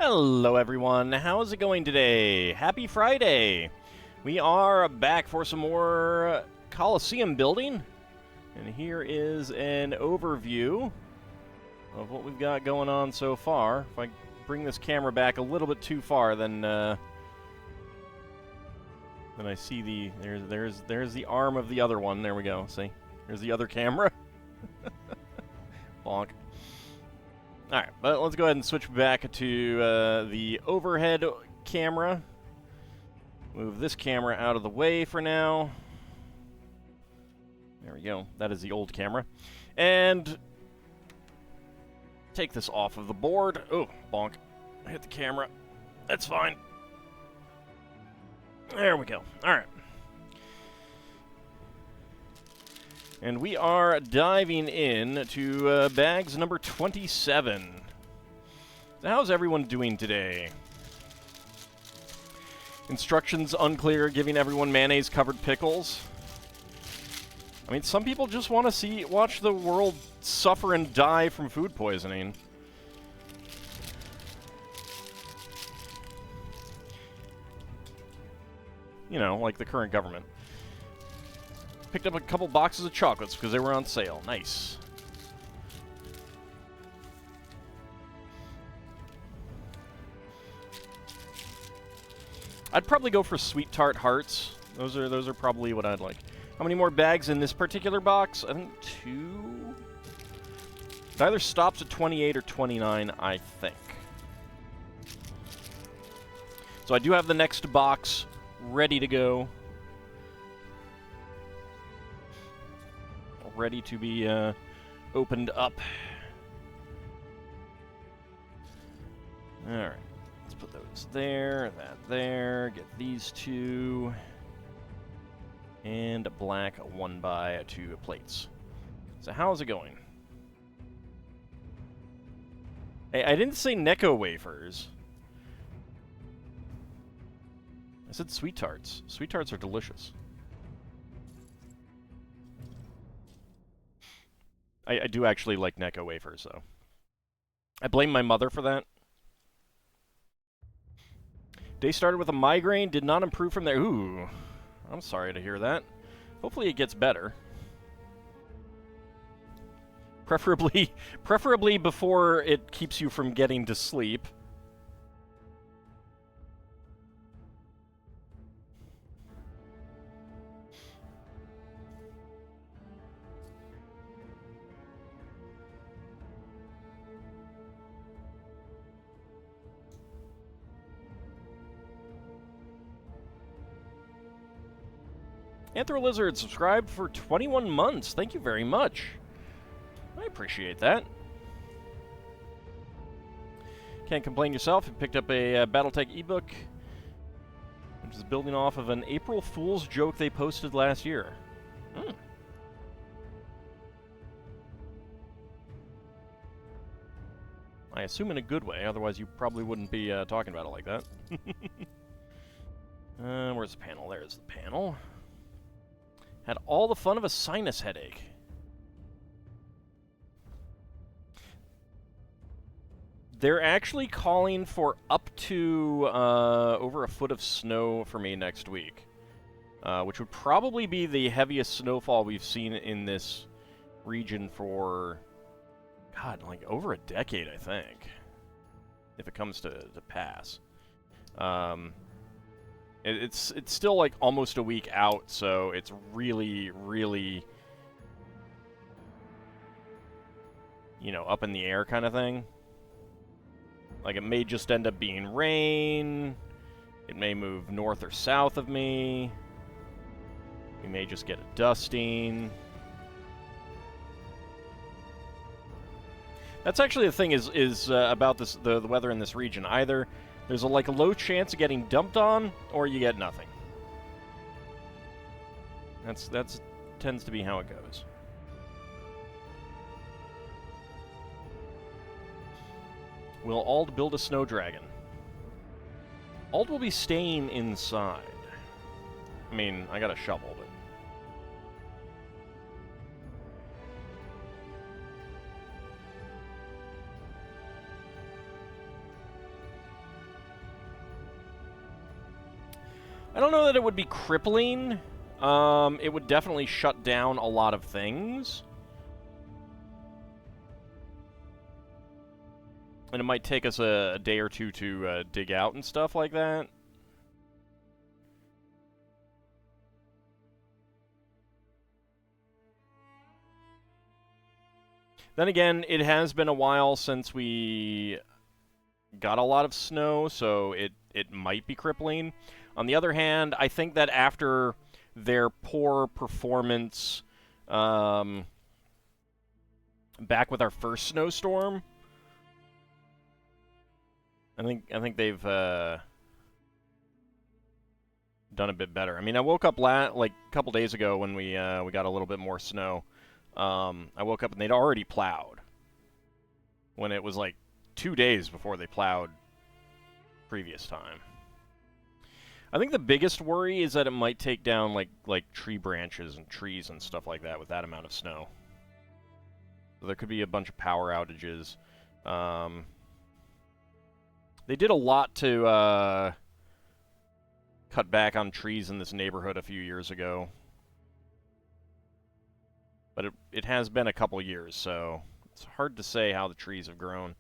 Hello everyone, how's it going today? Happy Friday! We are back for some more Colosseum building, and here is an overview of what we've got going on so far. If I bring this camera back a little bit too far, then I see there's the arm of the other one. There we go, see? There's the other camera. Bonk. Alright, but let's go ahead and switch back to the overhead camera. Move this camera out of the way for now. There we go. That is the old camera. And take this off of the board. Oh, bonk. I hit the camera. That's fine. There we go. Alright. And we are diving in to bags number 27. So how's everyone doing today? Instructions unclear, giving everyone mayonnaise-covered pickles. I mean, some people just want to watch the world suffer and die from food poisoning. You know, like the current government. Picked up a couple boxes of chocolates because they were on sale. Nice. I'd probably go for sweet tart hearts. Those are probably what I'd like. How many more bags in this particular box? I think 2. It either stops at 28 or 29, I think. So I do have the next box ready to go. Ready to be opened up. Alright. Let's put those there, that there. Get these 2. And black 1x2 plates. So how's it going? Hey, I didn't say Necco wafers. I said sweet tarts. Sweet tarts are delicious. I do actually like Necco wafers, though. I blame my mother for that. Day started with a migraine, did not improve from there. Ooh, I'm sorry to hear that. Hopefully it gets better. Preferably before it keeps you from getting to sleep. Anthro Lizard subscribed for 21 months. Thank you very much. I appreciate that. Can't complain yourself. You picked up a Battletech ebook, which is building off of an April Fool's joke they posted last year. I assume in a good way, otherwise you probably wouldn't be talking about it like that. Where's the panel? There's the panel. Had all the fun of a sinus headache. They're actually calling for up to over a foot of snow for me next week, which would probably be the heaviest snowfall we've seen in this region for, God, like over a decade, I think, if it comes to pass. It's still like almost a week out, so it's really, really, you know, up in the air kind of thing. Like, it may just end up being rain. It may move north or south of me. We may just get a dusting. That's actually the thing is about this the weather in this region. Either there's a low chance of getting dumped on, or you get nothing. That's tends to be how it goes. Will Ald build a snow dragon? Ald will be staying inside. I mean, I got a shovel, but I don't know that it would be crippling. It would definitely shut down a lot of things. And it might take us a day or two to dig out and stuff like that. Then again, it has been a while since we got a lot of snow, so it might be crippling. On the other hand, I think that after their poor performance back with our first snowstorm, I think they've done a bit better. I mean, I woke up like a couple days ago when we got a little bit more snow. I woke up and they'd already plowed when it was like 2 days before they plowed previous time. I think the biggest worry is that it might take down like tree branches and trees and stuff like that with that amount of snow. So there could be a bunch of power outages. They did a lot to cut back on trees in this neighborhood a few years ago. But it has been a couple years, so it's hard to say how the trees have grown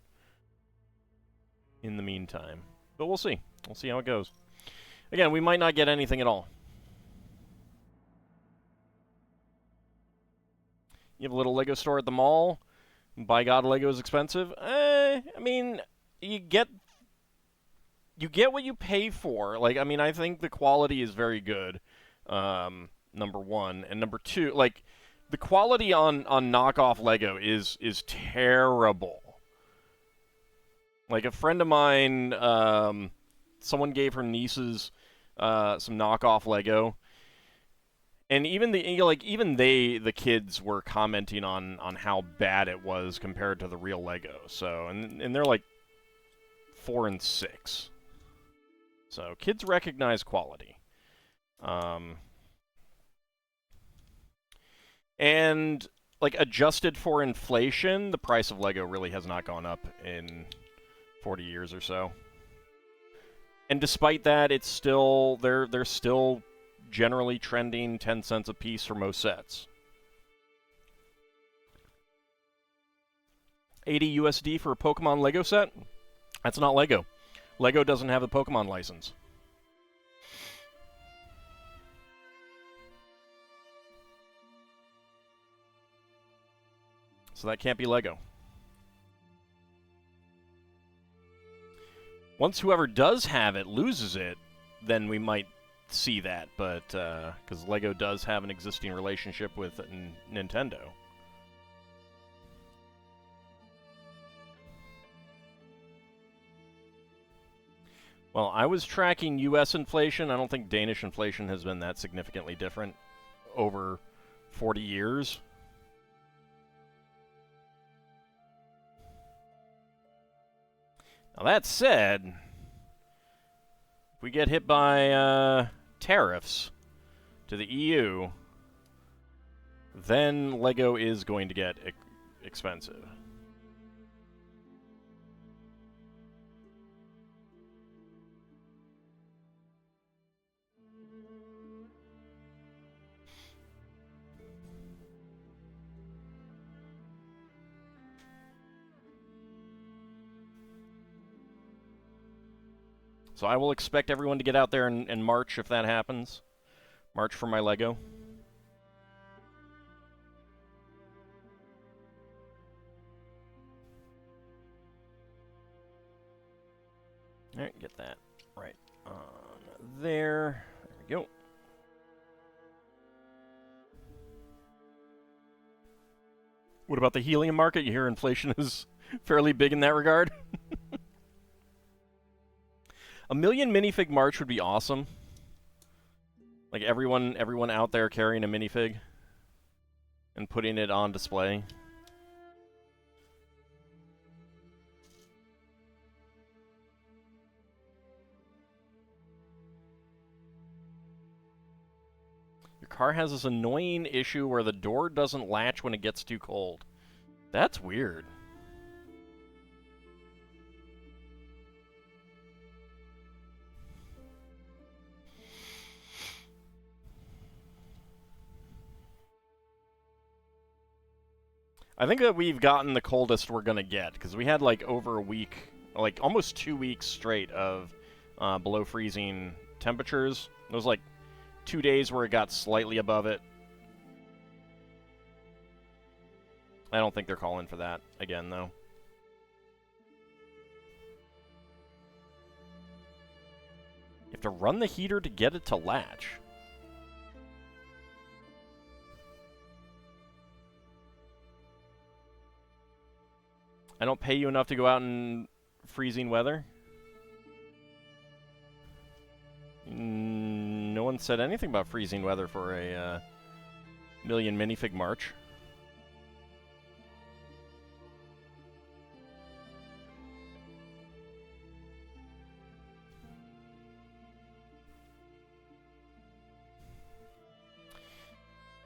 in the meantime. But we'll see. We'll see how it goes. Again, we might not get anything at all. You have a little Lego store at the mall. By God, Lego is expensive. I mean, you get what you pay for. Like, I mean, I think the quality is very good. Number one, and number two, like, the quality on knockoff Lego is terrible. Like, a friend of mine, someone gave her nieces some knockoff Lego, and even the kids were commenting on how bad it was compared to the real Lego. So, and they're like 4 and 6. So kids recognize quality. And like adjusted for inflation, the price of Lego really has not gone up in 40 years or so. And despite that, it's still they're still generally trending 10 cents a piece for most sets. 80 USD for a Pokemon Lego set? That's not Lego. Lego doesn't have a Pokemon license. So that can't be Lego. Once whoever does have it loses it, then we might see that, but because Lego does have an existing relationship with Nintendo. Well, I was tracking U.S. inflation. I don't think Danish inflation has been that significantly different over 40 years. Now, that said, if we get hit by tariffs to the EU, then Lego is going to get expensive. So I will expect everyone to get out there and march if that happens. March for my Lego. Alright, get that right on there. There we go. What about the helium market? You hear inflation is fairly big in that regard? A million minifig march would be awesome. Like everyone out there carrying a minifig and putting it on display. Your car has this annoying issue where the door doesn't latch when it gets too cold. That's weird. I think that we've gotten the coldest we're gonna get, because we had like over a week, like almost 2 weeks straight of below freezing temperatures. It was like 2 days where it got slightly above it. I don't think they're calling for that again, though. You have to run the heater to get it to latch. I don't pay you enough to go out in freezing weather? No one said anything about freezing weather for a million minifig march.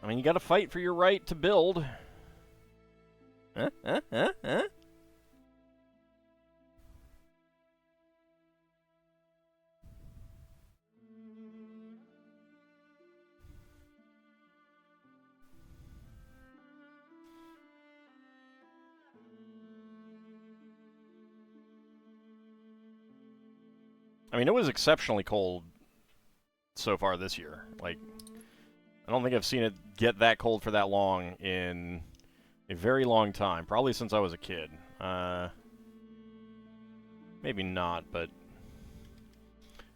I mean, you gotta fight for your right to build. Huh? I mean, it was exceptionally cold so far this year. Like, I don't think I've seen it get that cold for that long in a very long time. Probably since I was a kid. Maybe not, but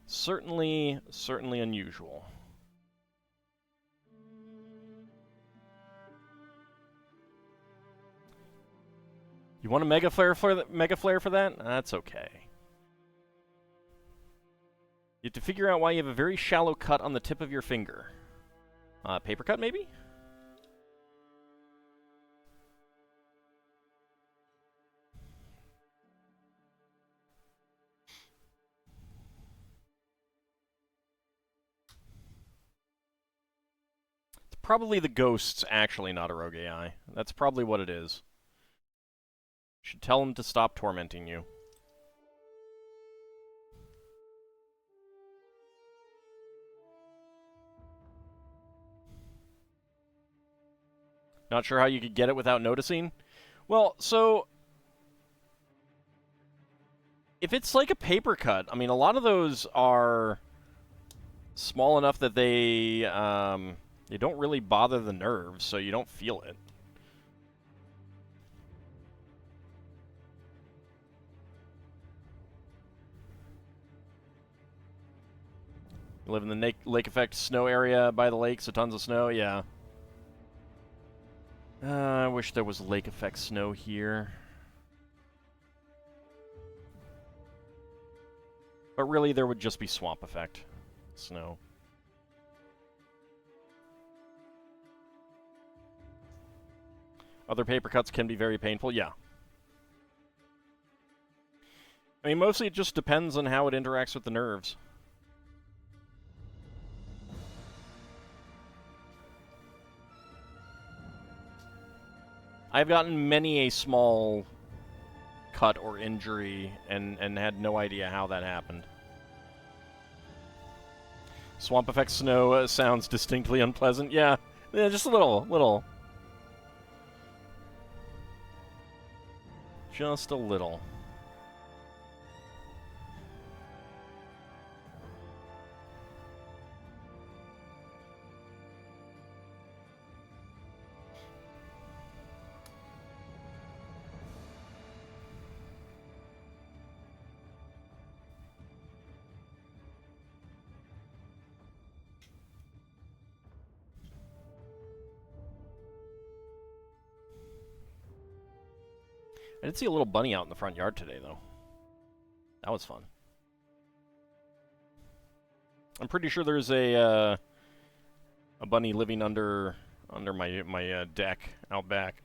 certainly unusual. You want a mega flare for that? That's okay. You have to figure out why you have a very shallow cut on the tip of your finger. Paper cut, maybe? It's probably the ghosts, actually, not a rogue AI. That's probably what it is. Should tell them to stop tormenting you. Not sure how you could get it without noticing? Well, so if it's like a paper cut, I mean, a lot of those are small enough that they don't really bother the nerves, so you don't feel it. You live in the lake effect snow area by the lake, so tons of snow, yeah. I wish there was lake effect snow here. But really, there would just be swamp effect snow. Other paper cuts can be very painful, yeah. I mean, mostly it just depends on how it interacts with the nerves. I've gotten many a small cut or injury and had no idea how that happened. Swamp effect snow sounds distinctly unpleasant. Yeah, just a little. Just a little. I did see a little bunny out in the front yard today, though. That was fun. I'm pretty sure there's a bunny living under my deck out back.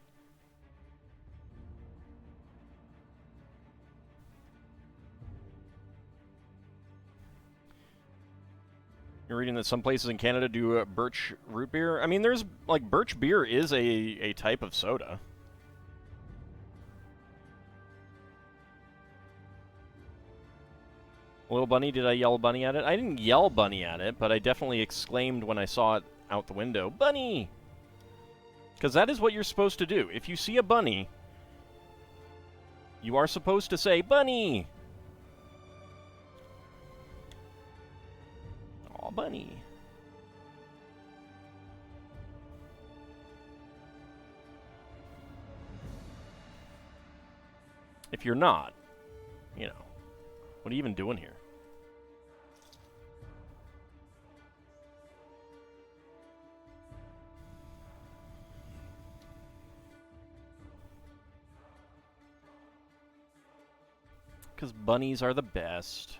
You're reading that some places in Canada do birch root beer. I mean, there's like birch beer is a type of soda. Little bunny, did I yell bunny at it? I didn't yell bunny at it, but I definitely exclaimed when I saw it out the window, bunny! Because that is what you're supposed to do. If you see a bunny, you are supposed to say, "Bunny!" Aw, bunny. If you're not, you know, what are you even doing here? Because bunnies are the best.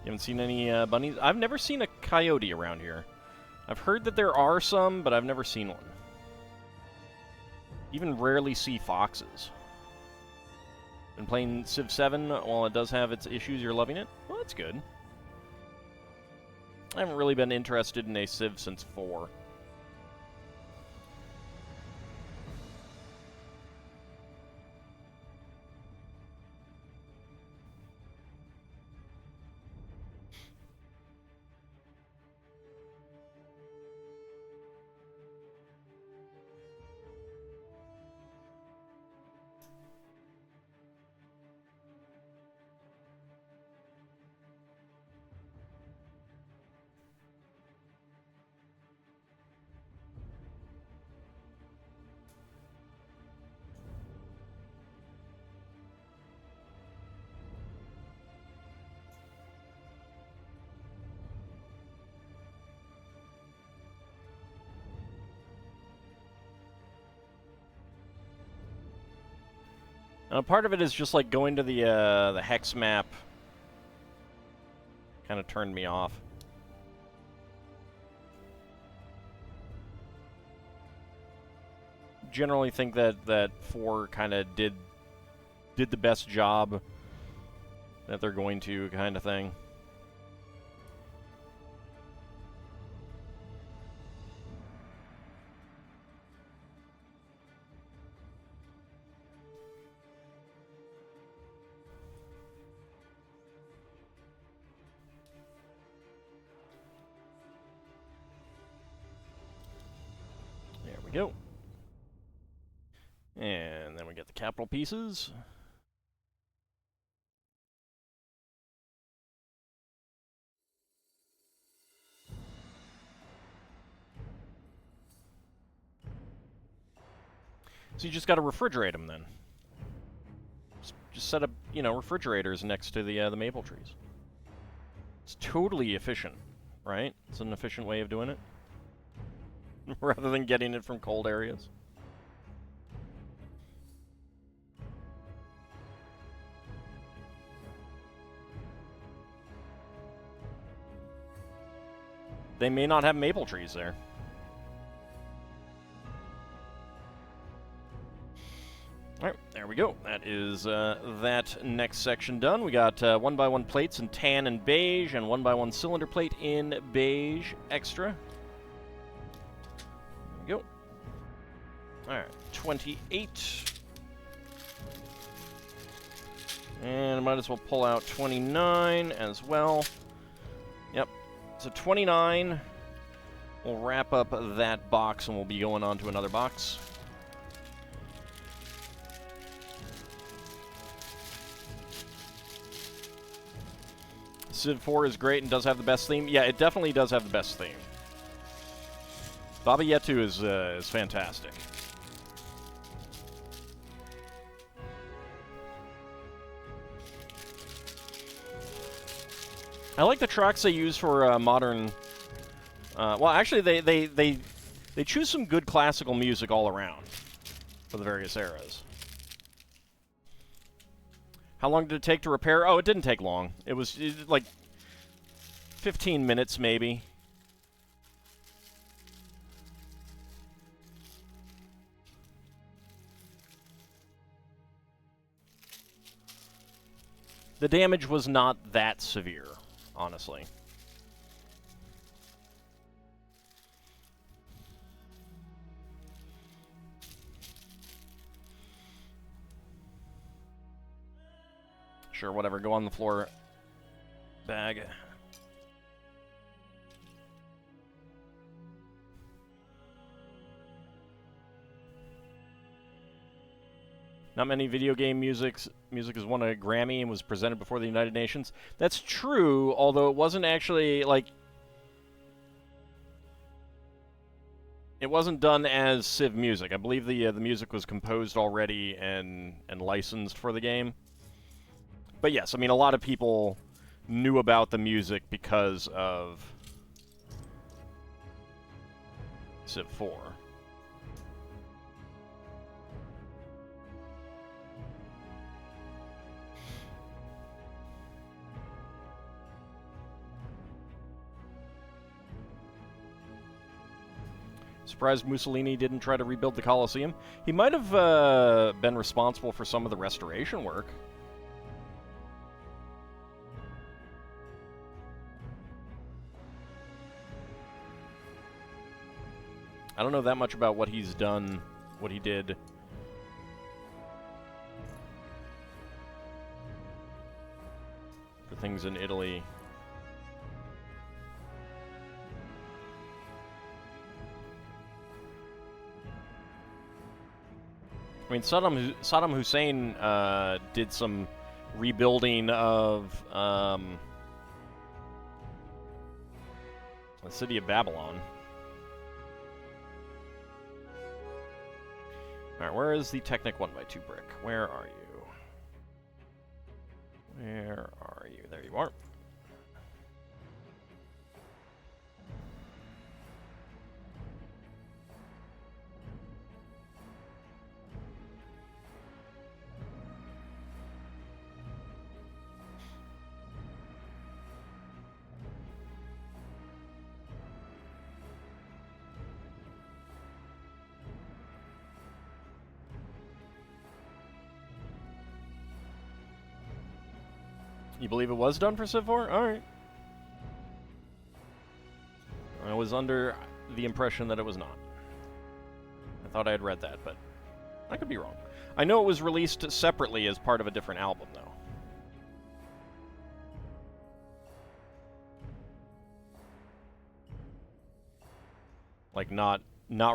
You haven't seen any bunnies? I've never seen a coyote around here. I've heard that there are some, but I've never seen one. Even rarely see foxes. Been playing Civ 7, while it does have its issues, you're loving it? Well, that's good. I haven't really been interested in a Civ since 4. Part of it is just like going to the hex map. Kind of turned me off. Generally think that 4 kind of did the best job that they're going to, kind of thing. There we go. And then we get the capital pieces. So you just got to refrigerate them then. Just set up, you know, refrigerators next to the maple trees. It's totally efficient, right? It's an efficient way of doing it. Rather than getting it from cold areas. They may not have maple trees there. Alright, there we go. That is that next section done. We got 1x1 plates in tan and beige, and 1x1 cylinder plate in beige extra. There we go. Alright, 28. And I might as well pull out 29 as well. Yep. So 29, we'll wrap up that box and we'll be going on to another box. Civ 4 is great and does have the best theme. Yeah, it definitely does have the best theme. Baba Yetu is fantastic. I like the tracks they use for modern. Well, actually, they choose some good classical music all around for the various eras. How long did it take to repair? Oh, it didn't take long. It was like 15 minutes, maybe. The damage was not that severe, honestly. Sure, whatever. Go on the floor. Bag. Not many video game music has won a Grammy and was presented before the United Nations. That's true, although it wasn't actually, like... It wasn't done as Civ music. I believe the music was composed already and licensed for the game. But yes, I mean, a lot of people knew about the music because of Civ 4. Surprised Mussolini didn't try to rebuild the Colosseum. He might have been responsible for some of the restoration work. I don't know that much about what he's done, what he did. For things in Italy. I mean, Saddam Hussein did some rebuilding of the city of Babylon. Alright, where is the Technic 1x2 brick? Where are you? Where are you? There you are. You believe it was done for Civ 4? Alright. I was under the impression that it was not. I thought I had read that, but I could be wrong. I know it was released separately as part of a different album, though. Like, not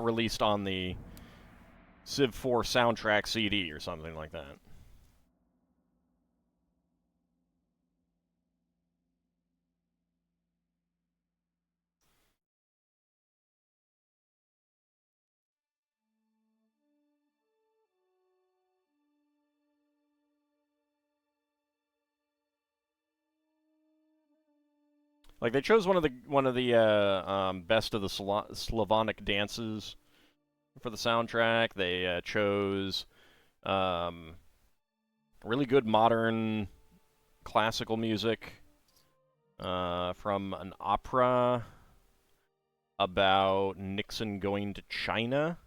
released on the Civ 4 soundtrack CD or something like that. Like, they chose one of the best of the Slavonic dances for the soundtrack. They chose really good modern classical music from an opera about Nixon going to China.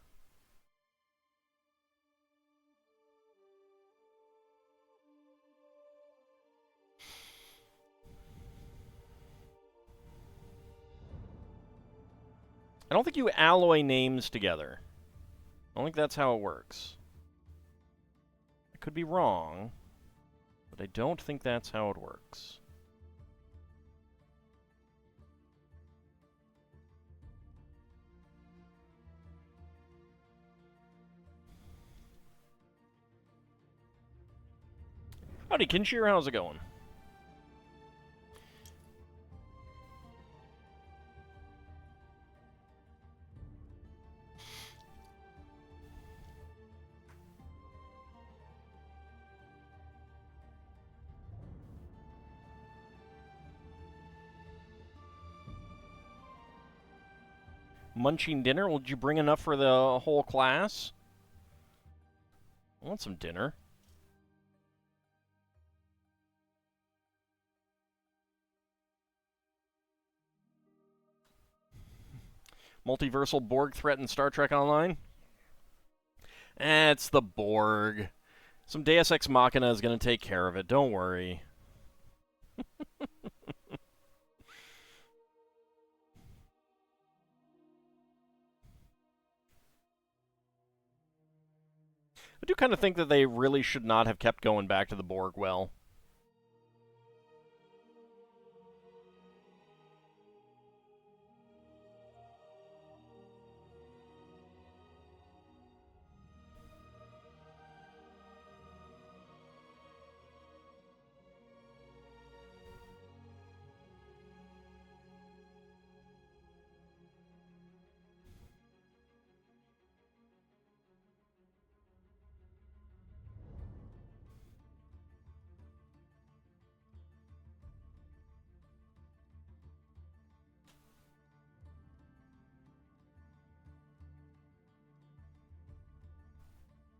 I don't think you alloy names together. I don't think that's how it works. I could be wrong, but I don't think that's how it works. Howdy, Kinshir, how's it going? Munching dinner? Well, did you bring enough for the whole class? I want some dinner. Multiversal Borg threaten Star Trek Online? It's the Borg. Some Deus Ex Machina is going to take care of it. Don't worry. I do kind of think that they really should not have kept going back to the Borg well.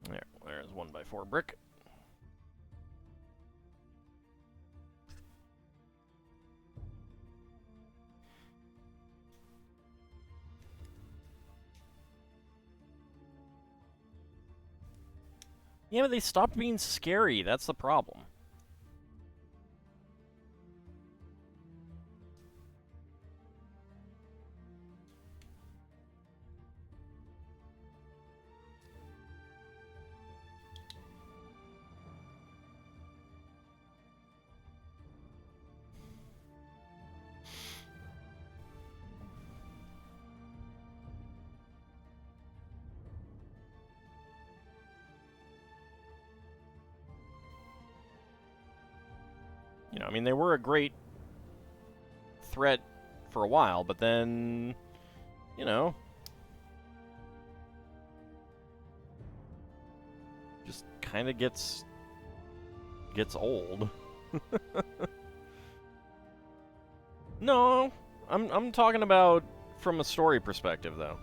There's 1x4 brick. Yeah, but they stopped being scary. That's the problem. You know, I mean, they were a great threat for a while, but then, you know, just kind of gets old. No, I'm talking about from a story perspective, though.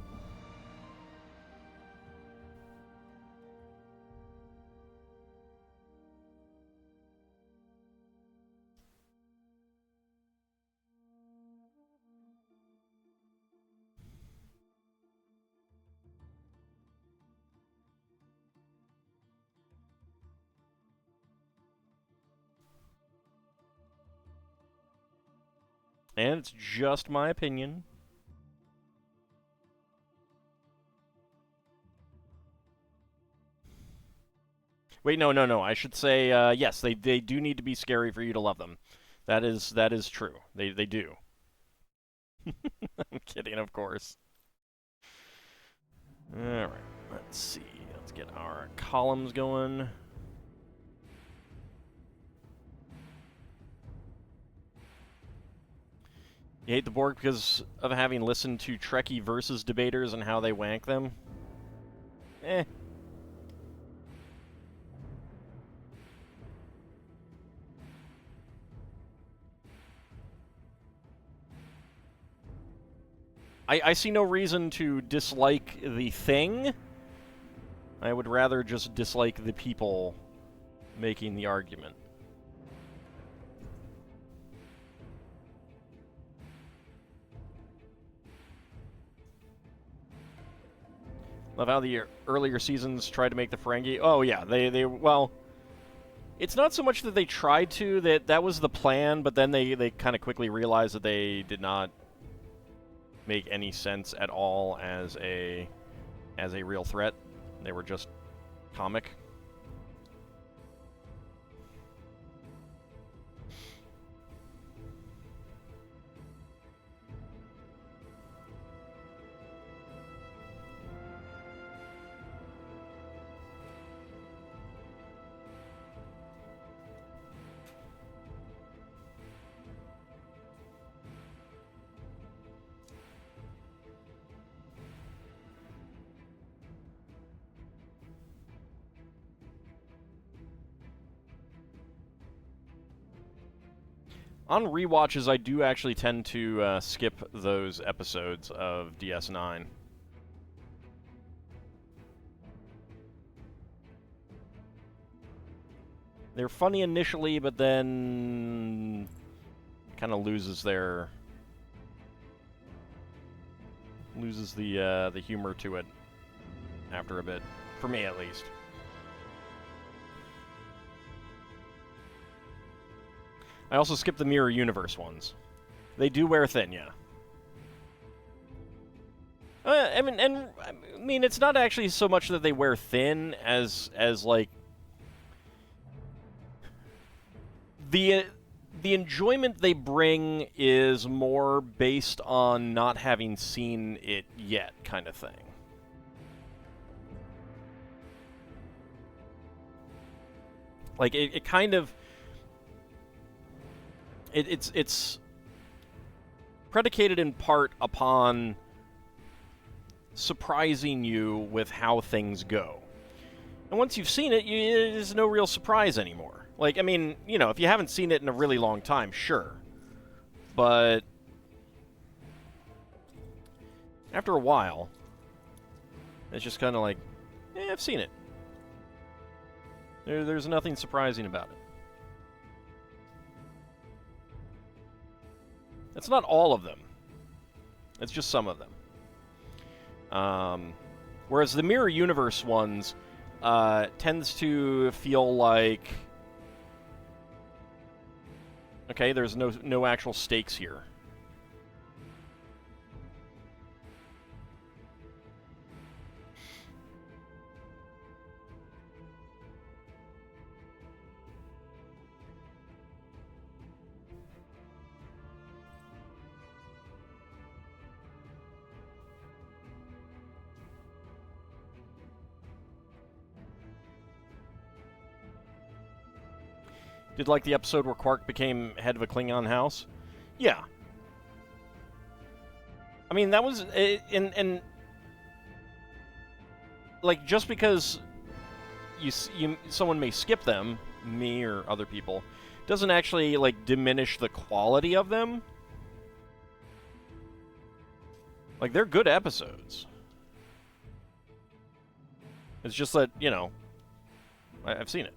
And it's just my opinion. Wait, no. I should say yes. They do need to be scary for you to love them. That is true. They do. I'm kidding, of course. All right. Let's see. Let's get our columns going. You hate the Borg because of having listened to Trekkie versus debaters and how they wank them? Eh. I see no reason to dislike the thing. I would rather just dislike the people making the argument. Love how the earlier seasons tried to make the Ferengi. Oh yeah, well, it's not so much that they tried to, that was the plan, but then they kind of quickly realized that they did not make any sense at all as a real threat. They were just comic. On rewatches, I do actually tend to skip those episodes of DS9. They're funny initially, but then kind of loses the humor to it after a bit, for me at least. I also skip the Mirror Universe ones. They do wear thin, yeah. I mean, it's not actually so much that they wear thin as like the enjoyment they bring is more based on not having seen it yet, kind of thing. Like it kind of it's predicated in part upon surprising you with how things go. And once you've seen it, there's no real surprise anymore. Like, I mean, you know, if you haven't seen it in a really long time, sure. But after a while, it's just kind of like, I've seen it. There's nothing surprising about it. It's not all of them. It's just some of them. Whereas the Mirror Universe ones tends to feel like, okay, there's no actual stakes here. Did like the episode where Quark became head of a Klingon house? Yeah. I mean, that was and like, just because someone may skip them, me or other people, doesn't actually like diminish the quality of them. Like, they're good episodes. It's just that, you know, I've seen it.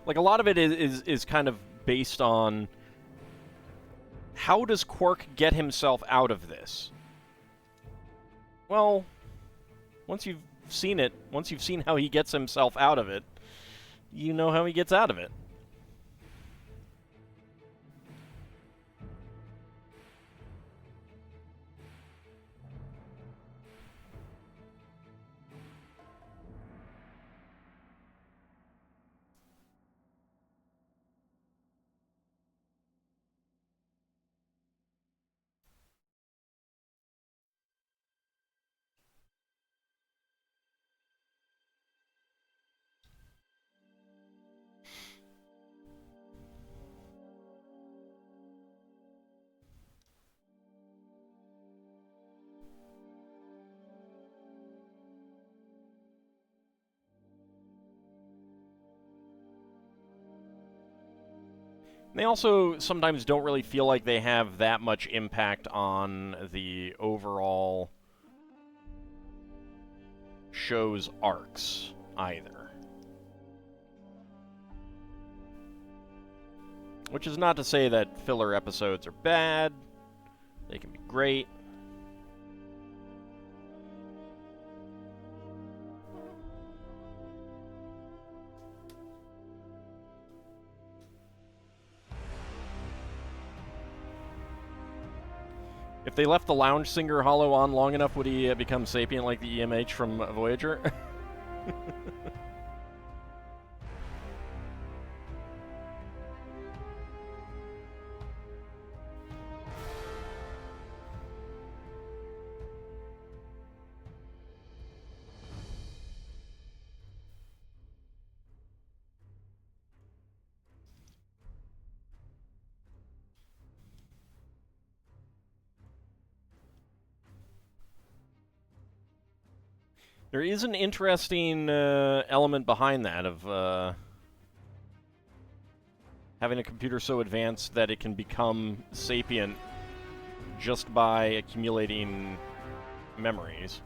Like, a lot of it is kind of based on how does Quark get himself out of this? Well, once you've seen it, once you've seen how he gets himself out of it, you know how he gets out of it. They also sometimes don't really feel like they have that much impact on the overall show's arcs, either. Which is not to say that filler episodes are bad. They can be great. If they left the lounge singer hollow on long enough, would he become sapient like the EMH from Voyager? There is an interesting element behind that of having a computer so advanced that it can become sapient just by accumulating memories.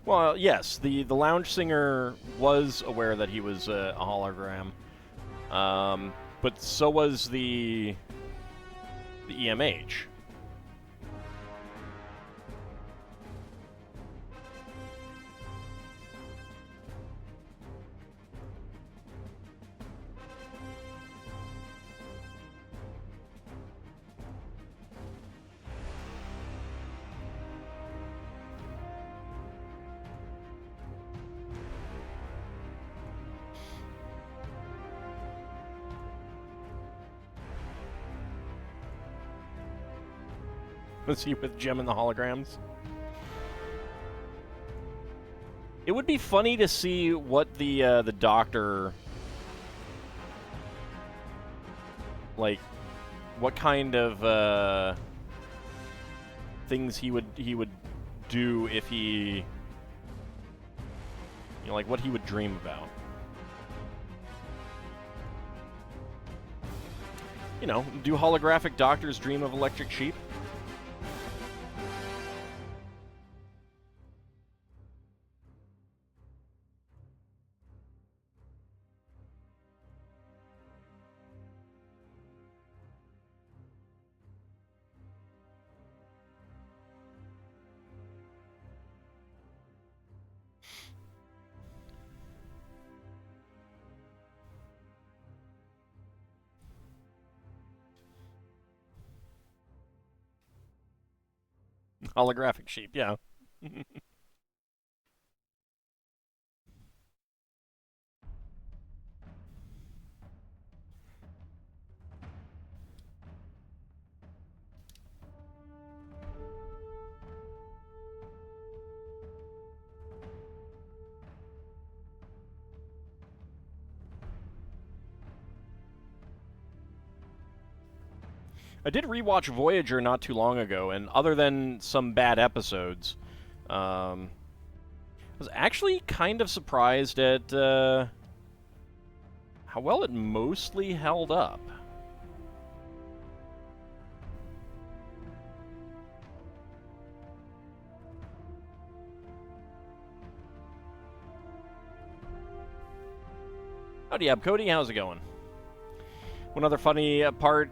Well, yes, the lounge singer was aware that he was a hologram, but so was the EMH. Was he with Gem and the Holograms? It would be funny to see what the Doctor, like, what kind of things he would do if he, you know, like what he would dream about. You know, do holographic doctors dream of electric sheep? Holographic sheep, yeah. I did rewatch Voyager not too long ago, and other than some bad episodes, I was actually kind of surprised at how well it mostly held up. Howdy up, Cody. How's it going? One other funny part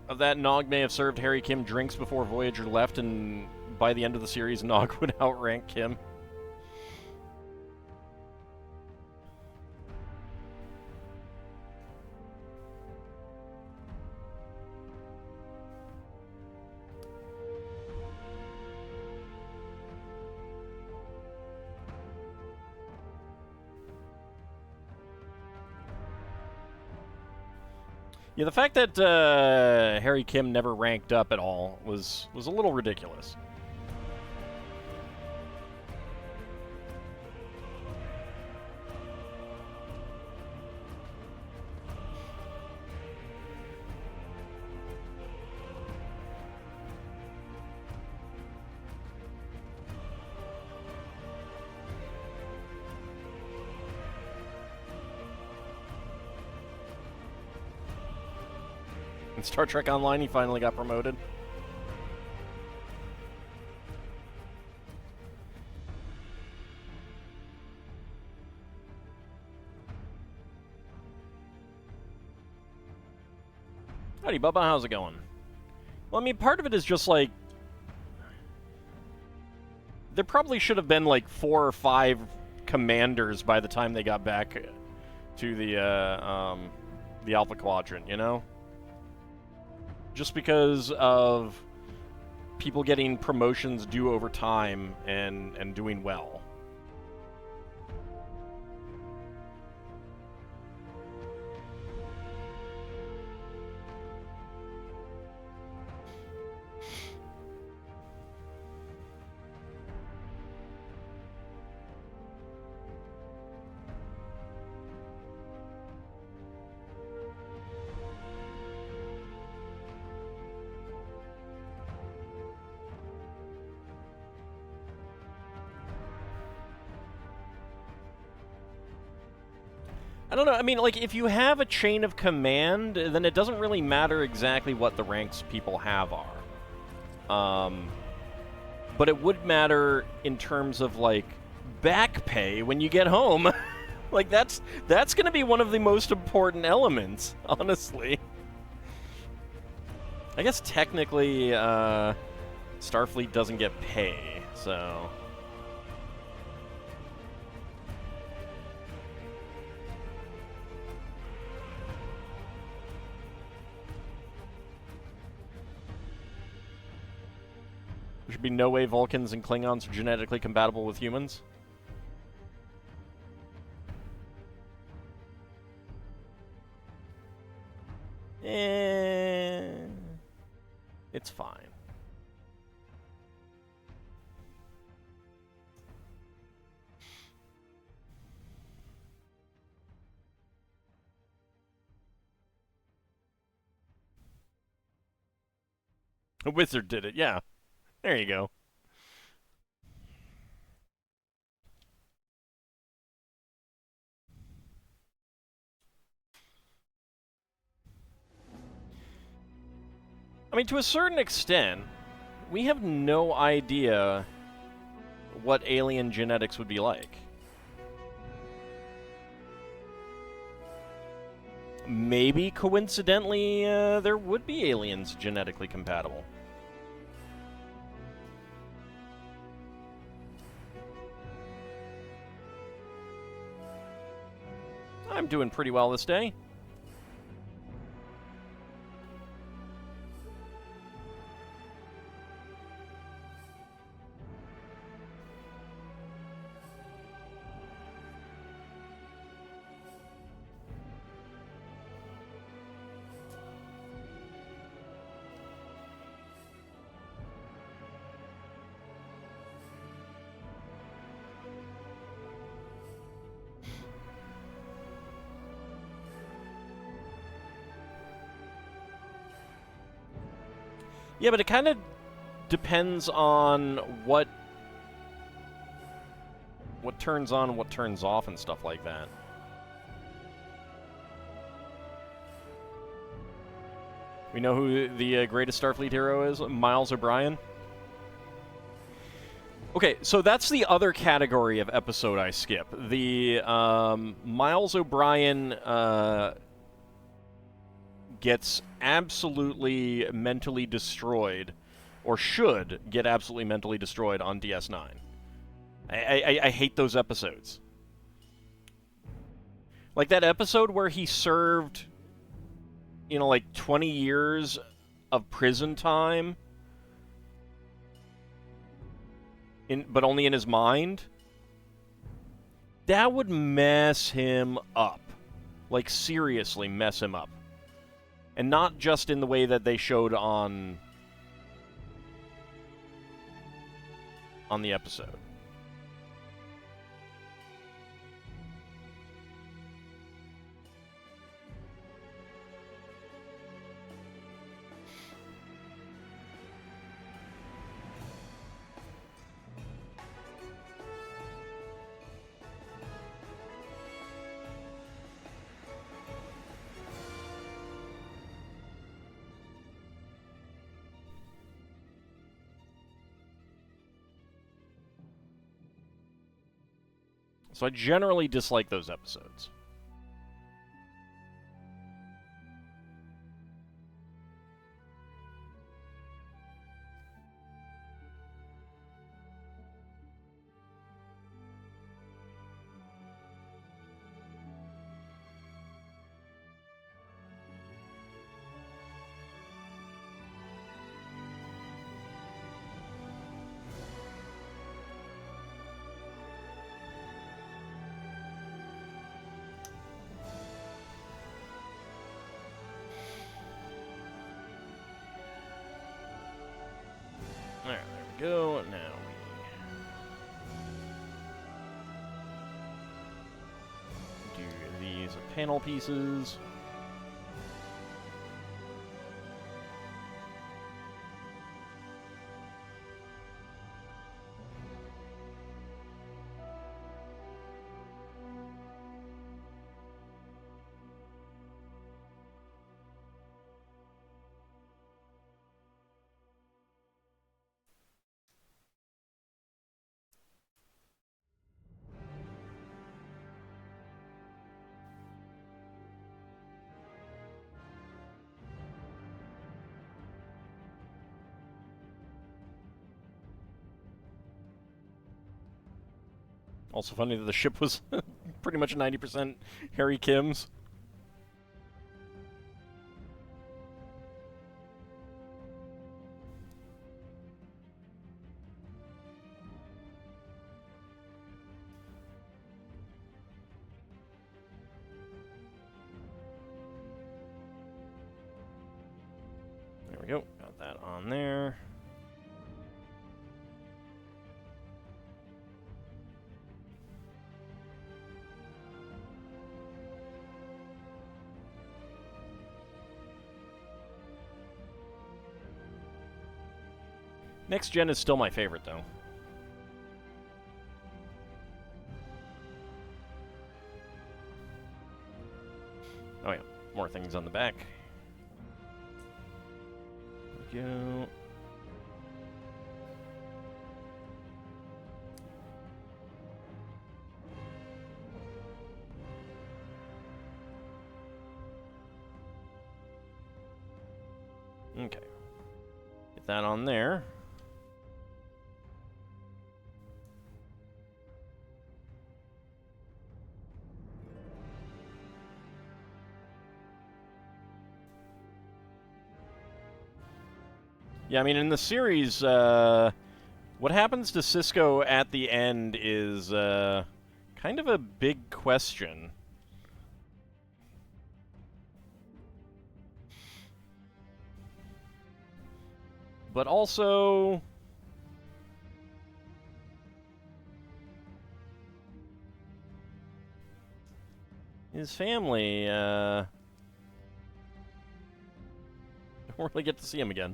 of that, Nog may have served Harry Kim drinks before Voyager left, and by the end of the series, Nog would outrank Kim. Yeah, the fact that Harry Kim never ranked up at all was a little ridiculous. In Star Trek Online, he finally got promoted. Howdy, Bubba. How's it going? Well, I mean, part of it is just like there probably should have been like 4 or 5 commanders by the time they got back to the Alpha Quadrant, you know? Just because of people getting promotions due over time and doing well. I don't know. I mean, like, if you have a chain of command, then it doesn't really matter exactly what the ranks people have are. But it would matter in terms of, like, back pay when you get home. Like, that's going to be one of the most important elements, honestly. I guess technically, Starfleet doesn't get pay, so... There should be no way Vulcans and Klingons are genetically compatible with humans. It's fine. A wizard did it, yeah. There you go. I mean, to a certain extent, we have no idea what alien genetics would be like. Maybe, coincidentally, there would be aliens genetically compatible. I'm doing pretty well this day. Yeah, but it kind of depends on what turns on and what turns off and stuff like that. We know who the greatest Starfleet hero is? Miles O'Brien. Okay, so that's the other category of episode I skip. The Miles O'Brien gets absolutely mentally destroyed, or should get absolutely mentally destroyed on DS9. I hate those episodes. Like that episode where he served, like 20 years of prison time, but only in his mind. That would mess him up. Like, seriously mess him up. And not just in the way that they showed on the episode. So I generally dislike those episodes. Alright, there we go. Now we do these panel pieces. Also funny that the ship was pretty much 90% Harry Kim's. There we go. Got that on there. Next Gen is still my favorite, though. Oh yeah, more things on the back. There we go. Okay. Get that on there. Yeah, I mean, in the series, what happens to Cisco at the end is kind of a big question. But also, his family, don't really get to see him again.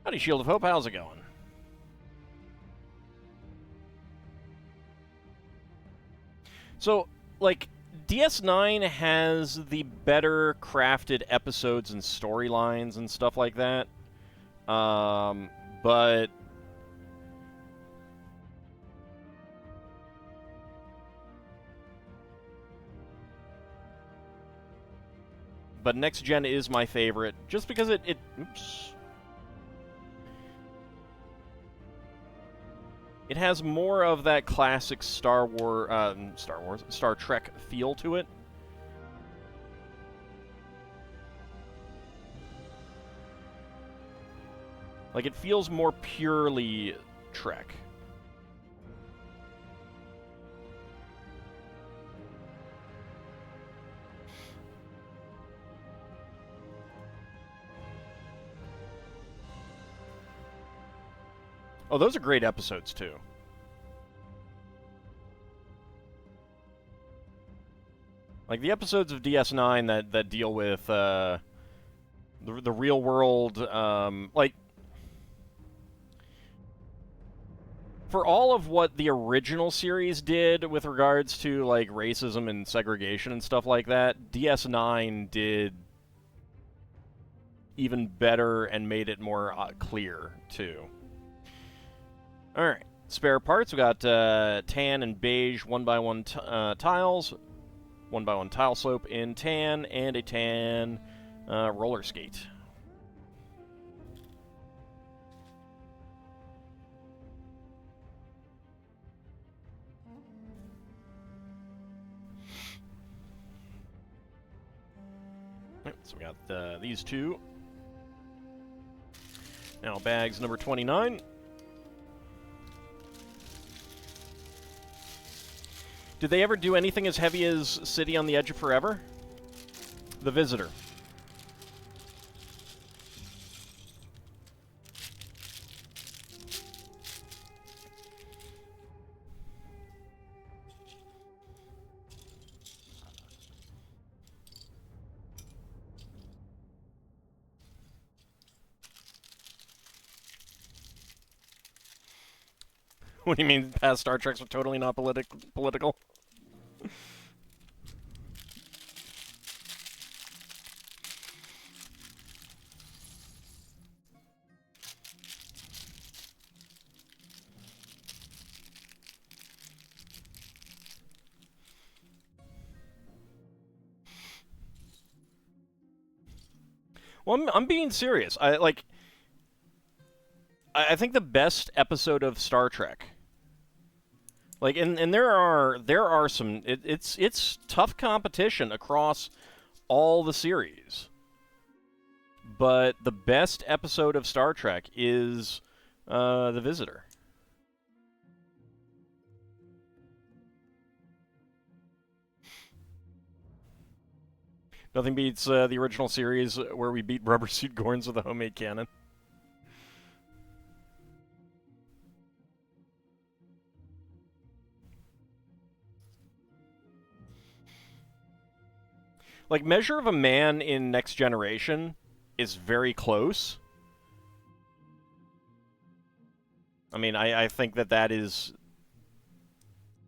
Howdy, Shield of Hope, how's it going? So, like, DS9 has the better crafted episodes and storylines and stuff like that. But Next Gen is my favorite, just because it has more of that classic Star Trek feel to it. Like, it feels more purely Trek. Oh, those are great episodes, too. Like, the episodes of DS9 that deal with the real world, like, for all of what the original series did with regards to, like, racism and segregation and stuff like that, DS9 did even better and made it more clear, too. Alright, spare parts. We got tan and beige 1x1 tiles, 1x1 tile slope in tan, and a tan roller skate. Right, so we got these two. Now bags number 29. Did they ever do anything as heavy as City on the Edge of Forever? The Visitor. What do you mean past Star Treks are totally not political? Well, I'm being serious. I think the best episode of Star Trek. Like, and there are some. It's tough competition across all the series. But the best episode of Star Trek is The Visitor. Nothing beats the original series where we beat Rubber Suit Gorns with a homemade cannon. Like, Measure of a Man in Next Generation is very close. I mean, I think that is,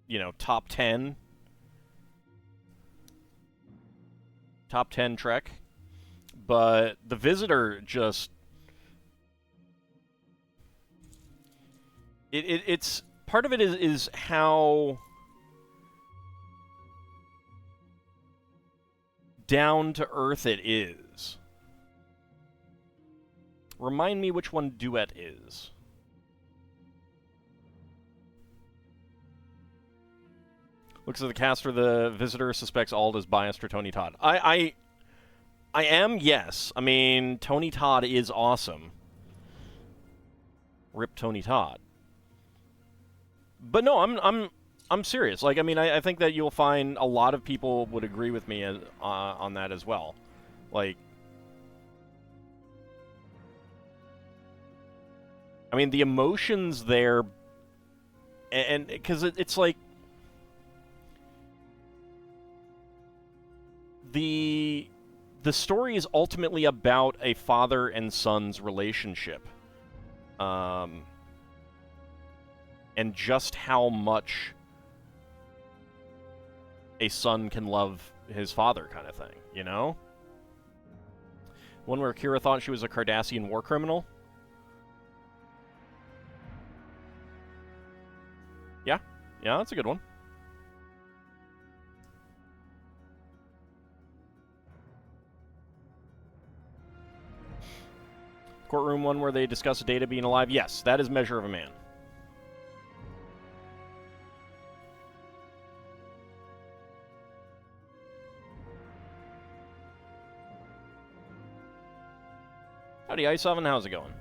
you know, top 10 Trek. But The Visitor just... It's... Part of it is how down to earth it is. Remind me which one Duet is. Looks at the cast for The Visitor, suspects Ald is biased for Tony Todd. I am, yes. I mean, Tony Todd is awesome. Rip Tony Todd. But no, I'm serious. Like, I mean, I think that you'll find a lot of people would agree with me on that as well. Like, I mean, the emotions there, and because it's like the story is ultimately about a father and son's relationship, and just how much a son can love his father, kind of thing, you know? One where Kira thought she was a Cardassian war criminal. Yeah, that's a good one. Courtroom one where they discuss Data being alive. Yes, that is Measure of a Man. Howdy, Ice Oven. How's it going?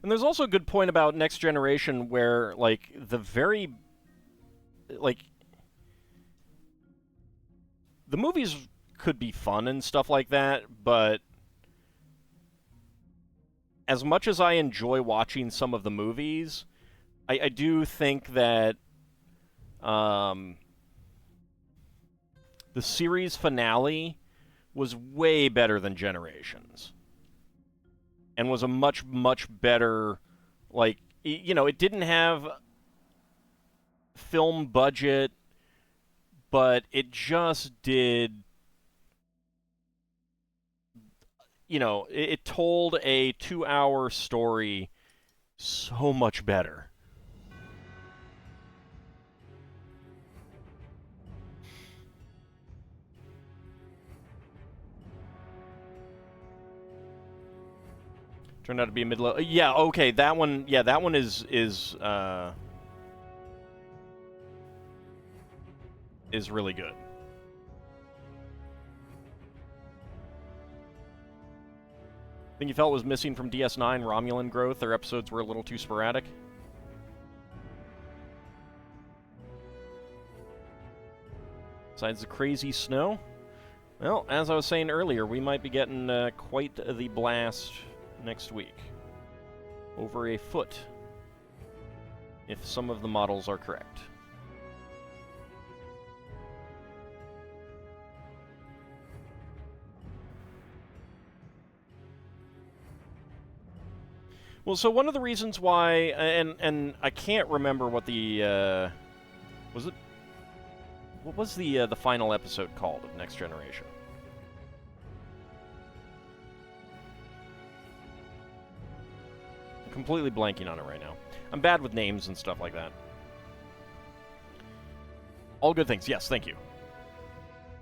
And there's also a good point about Next Generation where, like, the movies could be fun and stuff like that, but as much as I enjoy watching some of the movies, I do think that the series finale was way better than Generations. And was a much, much better, like, you know, it didn't have film budget, but it just did, you know, it told a 2-hour story so much better. Turned out to be a mid-level. Yeah, okay, that one. Yeah, that one is really good. Think you felt was missing from DS9 Romulan growth? Their episodes were a little too sporadic. Besides the crazy snow, well, as I was saying earlier, we might be getting quite the blast next week. Over a foot, if some of the models are correct. Well, so one of the reasons why, and I can't remember what the what was the final episode called of Next Generation? Completely blanking on it right now. I'm bad with names and stuff like that. All good things. Yes, thank you.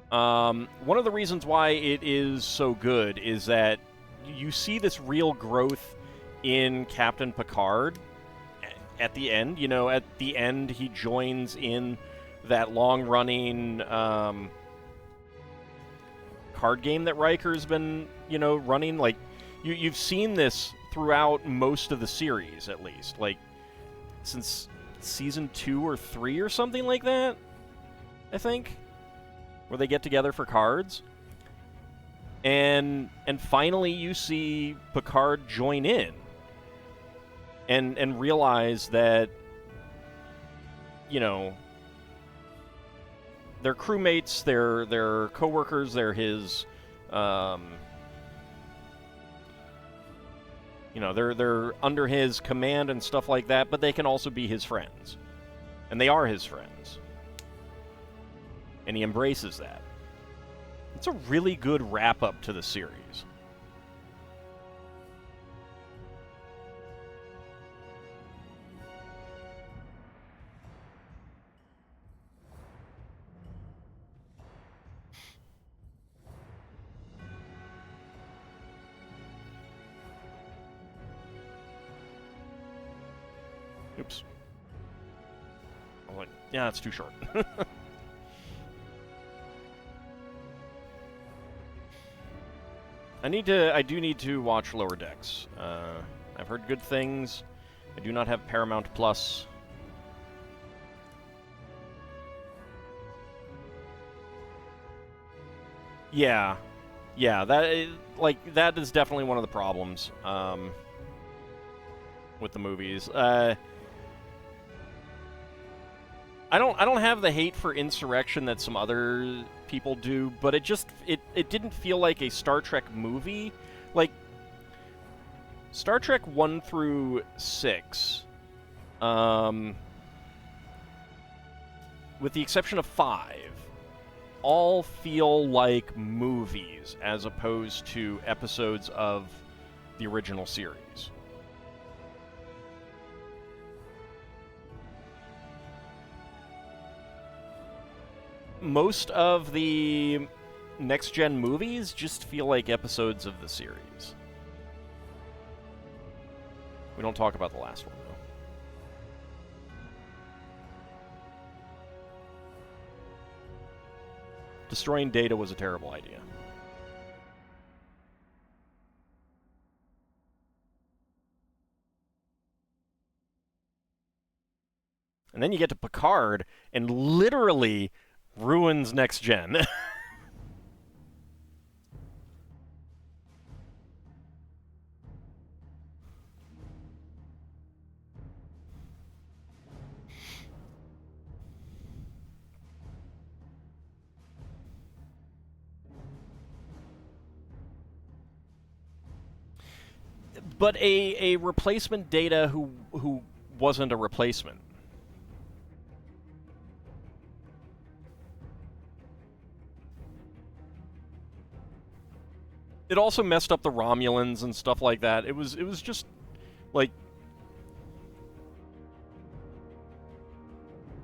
One of the reasons why it is so good is that you see this real growth in Captain Picard at the end. You know, at the end, he joins in that long-running card game that Riker's been, you know, running. Like, you've seen this throughout most of the series, at least. Like, since season 2 or 3 or something like that, I think, where they get together for cards. And finally you see Picard join in and realize that, you know, they're crewmates, they're coworkers, they're his, you know, they're under his command and stuff like that, but they can also be his friends. And they are his friends. And he embraces that. It's a really good wrap-up to the series. Oops. I was like, yeah, it's too short. I do need to watch Lower Decks. I've heard good things. I do not have Paramount Plus. Yeah. Yeah, that is definitely one of the problems with the movies. I don't have the hate for Insurrection that some other people do, but it didn't feel like a Star Trek movie. Like Star Trek 1 through 6, with the exception of 5, all feel like movies as opposed to episodes of the original series. Most of the next-gen movies just feel like episodes of the series. We don't talk about the last one, though. Destroying Data was a terrible idea. And then you get to Picard, and literally ruins Next Gen. But a replacement Data who wasn't a replacement. It also messed up the Romulans and stuff like that. It was just like,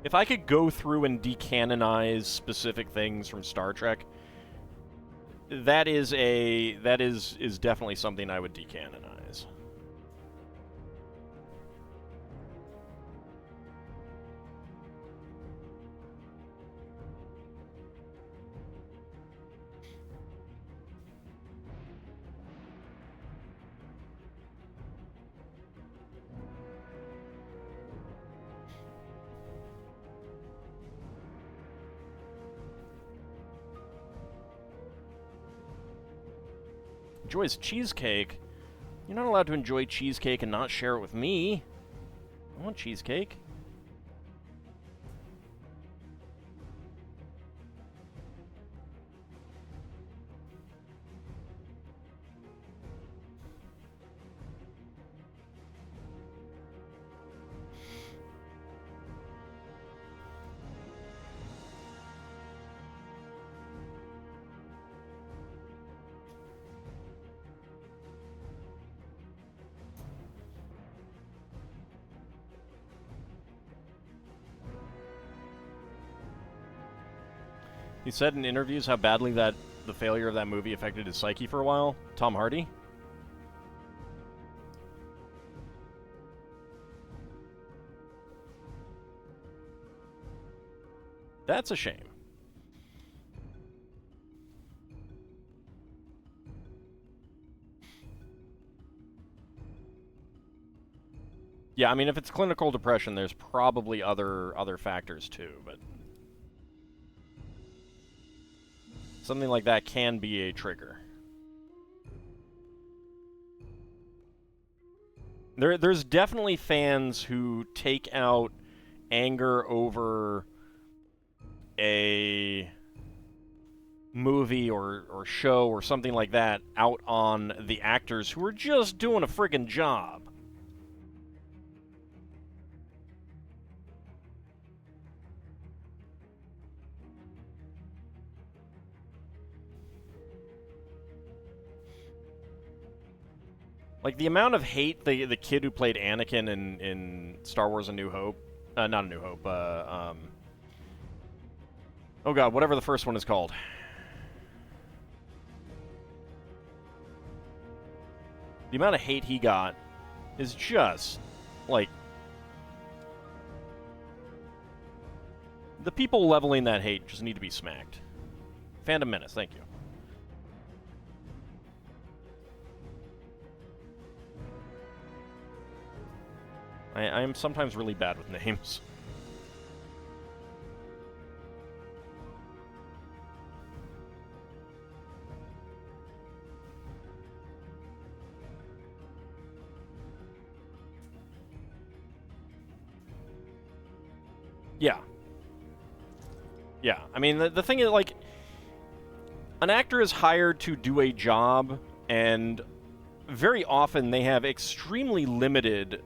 if I could go through and decanonize specific things from Star Trek, that is definitely something I would decanonize. Enjoys cheesecake? You're not allowed to enjoy cheesecake and not share it with me. I want cheesecake. He said in interviews how badly that the failure of that movie affected his psyche for a while. Tom Hardy? That's a shame. Yeah, I mean, if it's clinical depression, there's probably other factors too, but something like that can be a trigger. There's definitely fans who take out anger over a movie or show or something like that out on the actors who are just doing a friggin' job. Like, the amount of hate the kid who played Anakin in Star Wars A New Hope... not A New Hope, oh god, whatever the first one is called. The amount of hate he got is just, like... The people leveling that hate just need to be smacked. Phantom Menace, thank you. I am sometimes really bad with names. Yeah. Yeah, I mean, the thing is, like, an actor is hired to do a job, and very often they have extremely limited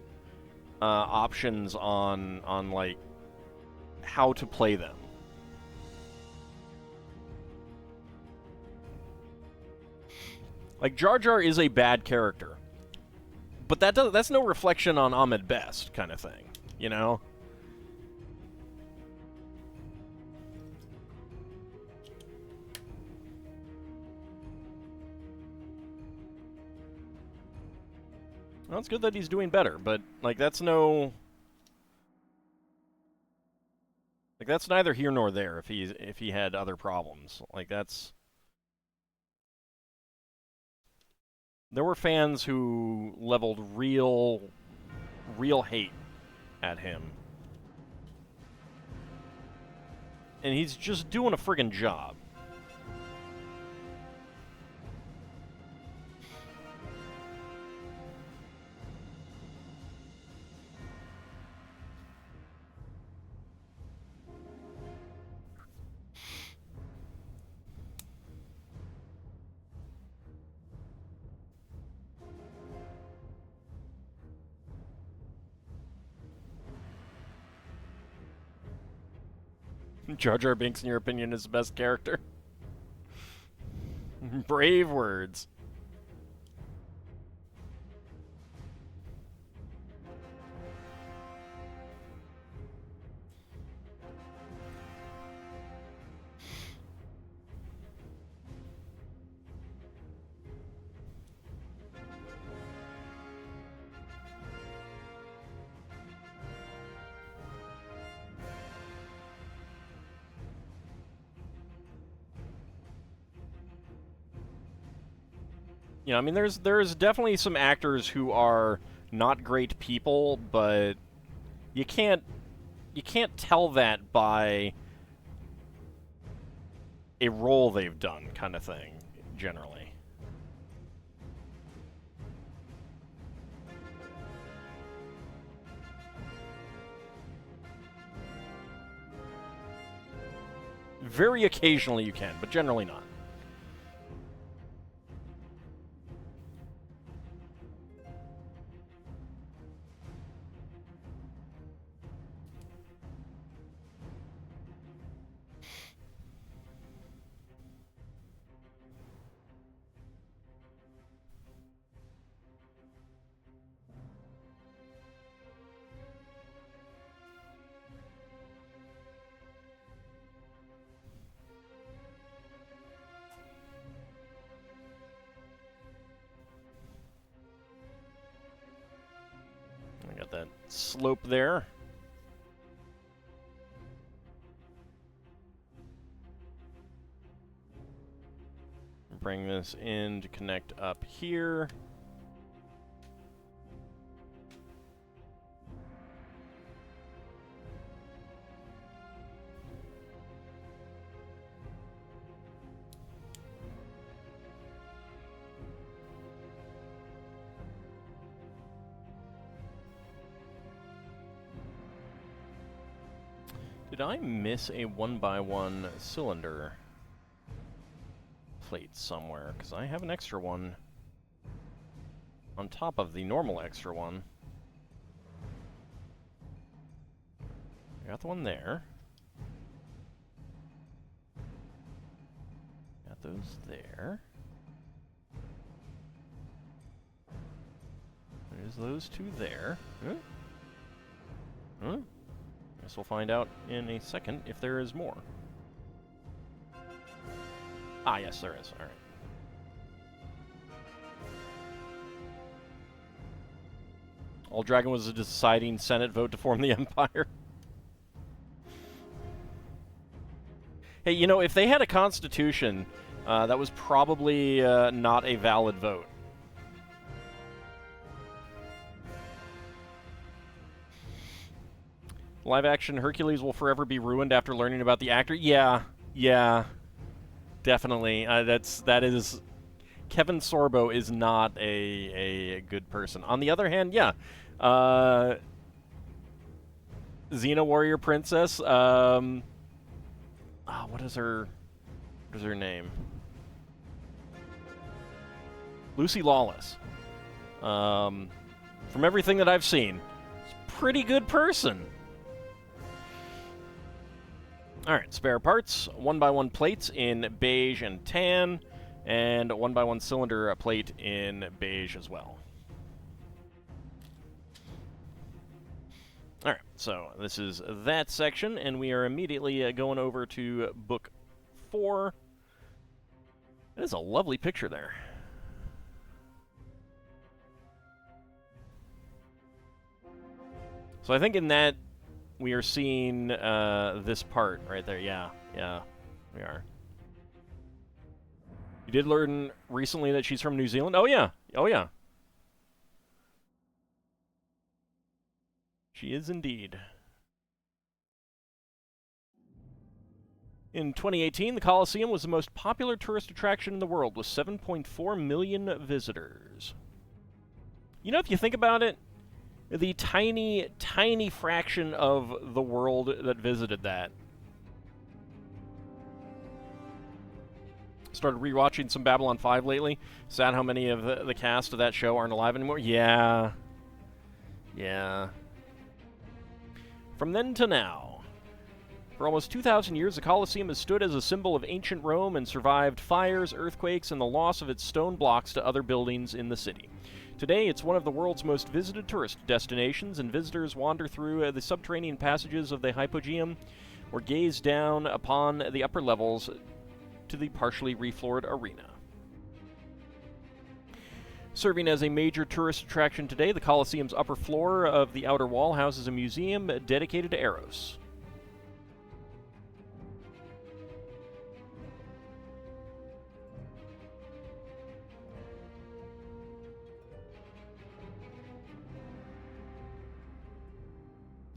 options on like how to play them. Like, Jar Jar is a bad character, but that's no reflection on Ahmed Best kind of thing, you know? Well, it's good that he's doing better, but, like, that's no... Like, that's neither here nor there if he had other problems. Like, that's... There were fans who leveled real hate at him. And he's just doing a friggin' job. Jar Jar Binks, in your opinion, is the best character? Brave words. You know, I mean, there's definitely some actors who are not great people, but you can't tell that by a role they've done, kind of thing, generally. Very occasionally you can, but generally not. I got that slope there. Bring this in to connect up here. Did I miss a 1x1 cylinder plate somewhere? Because I have an extra one on top of the normal extra one. I got the one there. Got those there. There's those two there. Huh? Huh? Guess we'll find out in a second if there is more. Ah, yes, there is. Alright. AuldDragon was a deciding Senate vote to form the Empire. Hey, you know, if they had a constitution, that was probably not a valid vote. Live-action Hercules will forever be ruined after learning about the actor. Yeah, definitely. That is. Kevin Sorbo is not a good person. On the other hand, yeah, Xena Warrior Princess. What is her name? Lucy Lawless. From everything that I've seen, she's a pretty good person. Alright, spare parts, 1x1 plates in beige and tan, and a 1x1 cylinder plate in beige as well. Alright, so this is that section, and we are immediately going over to book 4. That is a lovely picture there. So I think in that we are seeing this part right there. Yeah, we are. You did learn recently that she's from New Zealand? Oh, yeah. She is indeed. In 2018, the Colosseum was the most popular tourist attraction in the world with 7.4 million visitors. You know, if you think about it, the tiny, tiny fraction of the world that visited that. Started rewatching some Babylon 5 lately. Sad how many of the cast of that show aren't alive anymore. Yeah. From then to now. For almost 2,000 years, the Colosseum has stood as a symbol of ancient Rome and survived fires, earthquakes, and the loss of its stone blocks to other buildings in the city. Today, it's one of the world's most visited tourist destinations, and visitors wander through the subterranean passages of the Hypogeum or gaze down upon the upper levels to the partially refloored arena. Serving as a major tourist attraction today, the Colosseum's upper floor of the outer wall houses a museum dedicated to Eros.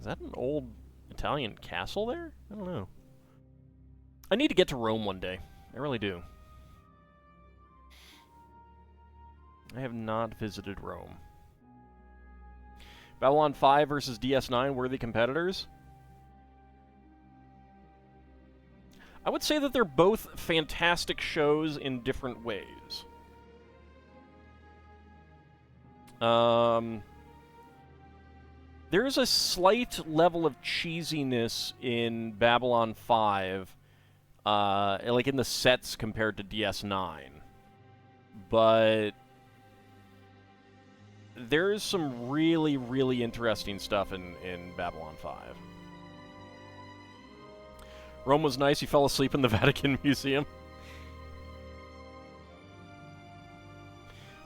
Is that an old Italian castle there? I don't know. I need to get to Rome one day. I really do. I have not visited Rome. Babylon 5 versus DS9, worthy competitors? I would say that they're both fantastic shows in different ways. There's a slight level of cheesiness in Babylon 5, like in the sets compared to DS9. But there's some really, really interesting stuff in Babylon 5. Rome was nice. You fell asleep in the Vatican Museum.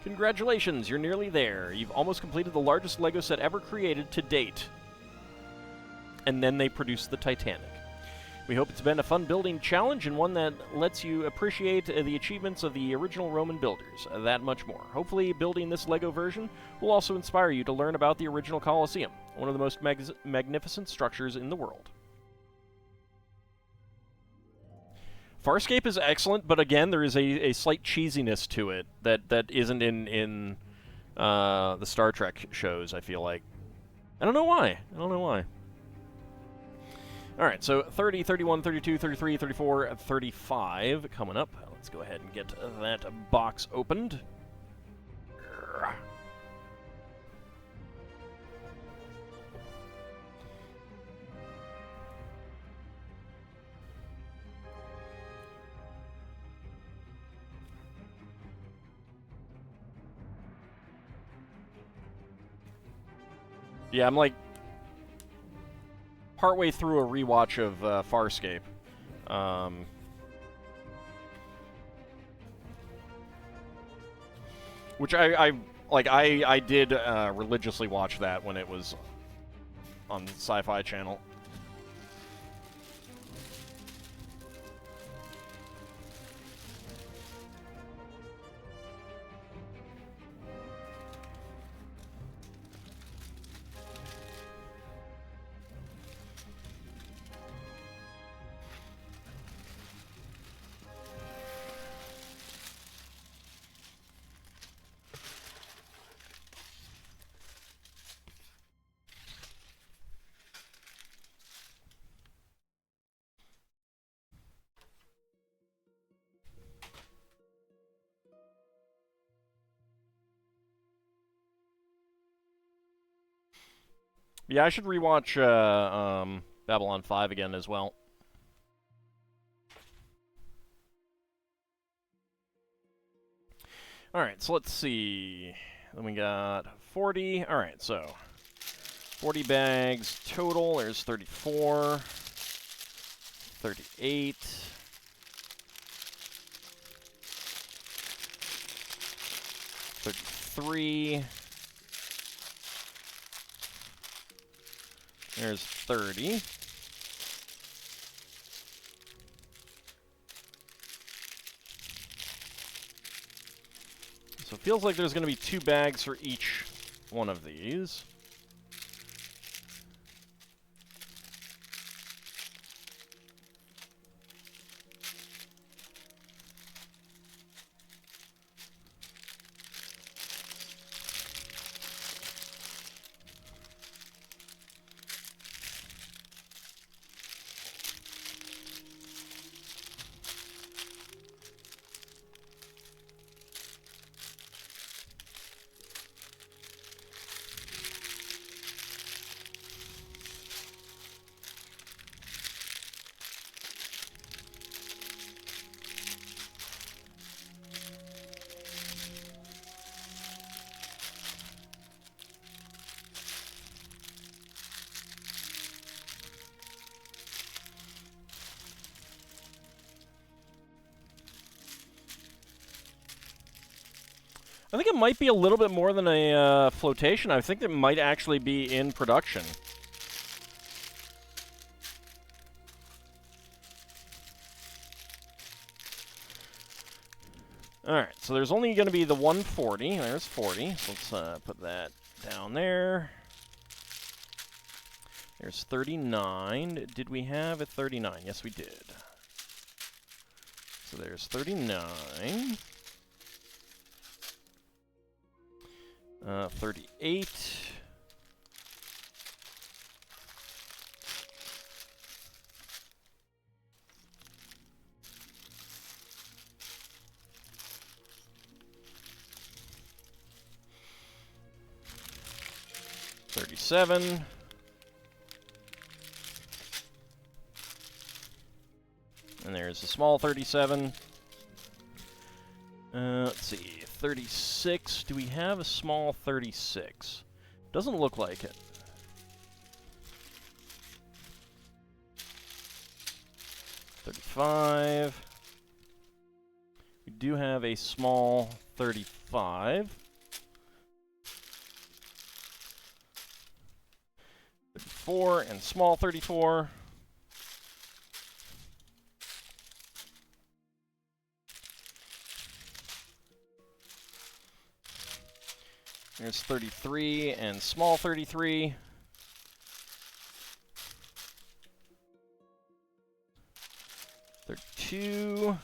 Congratulations, you're nearly there. You've almost completed the largest LEGO set ever created to date. And then they produced the Titanic. We hope it's been a fun building challenge and one that lets you appreciate the achievements of the original Roman builders. That much more. Hopefully, building this LEGO version will also inspire you to learn about the original Colosseum, one of the most magnificent structures in the world. Farscape is excellent, but again, there is a slight cheesiness to it that isn't in the Star Trek shows, I feel like. I don't know why. All right, so 30, 31, 32, 33, 34, 35 coming up. Let's go ahead and get that box opened. Yeah, I'm like partway through a rewatch of Farscape. Which I did religiously watch that when it was on the Sci-Fi Channel. Yeah, I should rewatch Babylon 5 again as well. Alright, so let's see. Then we got 40. Alright, so 40 bags total. There's 34, 38, 33. There's 30. So it feels like there's going to be 2 bags for each one of these. I think it might be a little bit more than a flotation. I think it might actually be in production. Alright, so there's only going to be the 140. There's 40. So let's put that down there. There's 39. Did we have a 39? Yes, we did. So there's 39. 38. $37. And there's a small 37. Let's see, 36. Do we have a small 36? Doesn't look like it. $35. We do have a small 35. 34 and small 34. There's 33 and small 33. $32,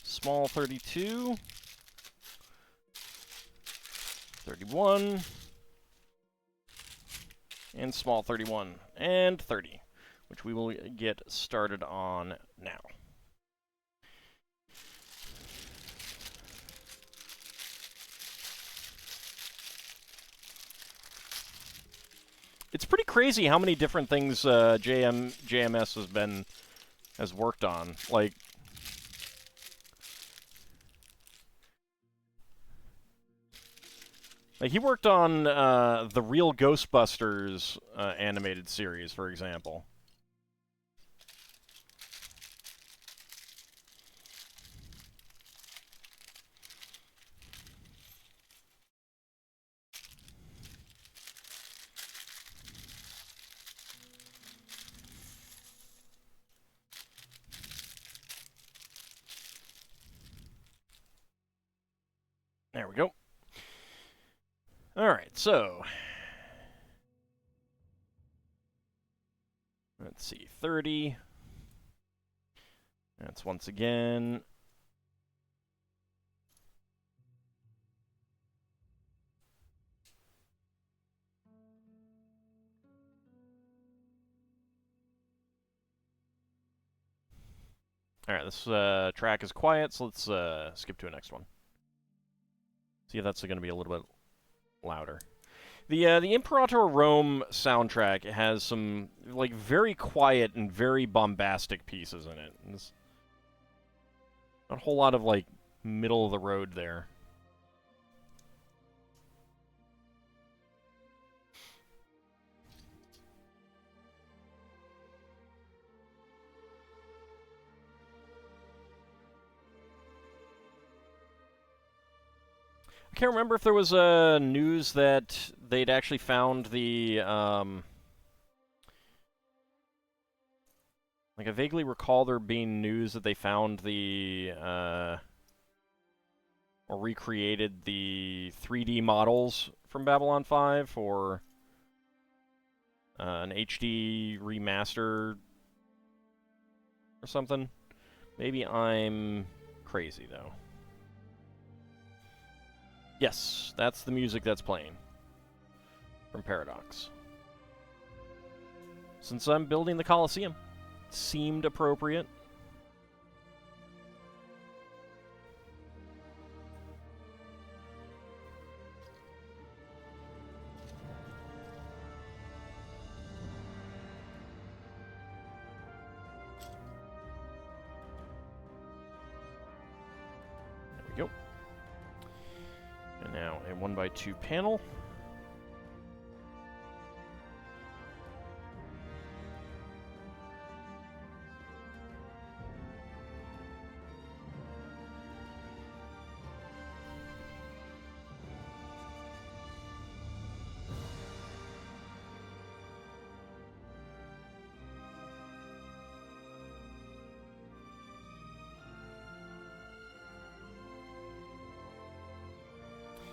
small 32. 31. And small 31. And 30. which we will get started on now. It's pretty crazy how many different things JMS has worked on. Like he worked on the Real Ghostbusters animated series, for example. There we go. All right, so let's see, 30. That's once again. All right, this track is quiet, so let's skip to the next one. See if that's going to be a little bit louder. The Imperator Rome soundtrack has some like very quiet and very bombastic pieces in it. There's not a whole lot of like middle of the road there. I can't remember if there was news that they'd actually found the like I vaguely recall there being news that they found the or recreated the 3D models from Babylon 5 for an HD remaster or something. Maybe I'm crazy though. Yes, that's the music that's playing from Paradox. Since I'm building the Colosseum, it seemed appropriate. There we go. And now a 1x2 panel.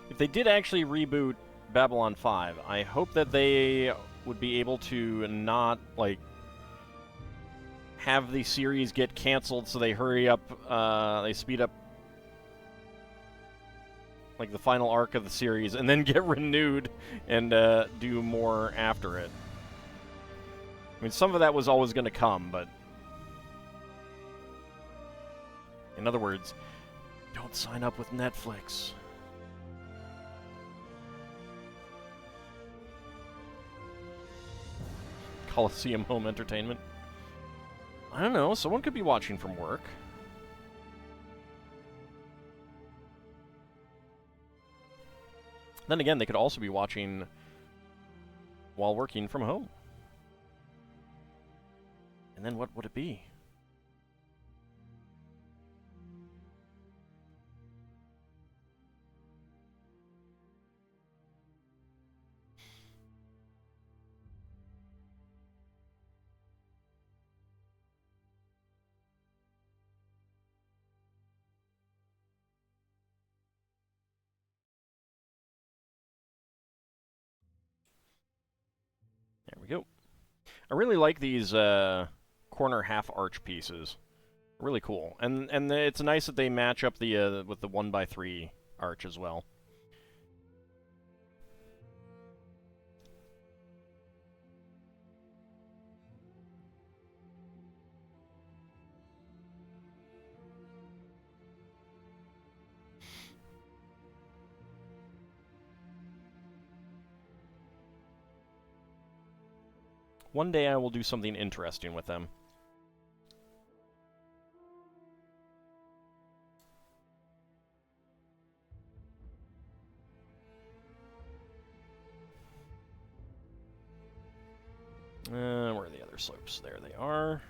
If they did actually reboot Babylon 5, I hope that they would be able to not, like, have the series get canceled so they hurry up, they speed up, like, the final arc of the series and then get renewed and do more after it. I mean, some of that was always going to come, but... In other words, don't sign up with Netflix. Colosseum home entertainment. I don't know, someone could be watching from work. Then again, they could also be watching while working from home. And then what would it be? There we go. I really like these corner half arch pieces. Really cool, and it's nice that they match up the with the 1x3 arch as well. One day I will do something interesting with them. Where are the other slopes? There they are.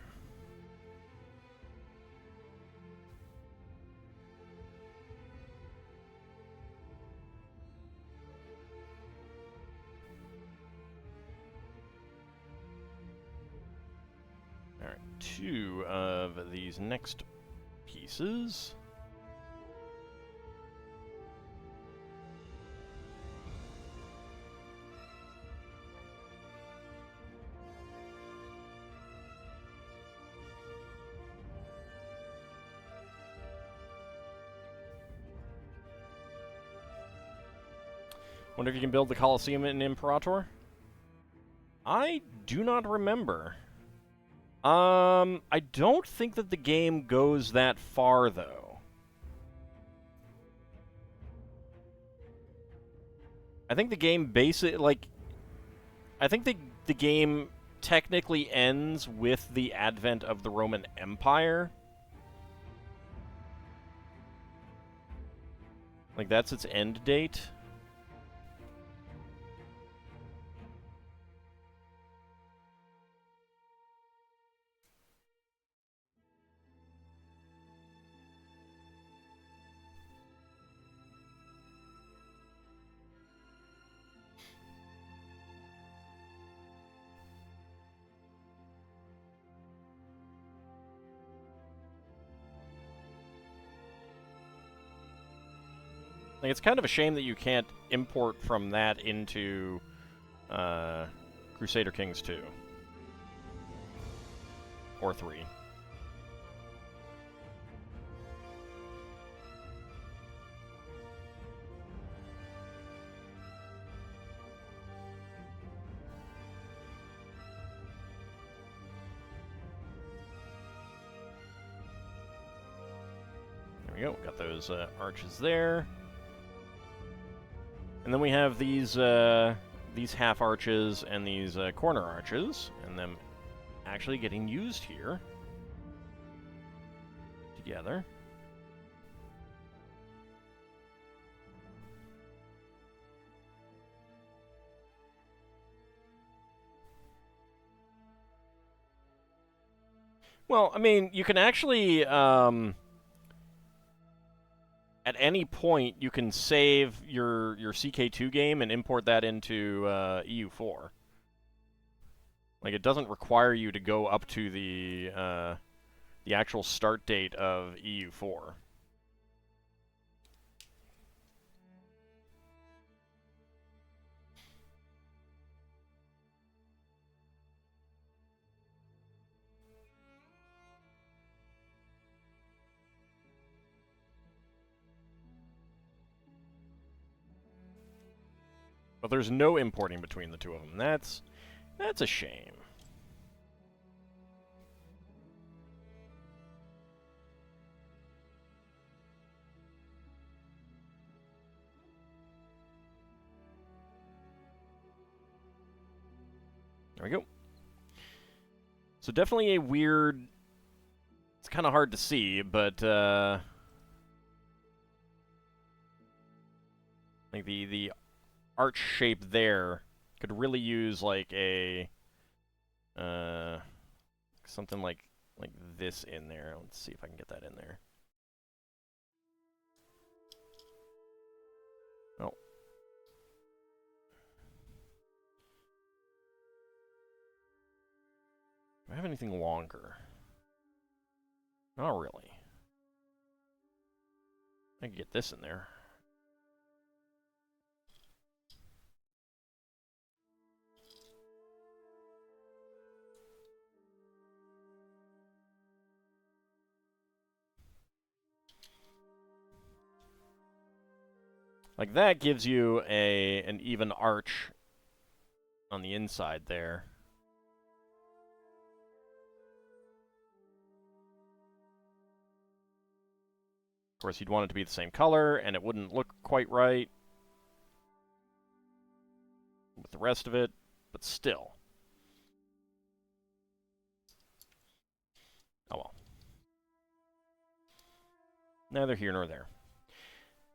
Alright, 2 of these next pieces. Wonder if you can build the Colosseum in Imperator? I do not remember. I don't think that the game goes that far, though. I think the game I think the game technically ends with the advent of the Roman Empire. Like, that's its end date. Like, it's kind of a shame that you can't import from that into Crusader Kings 2. Or 3. There we go, got those arches there. And then we have these half arches and these corner arches, and them actually getting used here together. Well, I mean, you can actually at any point, you can save your CK2 game and import that into EU4. Like, it doesn't require you to go up to the actual start date of EU4. But there's no importing between the two of them. That's a shame. There we go. So definitely a weird... It's kind of hard to see, but like the arch shape there could really use like a something like this in there. Let's see if I can get that in there. Oh. Do I have anything longer? Not really. I can get this in there. Like, that gives you an even arch on the inside there. Of course, you'd want it to be the same color, and it wouldn't look quite right with the rest of it, but still. neither here nor there.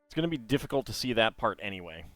It's going to be difficult to see that part anyway.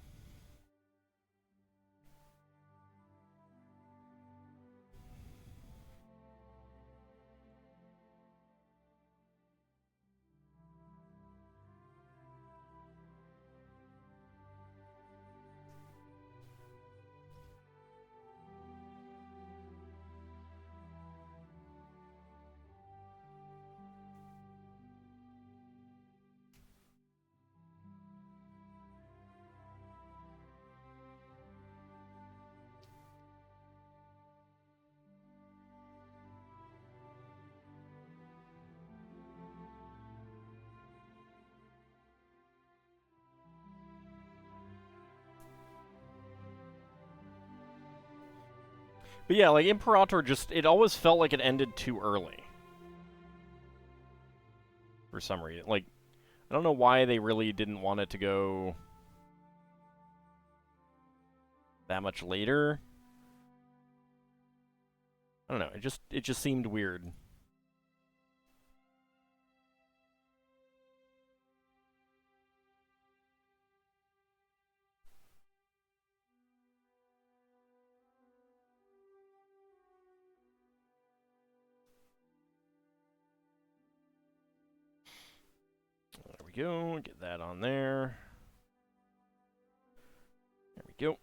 But yeah, like, Imperator just, it always felt like it ended too early. For some reason. Like, I don't know why they really didn't want it to go that much later. I don't know, it just seemed weird. There we go, get that on there. There we go.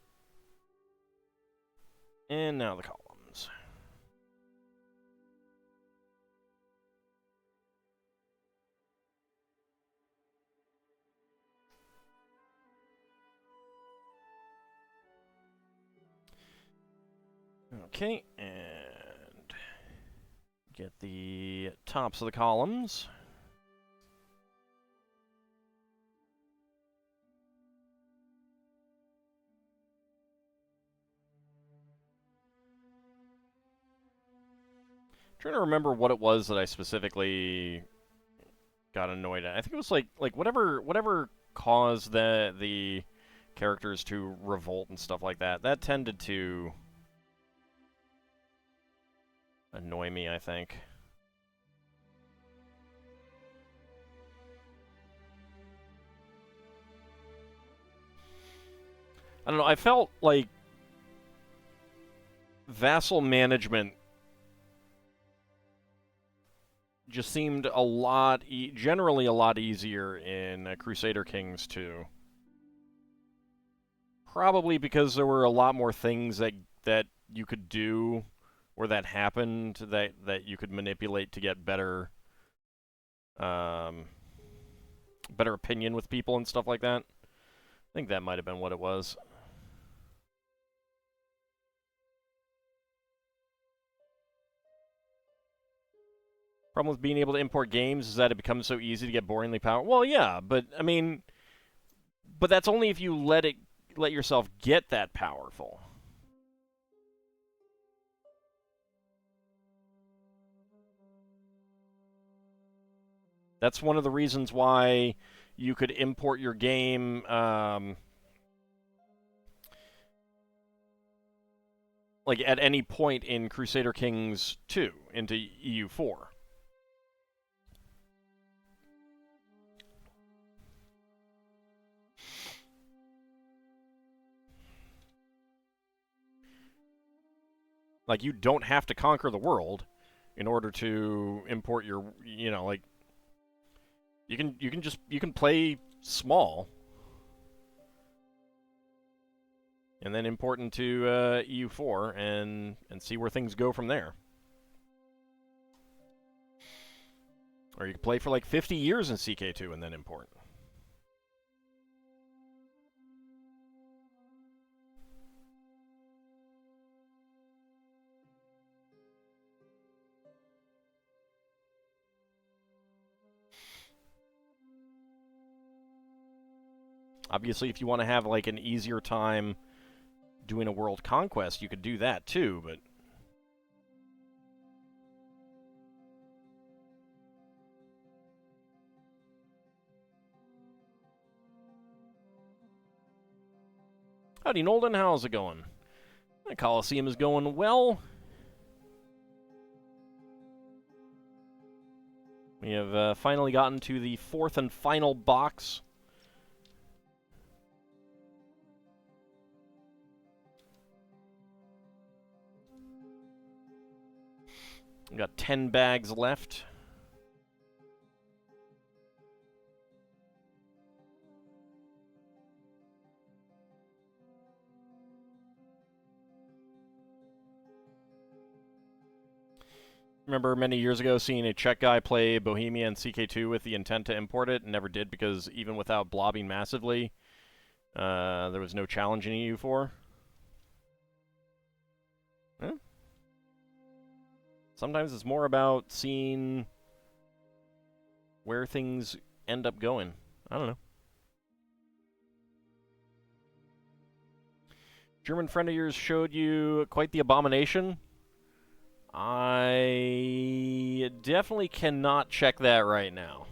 And now the columns. Okay, and get the tops of the columns. Trying to remember what it was that I specifically got annoyed at. I think it was like whatever caused the characters to revolt and stuff like that. That tended to annoy me, I think. I don't know, I felt like vassal management just seemed a lot, generally a lot easier in Crusader Kings 2. Probably because there were a lot more things that you could do or that happened that you could manipulate to get better better opinion with people and stuff like that. I think that might have been what it was. Problem with being able to import games is that it becomes so easy to get boringly powerful. Well, yeah, but I mean, but that's only if you let yourself get that powerful. That's one of the reasons why you could import your game like at any point in Crusader Kings 2 into EU4. Like, you don't have to conquer the world in order to import your, you know, like, you can play small and then import into EU4 and see where things go from there. Or you can play for like 50 years in CK2 and then import. Obviously, if you want to have like an easier time doing a world conquest, you could do that too, but howdy, Nolden, how's it going? The Colosseum is going well. We have finally gotten to the fourth and final box. We've got 10 bags left. Remember many years ago seeing a Czech guy play Bohemia and CK2 with the intent to import it, and never did because even without blobbing massively, there was no challenge in EU4. Eh? Sometimes it's more about seeing where things end up going. I don't know. German friend of yours showed you quite the abomination. I definitely cannot check that right now.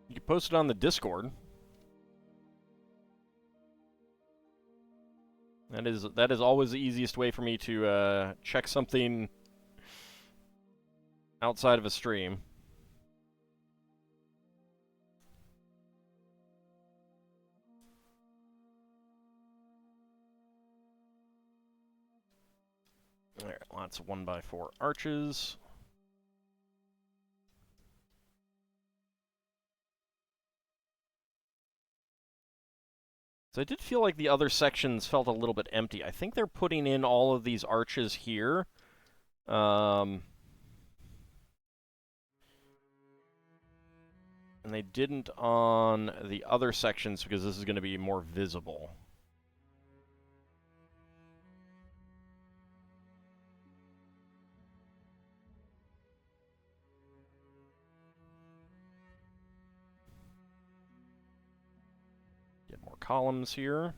You can post it on the Discord. That is always the easiest way for me to check something outside of a stream. Alright, lots of 1x4 arches. So I did feel like the other sections felt a little bit empty. I think they're putting in all of these arches here. And they didn't on the other sections because this is going to be more visible. Get more columns here.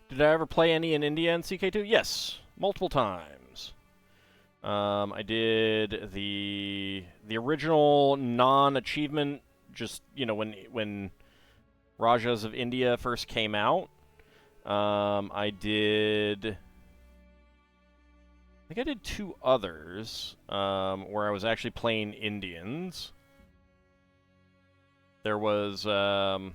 Did I ever play any in India and CK2? Yes, multiple times. I did the original non-achievement, just, you know, when Rajas of India first came out. I think I did 2 others, where I was actually playing Indians. There was, the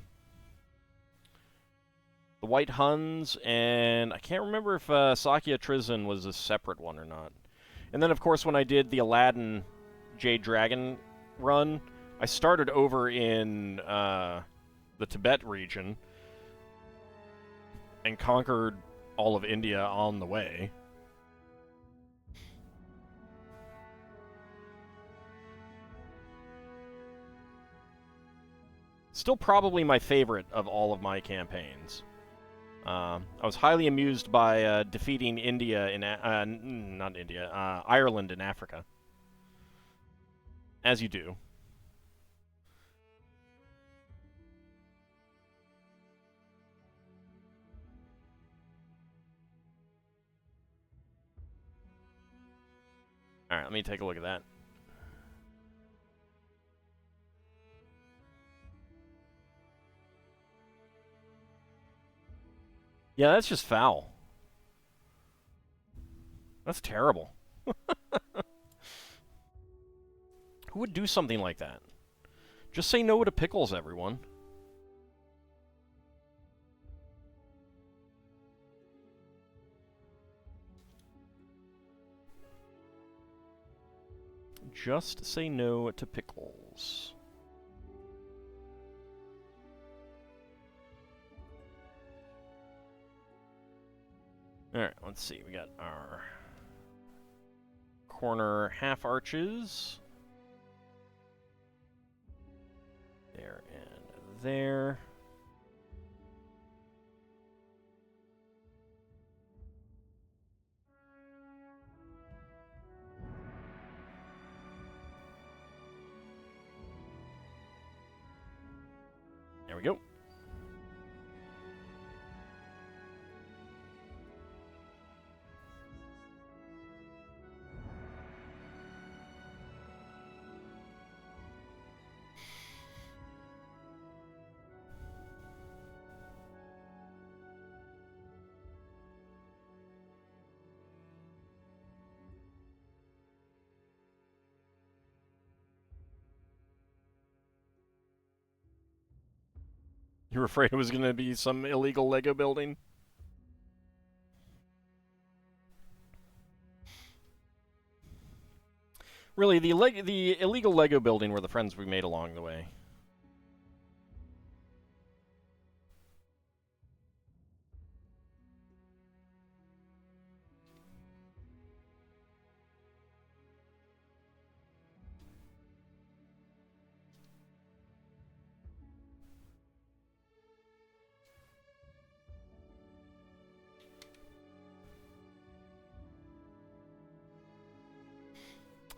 White Huns, and I can't remember if Sakya Trizin was a separate one or not. And then, of course, when I did the Aladdin Jade Dragon run, I started over in the Tibet region and conquered all of India on the way. Still probably my favorite of all of my campaigns. I was highly amused by defeating India in not India, Ireland in Africa. As you do. Alright, let me take a look at that. Yeah, that's just foul. That's terrible. Who would do something like that? Just say no to pickles, everyone. Just say no to pickles. Alright, let's see. We got our corner half arches. There and there. You were afraid it was going to be some illegal Lego building? Really, the illegal Lego building were the friends we made along the way.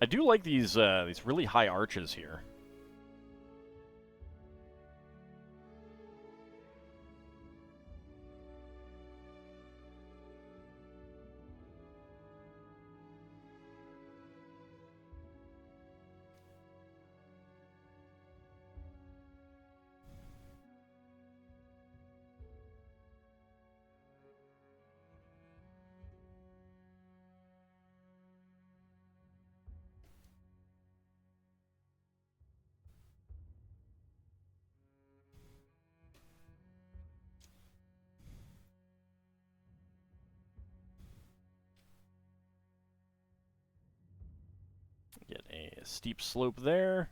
I do like these really high arches here. Get a steep slope there.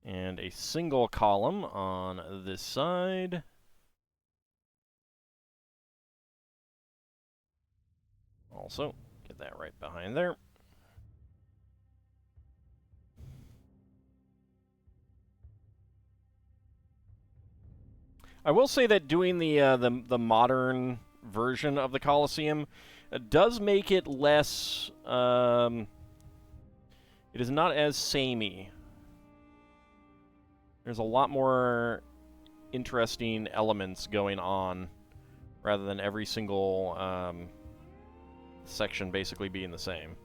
And a single column on this side. Also, get that right behind there. I will say that doing the modern version of the Colosseum does make it less. It is not as samey. There's a lot more interesting elements going on, rather than every single section basically being the same.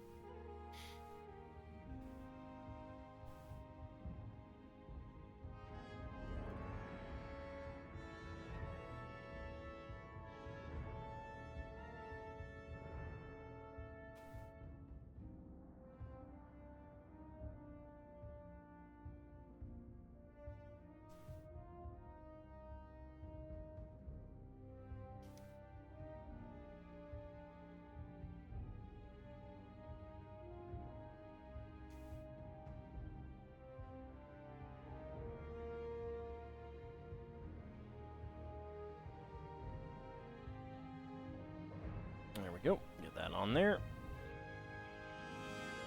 There we go. Get that on there.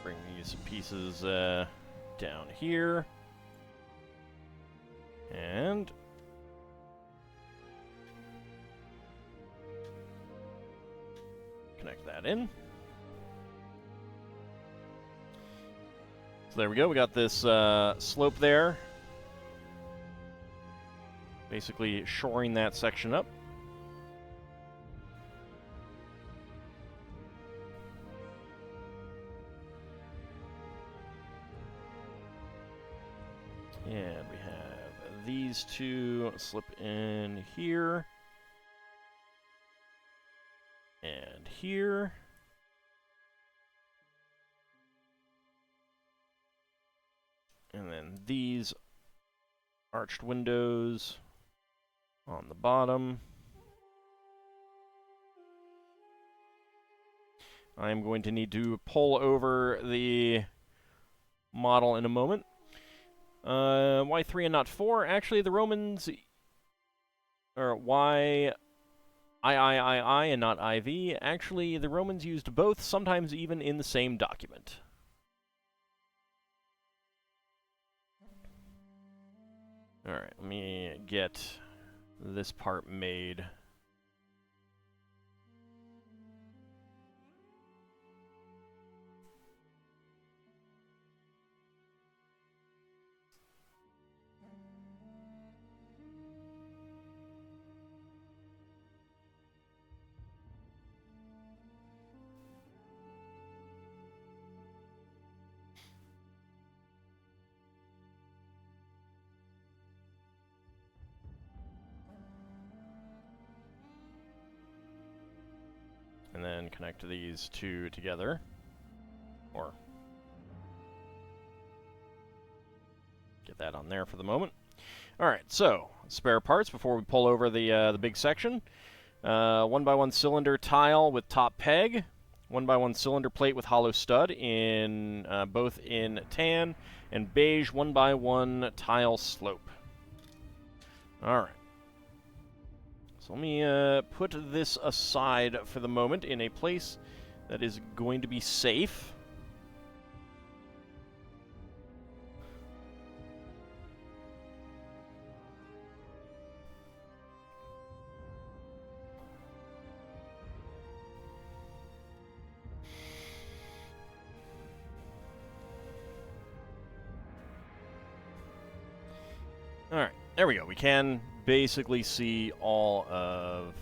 Bring these pieces down here. And connect that in. So there we go. We got this slope there. Basically shoring that section up. And we have these two slip in here. And here. And then these arched windows on the bottom. I'm going to need to pull over the model in a moment. Why 3 and not 4? Actually, the Romans... Or why I and not IV? Actually, the Romans used both, sometimes even in the same document. Alright, let me get this part made. And then connect these two together. Or... Get that on there for the moment. All right, so spare parts before we pull over the big section. 1x1 cylinder tile with top peg. 1x1 cylinder plate with hollow stud in both in tan and beige. 1x1 tile slope. All right. So let me put this aside for the moment in a place that is going to be safe. Alright, there we go. We can basically see all of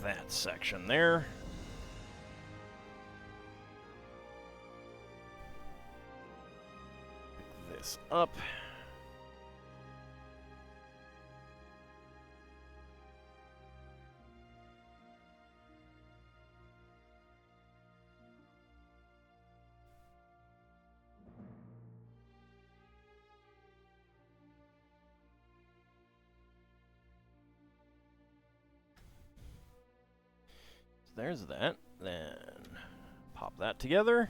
that section there. Pick this up. There's that. Then pop that together.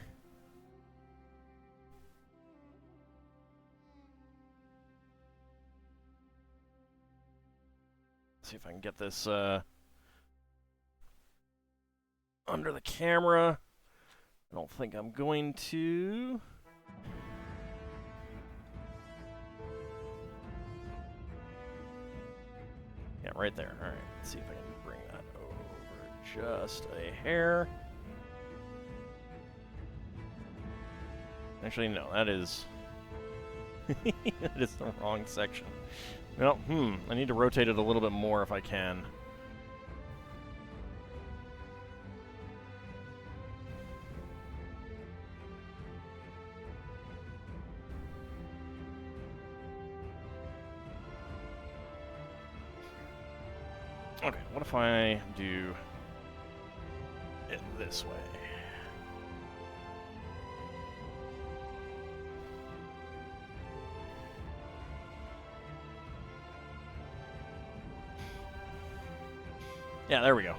See if I can get this under the camera. I don't think I'm going to. Yeah, right there. All right, let's see if I can bring that over just a hair. Actually, no, that is that is the wrong section. Well, I need to rotate it a little bit more if I can. Okay, what if I do it this way? Yeah, there we go.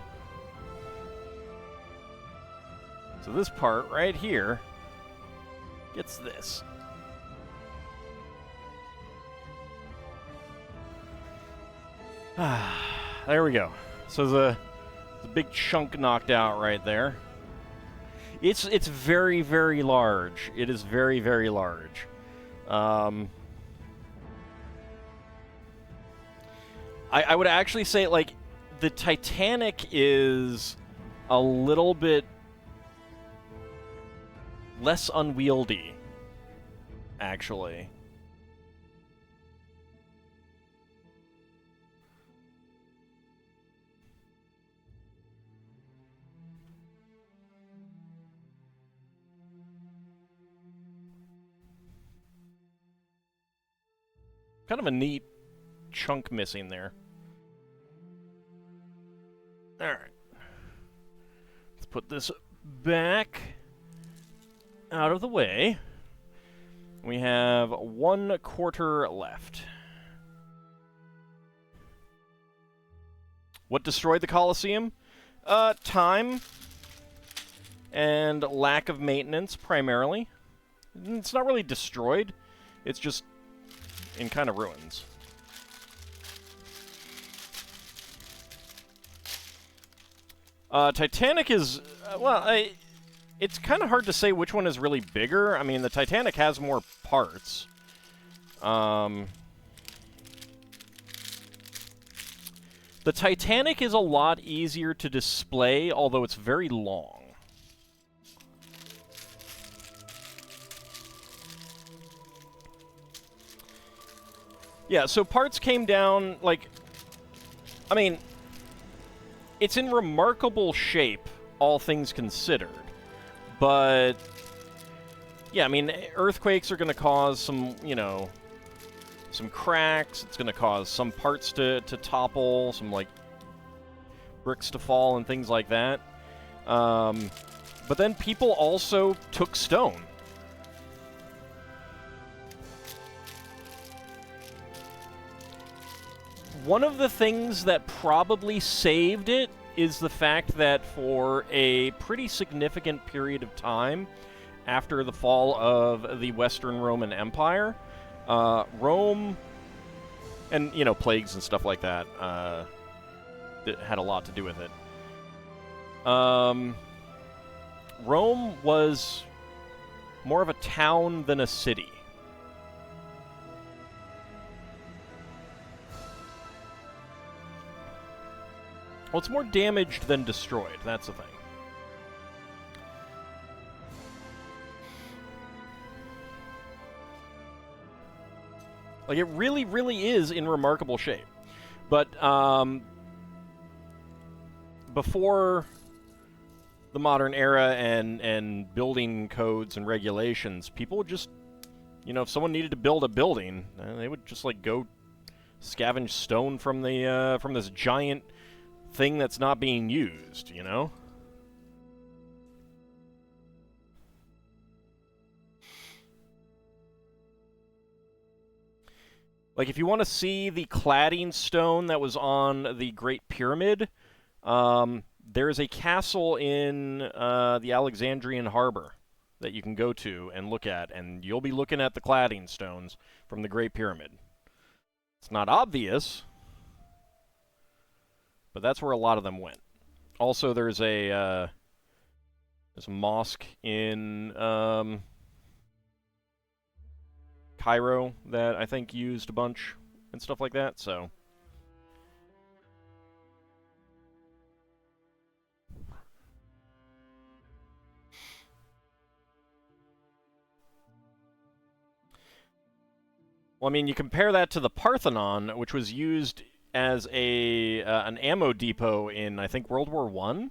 So this part right here gets this. There we go. So the big chunk knocked out right there. It's very, very large. It is very, very large. I would actually say, like, the Titanic is a little bit less unwieldy, actually. Kind of a neat chunk missing there. Alright. Let's put this back out of the way. We have 1/4 left. What destroyed the Colosseum? Time and lack of maintenance, primarily. It's not really destroyed. It's just in kind of ruins. Titanic is, it's kind of hard to say which one is really bigger. I mean, the Titanic has more parts. The Titanic is a lot easier to display, although it's very long. Yeah, so parts came down, like, I mean, it's in remarkable shape, all things considered. But, yeah, I mean, earthquakes are going to cause some, you know, some cracks. It's going to cause some parts to topple, some, like, bricks to fall and things like that. But then people also took stone. One of the things that probably saved it is the fact that for a pretty significant period of time after the fall of the Western Roman Empire, Rome, and, you know, plagues and stuff like that, that had a lot to do with it. Rome was more of a town than a city. Well, it's more damaged than destroyed, that's the thing. Like, it really, really is in remarkable shape. But, before the modern era and building codes and regulations, people would just, you know, if someone needed to build a building, they would just, like, go scavenge stone from the, from this giant thing that's not being used, you know? Like, if you want to see the cladding stone that was on the Great Pyramid, there's a castle in the Alexandrian harbor that you can go to and look at, and you'll be looking at the cladding stones from the Great Pyramid. It's not obvious, but that's where a lot of them went. Also, there's a mosque in Cairo that I think used a bunch and stuff like that, so... Well, I mean, you compare that to the Parthenon, which was used as an ammo depot in, I think, World War I?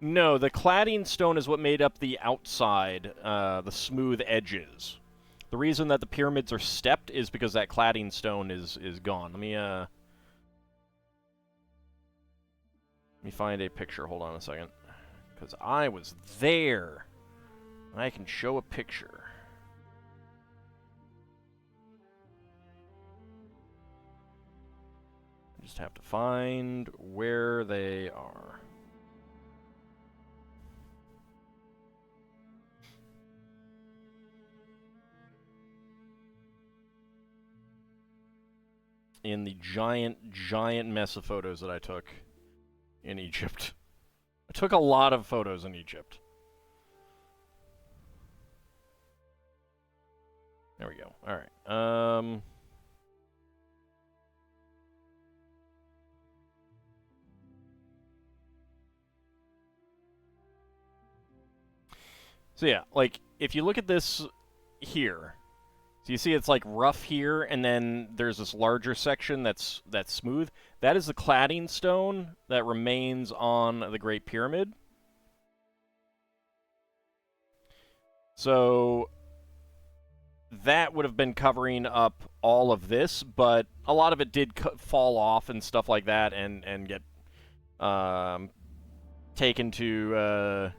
No, the cladding stone is what made up the outside, the smooth edges. The reason that the pyramids are stepped is because that cladding stone is gone. Let me find a picture. Hold on a second. Because I was there. I can show a picture. I just have to find where they are. In the giant mess of photos that I took in Egypt. I took a lot of photos in Egypt. There we go. Alright. So yeah, like, if you look at this here, so you see it's like rough here, and then there's this larger section that's smooth. That is the cladding stone that remains on the Great Pyramid. So that would have been covering up all of this, but a lot of it did fall off and stuff like that, and get taken to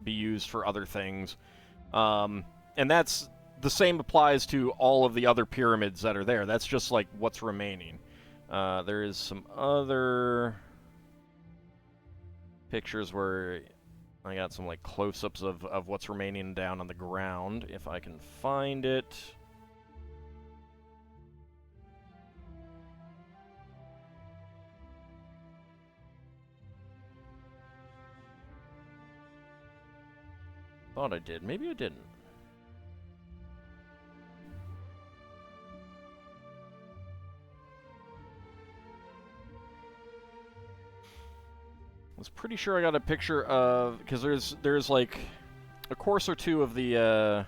be used for other things. And that's the same applies to all of the other pyramids that are there. That's just like what's remaining. There is some other pictures where I got some like close-ups of what's remaining down on the ground, if I can find it. Thought I did. Maybe I didn't. I was pretty sure I got a picture of, because there's like a course or two of the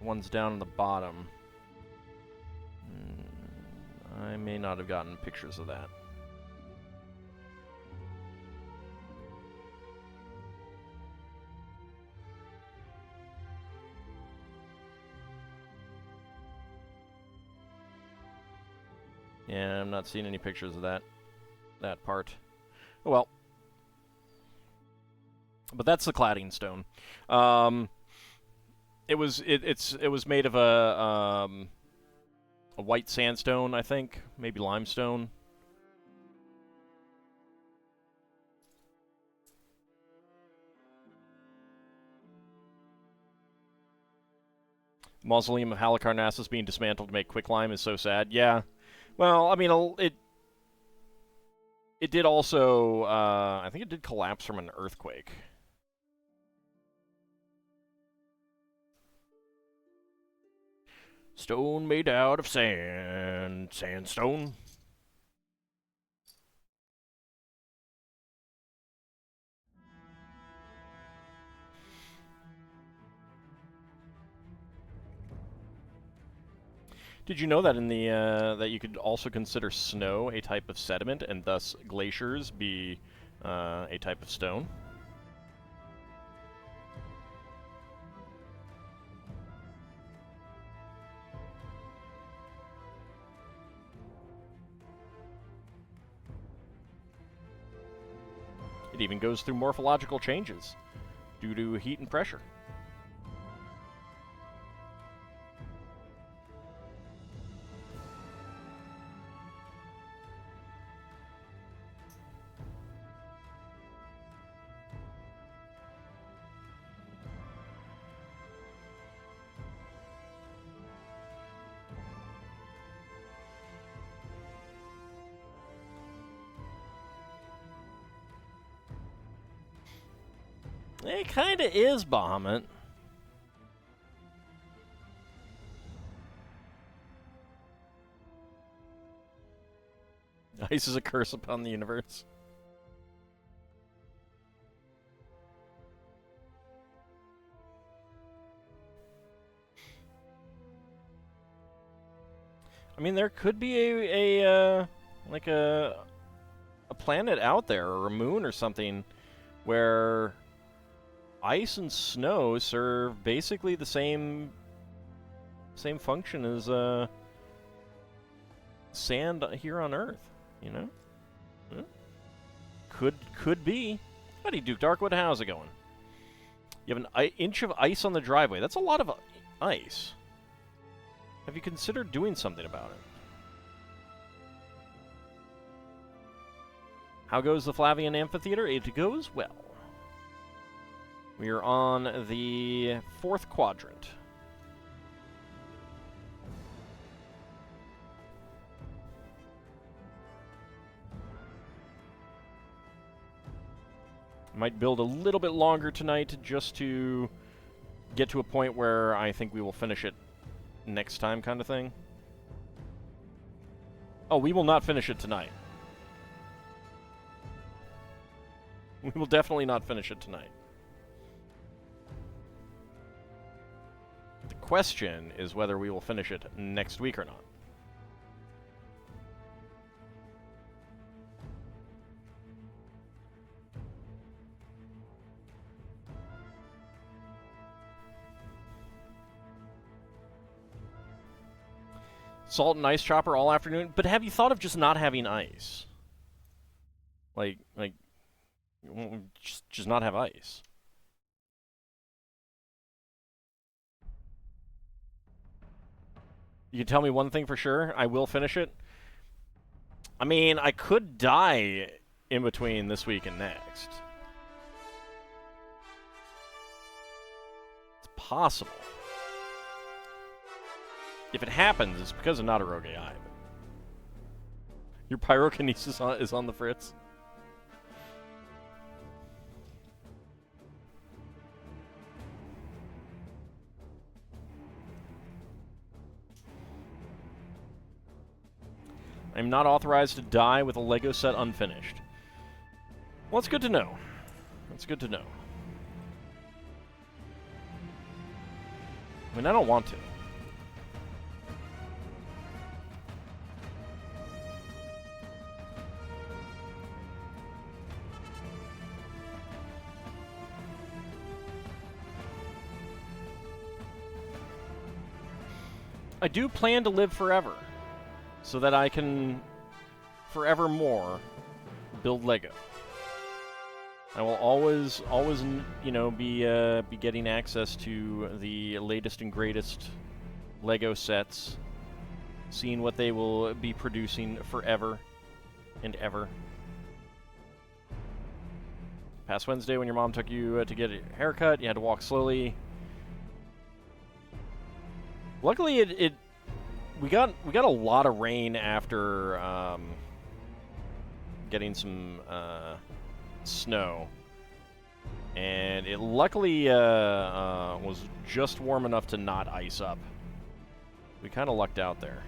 ones down in the bottom. I may not have gotten pictures of that. Yeah, I'm not seeing any pictures of that part. Oh well. But that's the cladding stone. It was made of a white sandstone, I think, maybe limestone. Mausoleum of Halicarnassus being dismantled to make quicklime is so sad. Yeah. Well, I mean, it did also, I think it did collapse from an earthquake. Stone made out of sandstone. Did you know that in the that you could also consider snow a type of sediment, and thus glaciers be a type of stone? It even goes through morphological changes due to heat and pressure. It kind of is, Bahamut. Ice is a curse upon the universe. I mean, there could be a planet out there, or a moon or something, where ice and snow serve basically the same function as sand here on Earth. You know, could be. Howdy, Duke Darkwood. How's it going? You have an inch of ice on the driveway. That's a lot of ice. Have you considered doing something about it? How goes the Flavian Amphitheater? It goes well. We are on the 4th quadrant. Might build a little bit longer tonight just to get to a point where I think we will finish it next time, kind of thing. Oh, we will not finish it tonight. We will definitely not finish it tonight. The question is whether we will finish it next week or not. Salt and ice chopper all afternoon, but have you thought of just not having ice? Like just not have ice. You can tell me one thing for sure, I will finish it. I mean, I could die in between this week and next. It's possible. If it happens, it's because of Nadaroge Eye. Your pyrokinesis is on the fritz. I'm not authorized to die with a Lego set unfinished. Well, it's good to know. It's good to know. I mean, I don't want to. I do plan to live forever, so that I can forevermore build Lego. I will always, you know, be getting access to the latest and greatest Lego sets, seeing what they will be producing forever and ever. Past Wednesday, when your mom took you to get a haircut, you had to walk slowly. Luckily, we got a lot of rain after getting some snow, and it luckily was just warm enough to not ice up. We kind of lucked out there.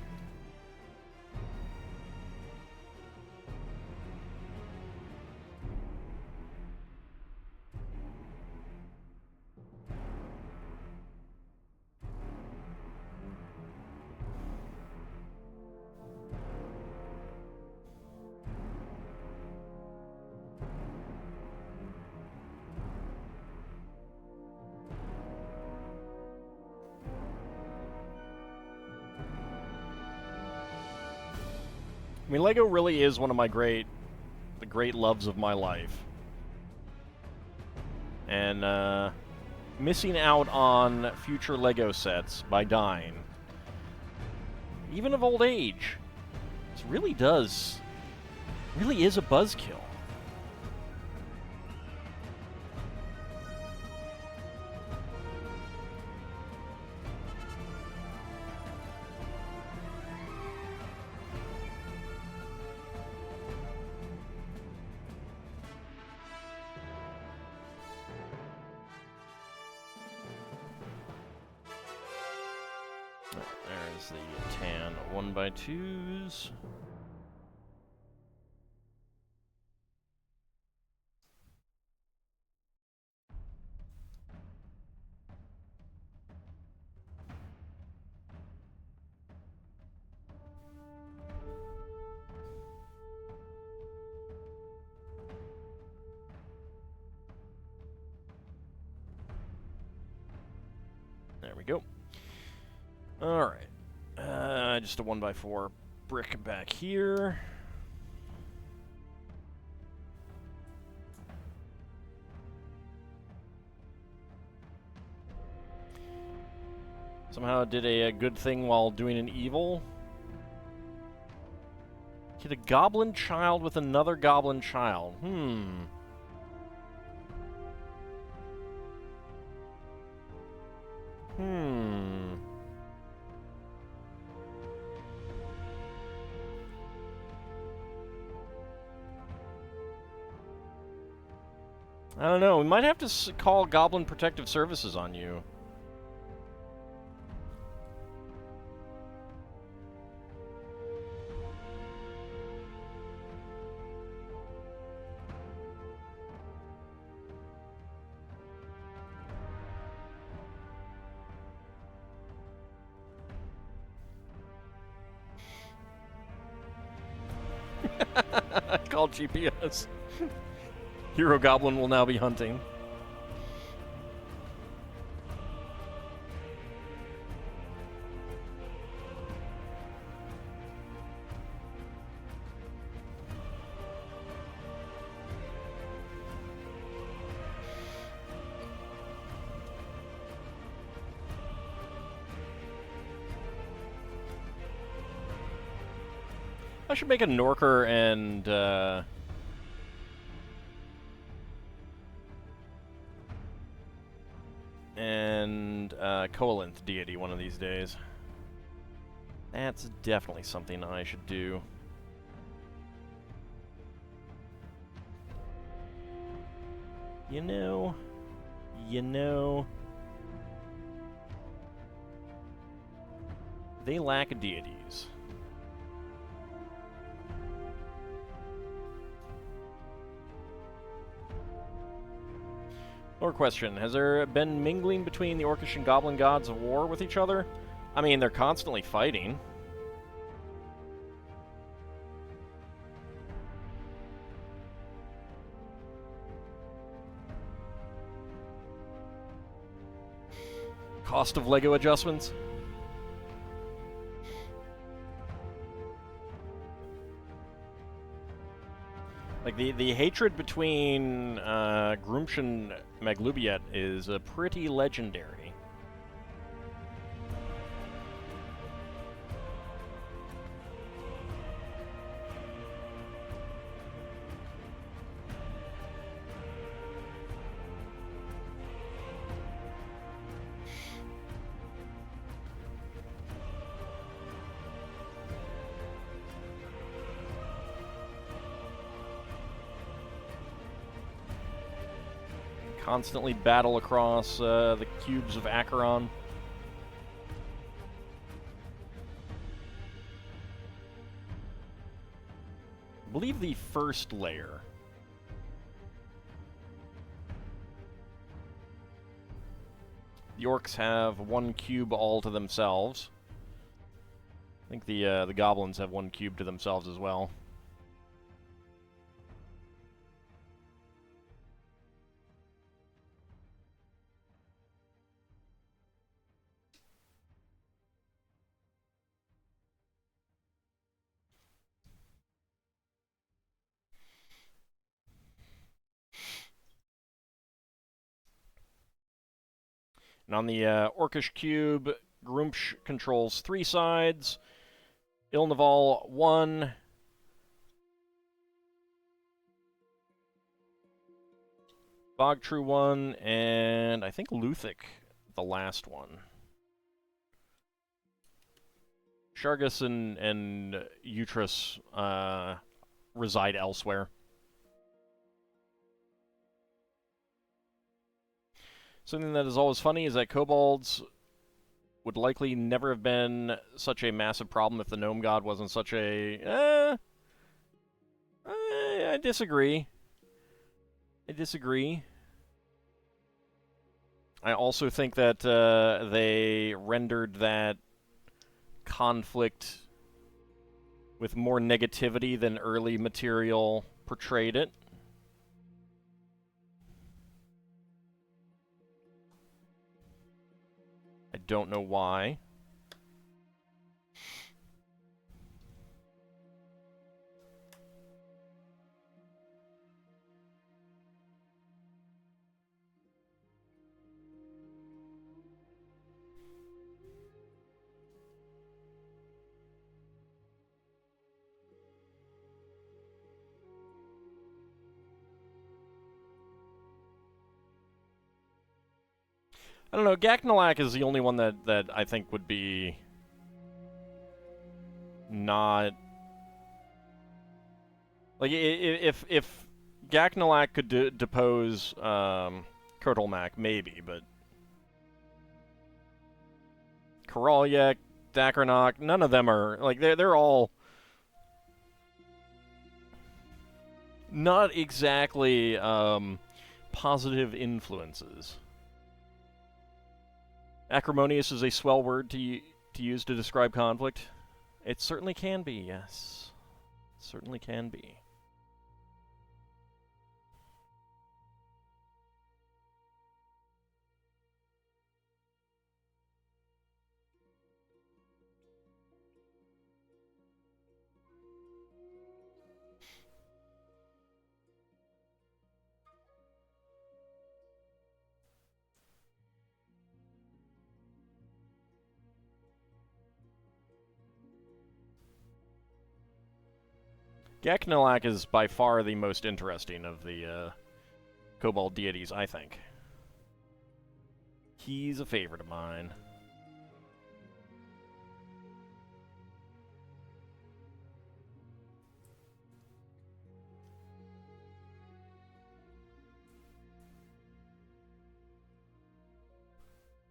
I mean, Lego really is one of my great loves of my life. And missing out on future Lego sets by dying, even of old age, this really is a buzzkill. There's the tan 1x2s. There we go. All right. Just a 1x4 brick back here. Somehow did a good thing while doing an evil. Hit a goblin child with another goblin child. I don't know. We might have to call Goblin Protective Services on you. Call GPS. Hero Goblin will now be hunting. I should make a Norker and Coalinth deity one of these days. That's definitely something I should do. You know, they lack deities. More question. Has there been mingling between the Orcish and Goblin gods of war with each other? I mean, they're constantly fighting. Cost of Lego adjustments? Like, the hatred between Grumsh and Maglubiet is pretty legendary. Constantly battle across the cubes of Acheron. I believe the first layer. The orcs have 1 cube all to themselves. I think the goblins have 1 cube to themselves as well. And on the Orcish cube, Grumsh controls 3 sides, Ilnaval 1, Bogtrue 1, and I think Luthic, the last one. Shargus and Utrus reside elsewhere. Something that is always funny is that kobolds would likely never have been such a massive problem if the gnome god wasn't such a... I disagree. I disagree. I also think that they rendered that conflict with more negativity than early material portrayed it. I don't know why. I don't know, Gaknalak is the only one that I think would be not... Like, if Gaknalak could depose Kurtulmak, maybe, but... Koralyak, Dakarnak, none of them are... Like, they're all... not exactly positive influences. Acrimonious is a swell word to use to describe conflict. It certainly can be, yes. It certainly can be. Gaknalak is by far the most interesting of the Kobold deities, I think. He's a favorite of mine.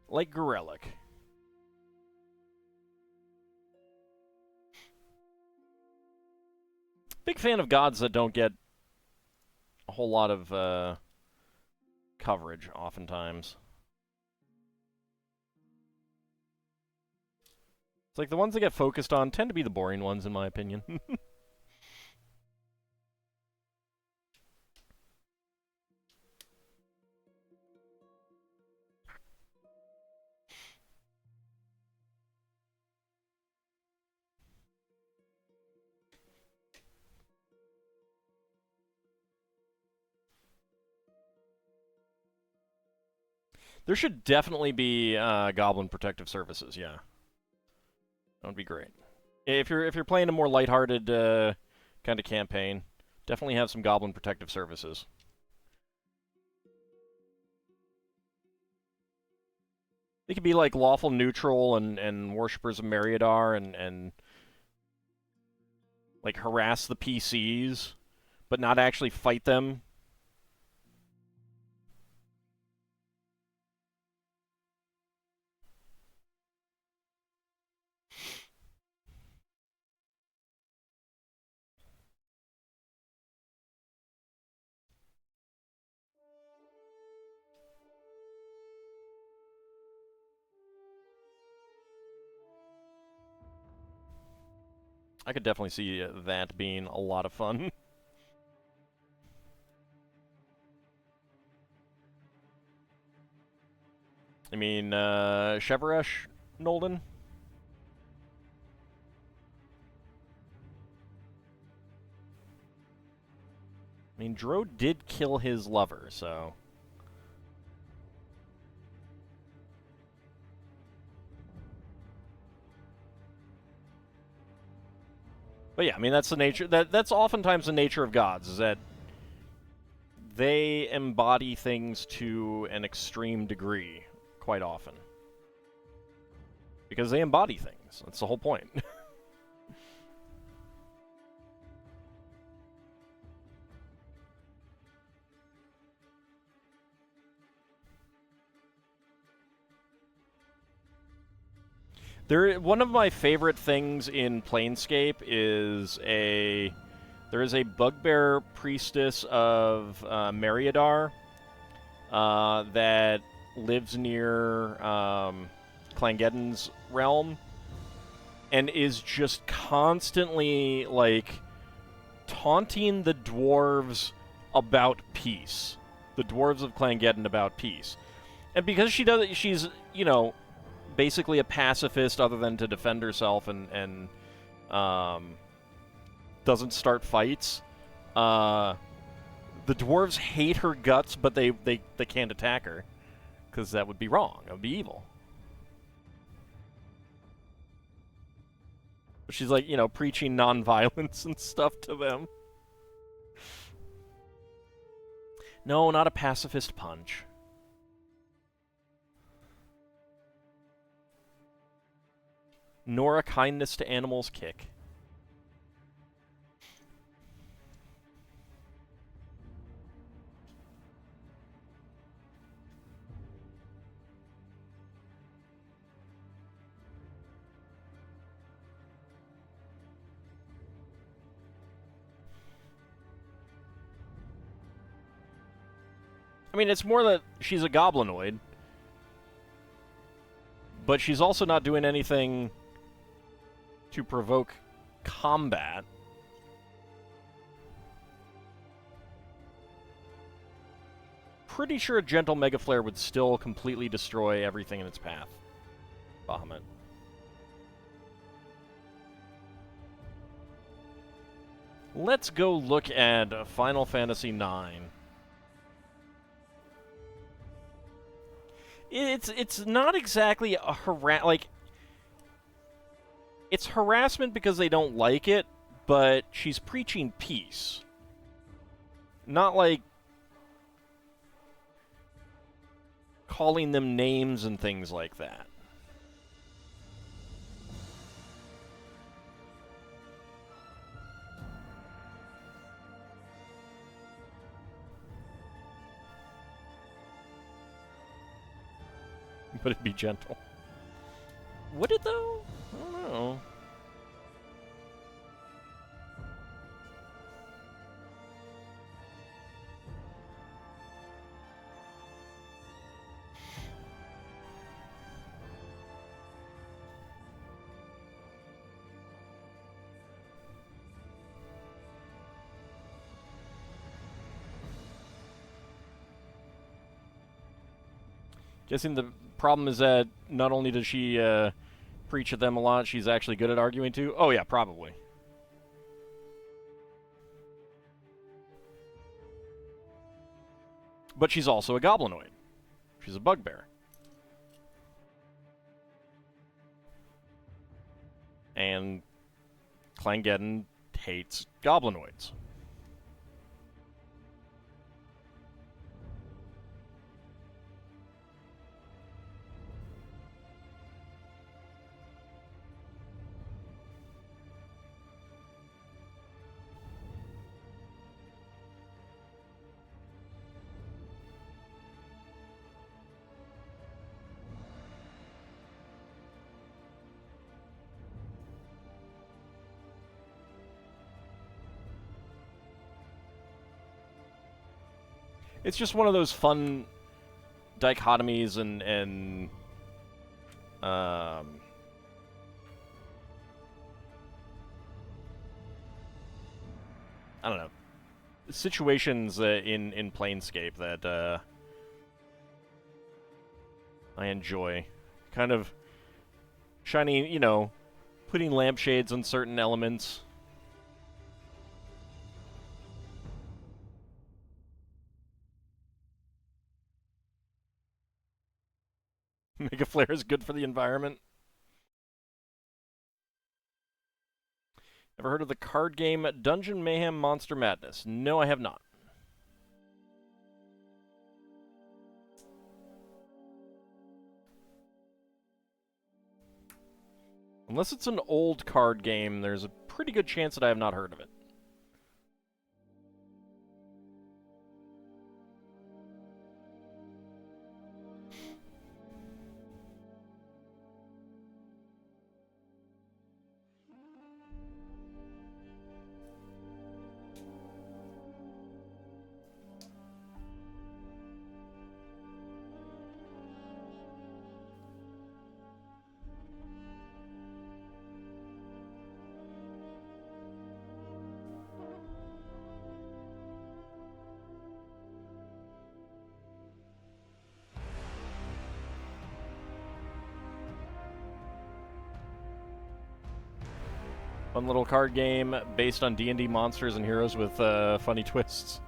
Like Gorelick. Big fan of gods that don't get a whole lot of coverage, oftentimes. It's like the ones that get focused on tend to be the boring ones, in my opinion. There should definitely be Goblin Protective Services, yeah. That would be great. If you're playing a more lighthearted kind of campaign, definitely have some Goblin Protective Services. They could be like lawful neutral and worshippers of Meriadar and like harass the PCs, but not actually fight them. I could definitely see that being a lot of fun. I mean, Chevresh, Nolden? I mean, Dro did kill his lover, so... But yeah, I mean, that's the nature... That's oftentimes the nature of gods, is that they embody things to an extreme degree, quite often. Because they embody things. That's the whole point. One of my favorite things in Planescape is there is a bugbear priestess of Meriadar that lives near Clangeddon's realm and is just constantly like taunting the dwarves about peace. The dwarves of Clangeddon about peace. And because she's, you know, basically a pacifist other than to defend herself and doesn't start fights. The dwarves hate her guts, but they can't attack her because that would be wrong. It would be evil. But she's like, you know, preaching nonviolence and stuff to them. No, not a pacifist punch. Nor a kindness to animals kick. I mean, it's more that she's a goblinoid, but she's also not doing anything to provoke combat. Pretty sure a gentle Mega Flare would still completely destroy everything in its path. Bahamut. Let's go look at Final Fantasy IX. It's not exactly a it's harassment because they don't like it, but she's preaching peace. Not like calling them names and things like that. But it'd be gentle. Would it, though? I don't know. Guessing the problem is that not only does she preach at them a lot, she's actually good at arguing too? Oh yeah, probably. But she's also a goblinoid. She's a bugbear. and Clangeddon hates goblinoids. It's just one of those fun dichotomies and I don't know, situations in Planescape that I enjoy. Kind of shining, you know, putting lampshades on certain elements. Mega Flare is good for the environment. Ever heard of the card game Dungeon Mayhem Monster Madness? No, I have not. Unless it's an old card game, there's a pretty good chance that I have not heard of it. Fun little card game based on D&D monsters and heroes with funny twists.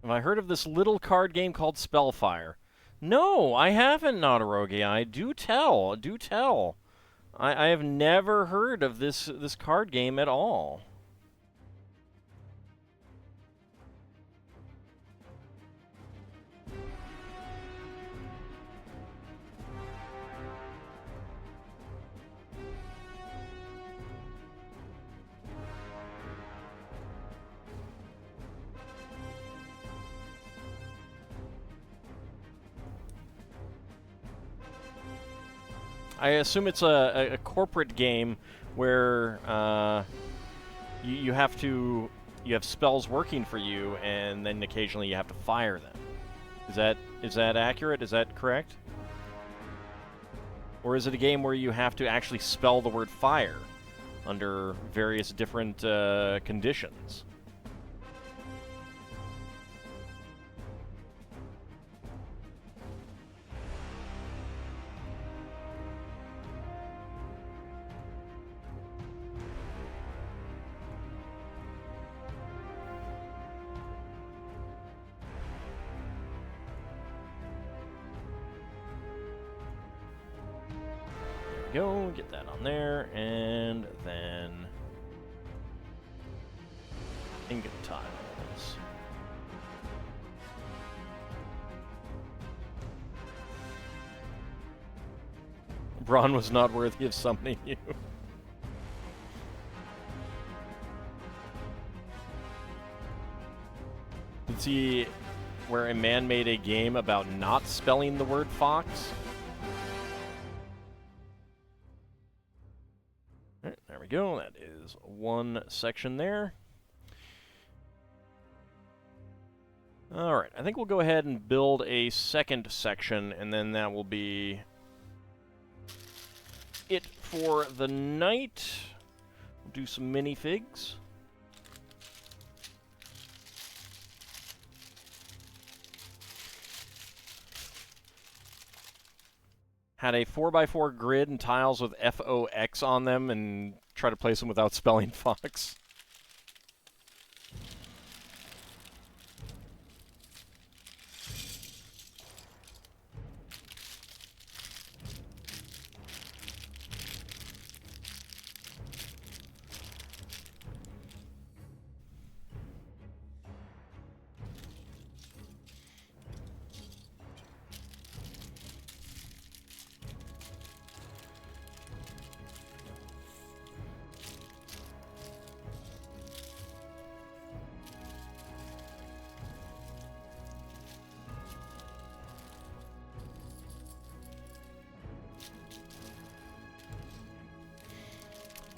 Have I heard of this little card game called Spellfire? No, I haven't, Notorogi. Do tell, do tell. I have never heard of this card game at all. I assume it's a corporate game where you have spells working for you, and then occasionally you have to fire them. Is that accurate? Is that correct? Or is it a game where you have to actually spell the word fire under various different conditions? Go, get that on there, and then ingot tiles. Braun was not worthy of summoning you. Did see where a man made a game about not spelling the word fox? Alright, there we go. That is one section there. Alright, I think we'll go ahead and build a second section, and then that will be it for the night. We'll do some minifigs. had a 4x4 grid and tiles with FOX on them and try to place them without spelling Fox.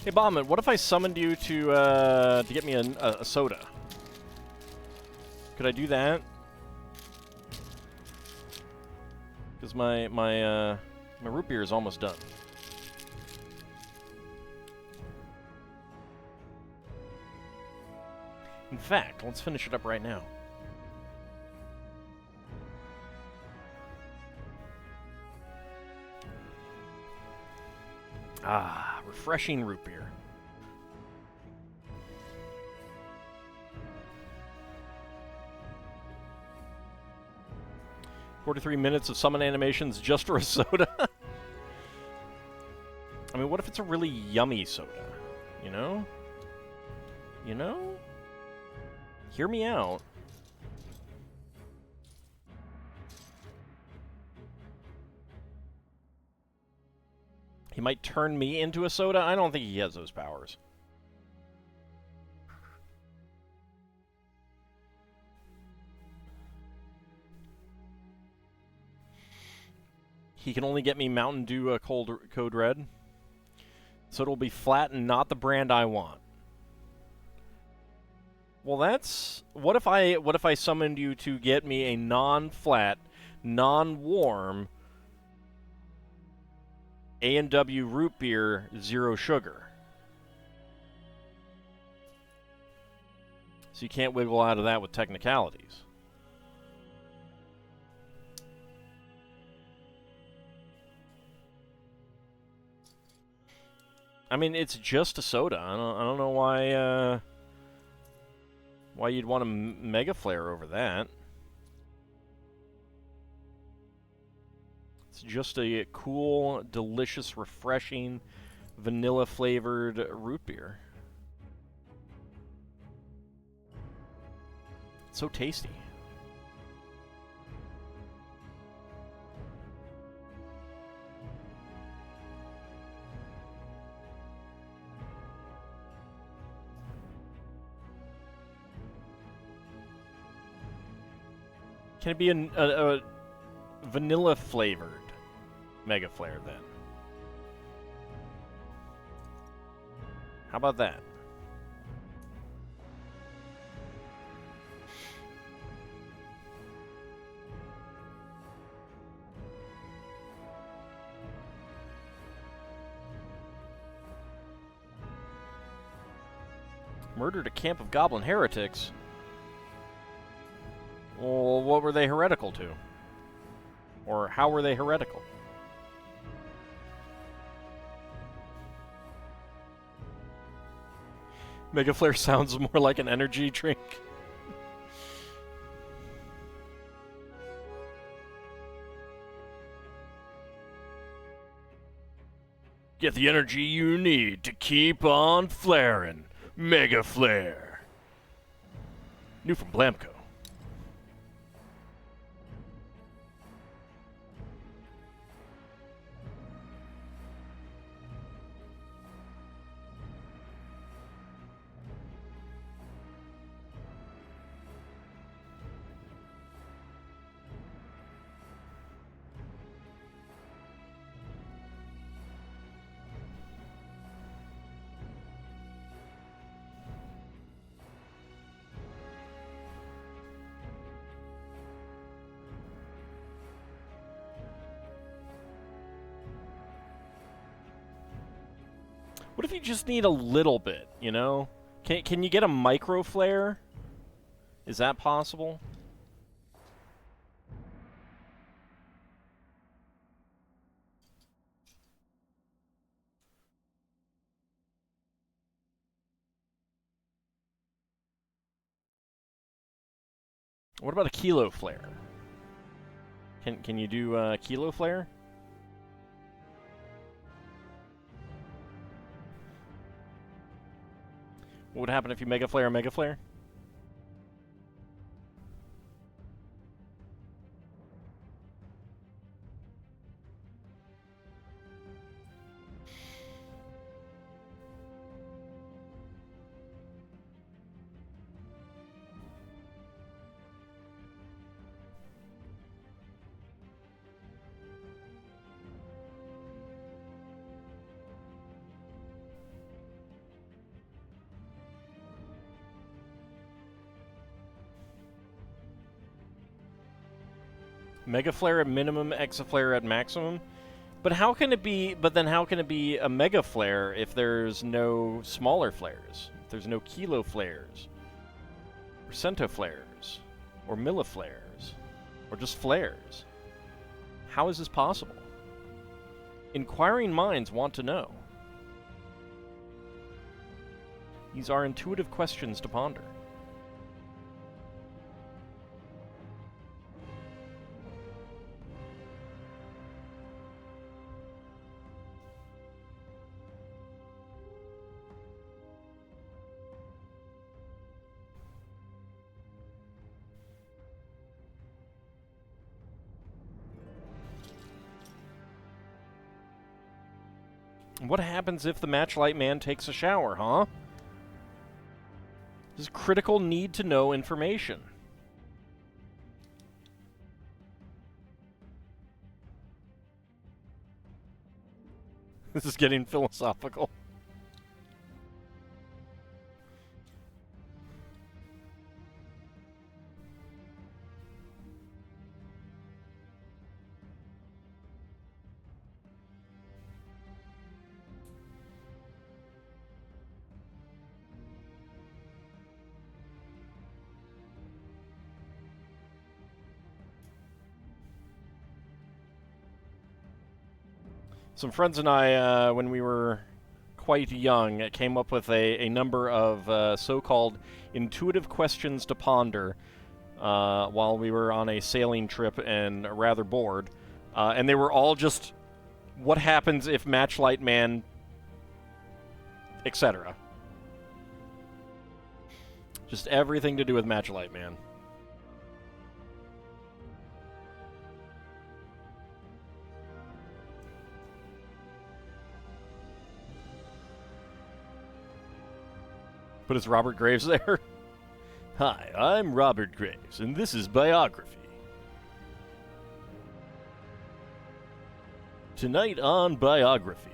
Hey, Bombman, what if I summoned you to get me a soda? Could I do that? Because my root beer is almost done. In fact, let's finish it up right now. Ah, refreshing root beer. "43 minutes of summon animations just for a soda." I mean, what if it's a really yummy soda? You know? You know? Hear me out. He might turn me into a soda? I don't think he has those powers. He can only get me Mountain Dew Code Red. So it'll be flat and not the brand I want. Well, that's... What if I summoned you to get me a non-flat, non-warm A&W root beer, zero sugar? So you can't wiggle out of that with technicalities. I mean, it's just a soda. I don't know why you'd want a Mega Flare over that. It's just a cool, delicious, refreshing, vanilla-flavored root beer. It's so tasty. Can it be a vanilla-flavored Mega Flare, then? How about that? Murdered a camp of goblin heretics? Well, what were they heretical to? Or how were they heretical? Mega Flare sounds more like an energy drink. Get the energy you need to keep on flaring. Mega Flare. New from Blamco. What if you just need a little bit, you know? Can you get a micro flare? Is that possible? What about a kilo flare? Can you do kilo flare? What would happen if you mega flare a mega flare? Mega flare at minimum, exaflare at maximum. But how can it be? But then how can it be a mega flare if there's no smaller flares? If there's no kilo flares, or cento flares, or milliflares, or just flares? How is this possible? Inquiring minds want to know. These are intuitive questions to ponder. What happens if the Matchlight Man takes a shower, huh? This is critical need to know information. This is getting philosophical. Some friends and I, when we were quite young, came up with a number of so-called intuitive questions to ponder while we were on a sailing trip and rather bored. And they were all just, what happens if Matchlight Man, etc. Just everything to do with Matchlight Man. But is Robert Graves there? Hi, I'm Robert Graves, and this is Biography. Tonight on Biography.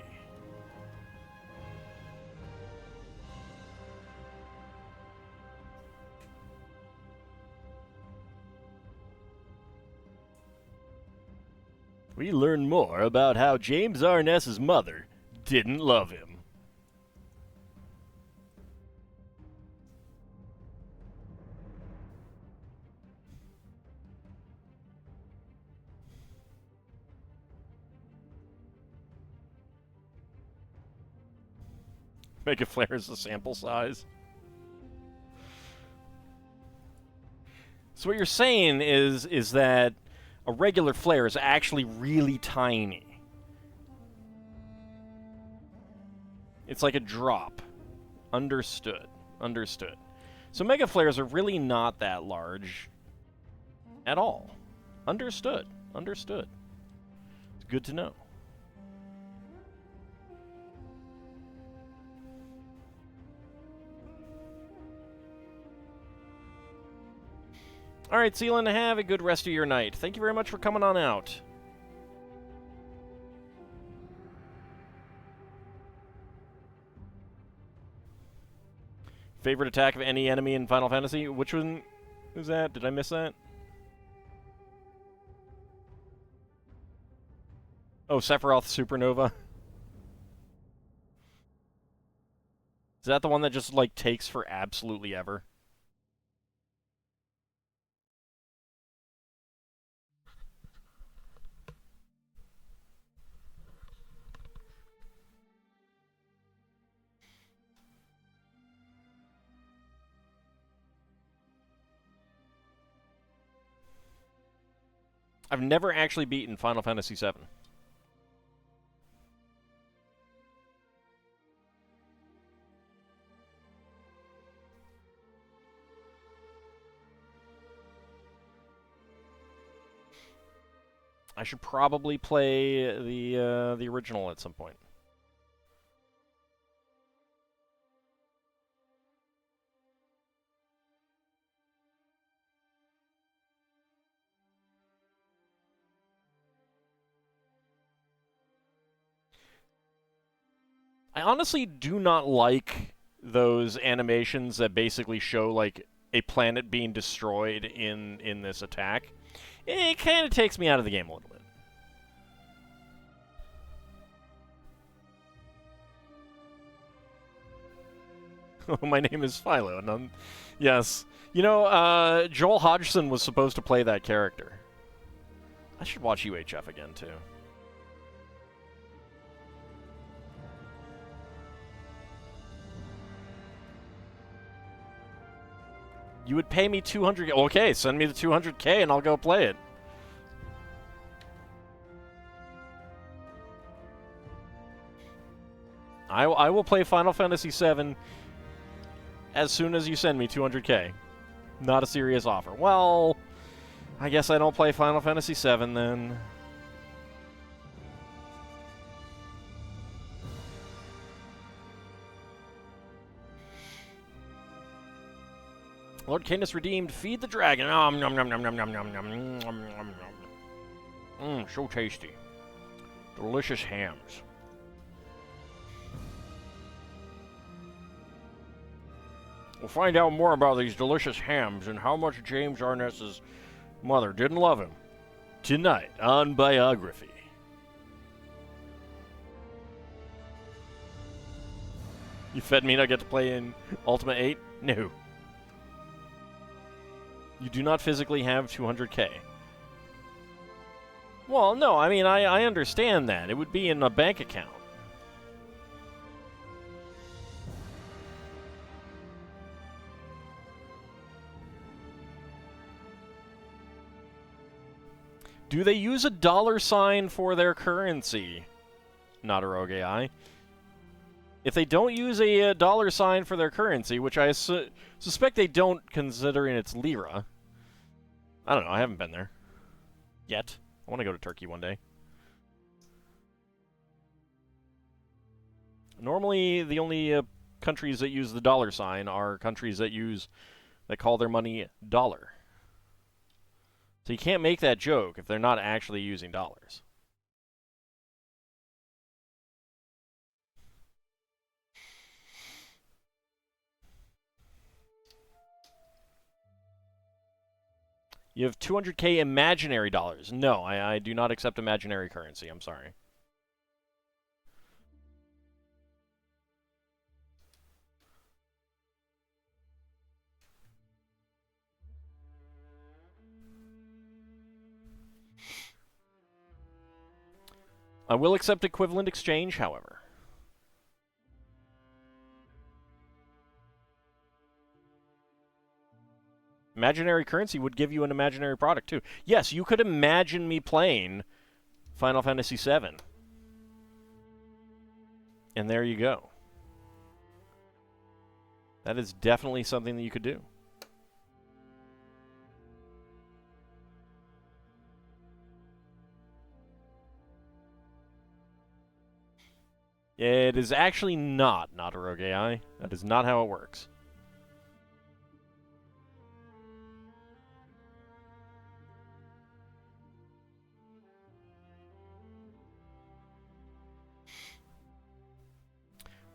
We learn more about how James Arness's mother didn't love him. Mega Flare is the sample size. So what you're saying is that a regular flare is actually really tiny. It's like a drop. Understood. Understood. So mega flares are really not that large at all. Understood. Understood. It's good to know. All right, Sealand, have a good rest of your night. Thank you very much for coming on out. Favorite attack of any enemy in Final Fantasy? Which one was that? Did I miss that? Oh, Sephiroth Supernova. Is that the one that just, like, takes for absolutely ever? I've never actually beaten Final Fantasy VII. I should probably play the original at some point. I honestly do not like those animations that basically show like a planet being destroyed in this attack. It kind of takes me out of the game a little bit. My name is Philo. And yes. You know, Joel Hodgson was supposed to play that character. I should watch UHF again, too. You would pay me 200. Okay, send me the 200K and I'll go play it. I will play Final Fantasy VII as soon as you send me 200K. Not a serious offer. Well, I guess I don't play Final Fantasy VII then. Lord Canis redeemed. Feed the dragon. Nom nom nom nom nom nom nom nom nom nom. So tasty. Delicious hams. We'll find out more about these delicious hams and how much James Arness's mother didn't love him tonight on Biography. You fed me and I get to play in Ultimate 8? No. You do not physically have 200K. Well, no, I mean, I understand that. It would be in a bank account. Do they use a $sign for their currency? Not a rogue AI. If they don't use a $sign for their currency, which I suspect they don't considering it's lira. I don't know, I haven't been there. Yet. I want to go to Turkey one day. Normally, the only countries that use the $sign are countries that call their money dollar. So you can't make that joke if they're not actually using dollars. You have 200K imaginary dollars. No, I do not accept imaginary currency. I'm sorry. I will accept equivalent exchange, however. Imaginary currency would give you an imaginary product, too. Yes, you could imagine me playing Final Fantasy VII. And there you go. That is definitely something that you could do. It is actually not a rogue AI. That is not how it works.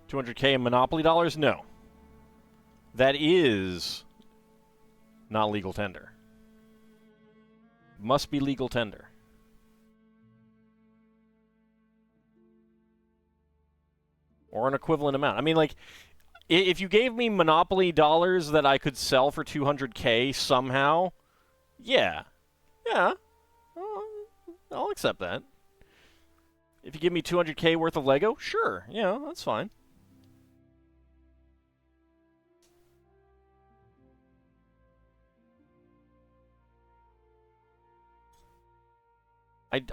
$200K in Monopoly dollars? No. That is not legal tender. Must be legal tender. Or an equivalent amount. I mean, like, if you gave me Monopoly dollars that I could sell for 200K somehow, yeah. Yeah. I'll accept that. If you give me 200K worth of Lego, sure. Yeah, that's fine.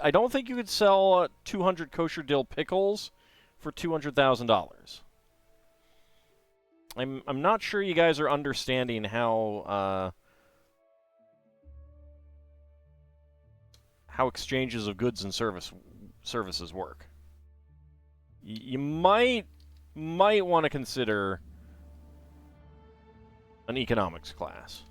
I don't think you could sell 200 kosher dill pickles for $200,000. I'm not sure you guys are understanding how exchanges of goods and services work. You might want to consider an economics class.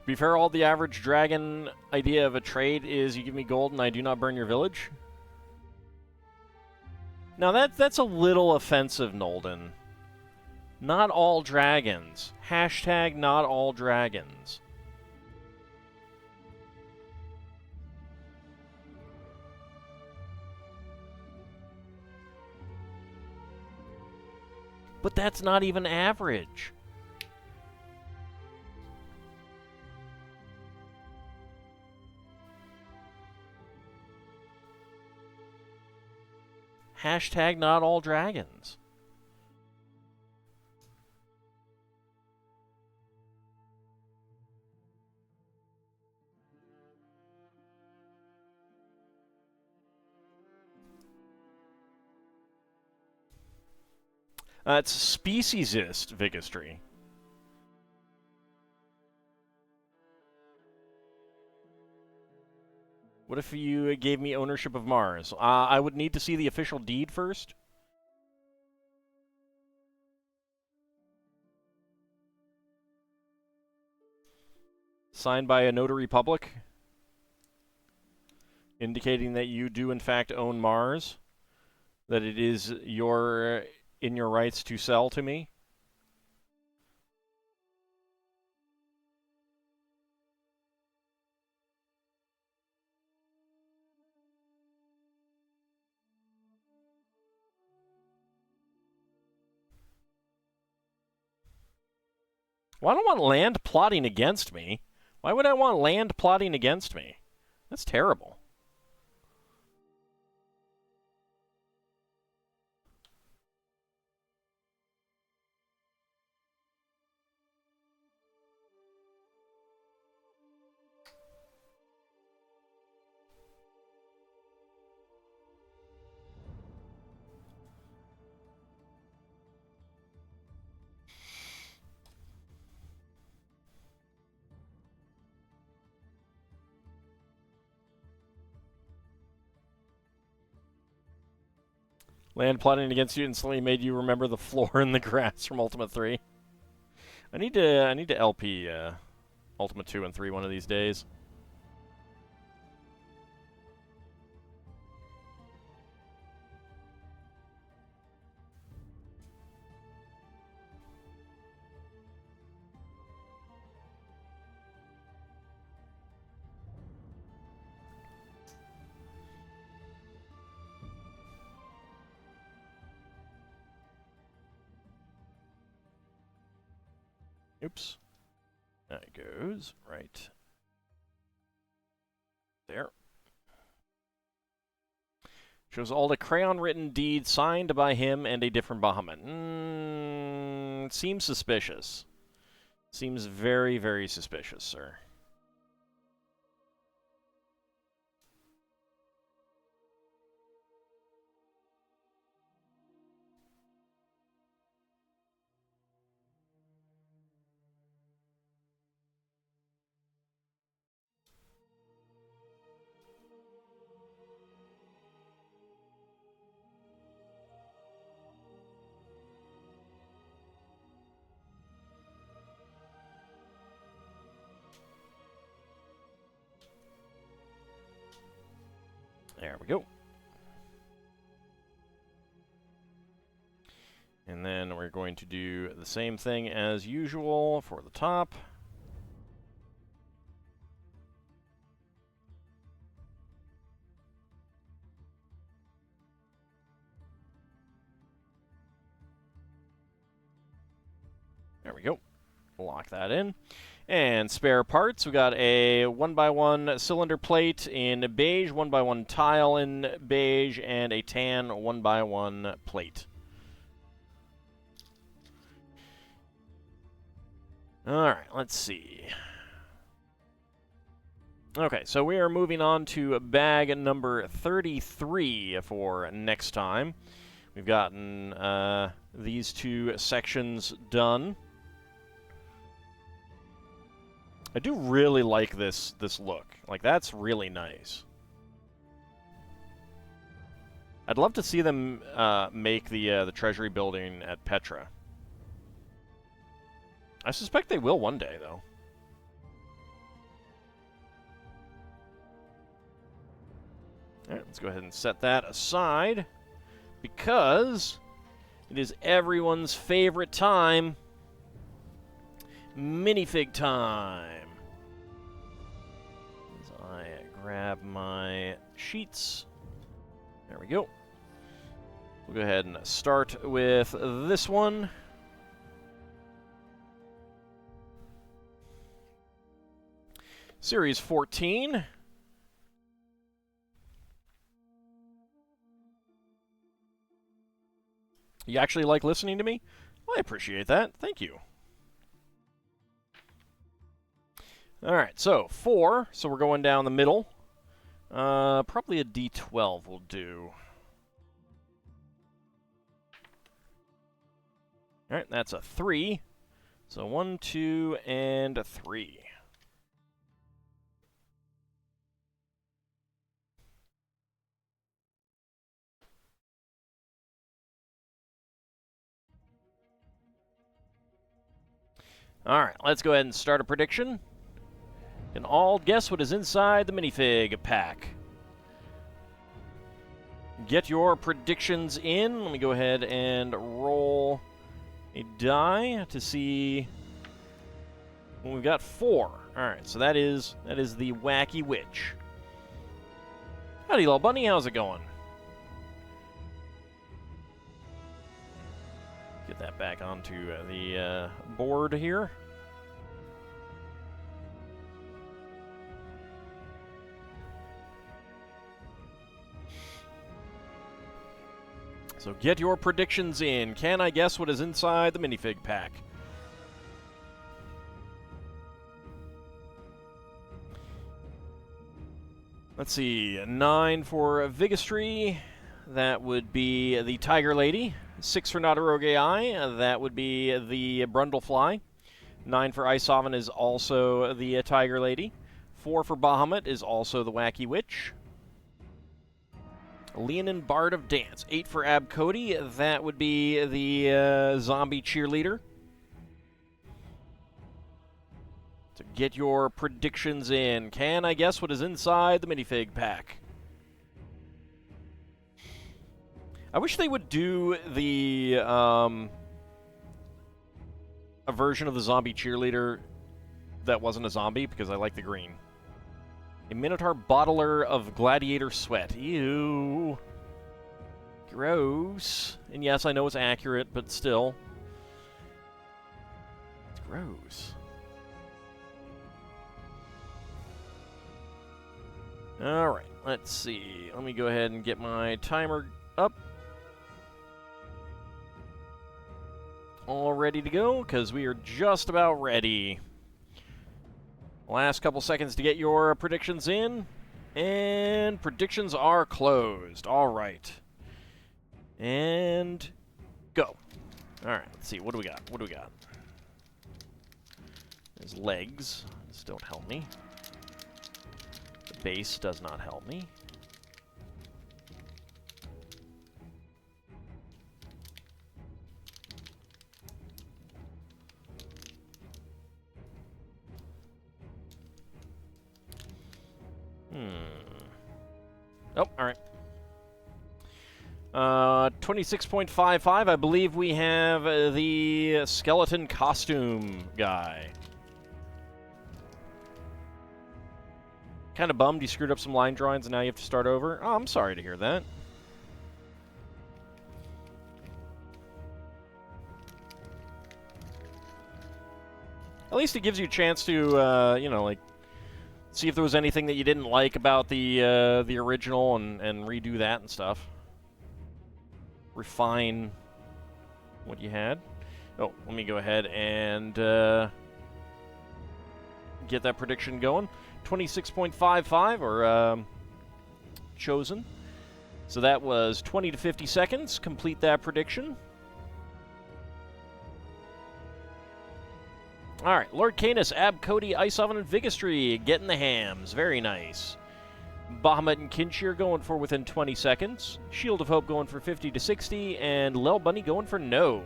To be fair, all the average dragon idea of a trade is you give me gold and I do not burn your village. Now that's a little offensive, Nolden. Not all dragons. Hashtag not all dragons. But that's not even average. Hashtag not all dragons. It's speciesist vigistry. What if you gave me ownership of Mars? I would need to see the official deed first. Signed by a notary public, indicating that you do in fact own Mars, that it is in your rights to sell to me. Well, I don't want land plotting against me. Why would I want land plotting against me? That's terrible. Land plotting against you instantly made you remember the floor and the grass from Ultimate 3. I need to LP Ultimate 2 and 3 one of these days. Oops. That goes right there. Shows all the crayon-written deed signed by him and a different Bahamut. Seems suspicious. Seems very, very suspicious, sir. There we go. And then we're going to do the same thing as usual for the top. Lock that in. And spare parts, we got a 1x1 cylinder plate in beige, 1x1 tile in beige, and a tan 1x1 plate. Alright, let's see. Okay, so we are moving on to bag number 33 for next time. We've gotten these two sections done. I do really like this look. Like, that's really nice. I'd love to see them make the Treasury building at Petra. I suspect they will one day, though. Alright, let's go ahead and set that aside, because it is everyone's favorite time. Minifig time. As I grab my sheets. There we go. We'll go ahead and start with this one. Series 14. You actually like listening to me? Well, I appreciate that. Thank you. Alright, so 4. So we're going down the middle. Probably a D12 will do. Alright, that's a 3. So 1, 2, and a 3. Alright, let's go ahead and start a prediction. Can all guess what is inside the minifig pack? Get your predictions in. Let me go ahead and roll a die to see. Well, we've got 4. Alright, so that is the Wacky Witch. Howdy, little bunny. How's it going? Get that back onto the board here. So get your predictions in. Can I guess what is inside the minifig pack? Let's see. 9 for Vigistry. That would be the Tiger Lady. 6 for Nadaroge Eye. That would be the Brundlefly. 9 for Isovan is also the Tiger Lady. 4 for Bahamut is also the Wacky Witch. Leonin Bard of Dance. 8 for Abcody. That would be the Zombie Cheerleader. So get your predictions in. Can I guess what is inside the minifig pack? I wish they would do the a version of the Zombie Cheerleader that wasn't a zombie, because I like the green. A Minotaur Bottler of Gladiator Sweat. Ew. Gross. And yes, I know it's accurate, but still. It's gross. Alright, let's see. Let me go ahead and get my timer up. All ready to go, because we are just about ready. Last couple seconds to get your predictions in. And predictions are closed. All right. And go. All right, let's see. What do we got? What do we got? There's legs. These don't help me. The base does not help me. Oh, all right. 26.55. I believe we have the skeleton costume guy. Kind of bummed you screwed up some line drawings and now you have to start over. Oh, I'm sorry to hear that. least it gives you a chance to, you know, like, see if there was anything that you didn't like about the original and redo that and stuff. Refine what you had. Oh, let me go ahead and get that prediction going. 26.55, or chosen. So that was 20 to 50 seconds. Complete that prediction. All right, Lord Canis, Ab Cody, Ice Oven, and Vigistry getting the hams. Very nice. Bahamut and Kinshir going for within 20 seconds. Shield of Hope going for 50 to 60, and Lel Bunny going for no.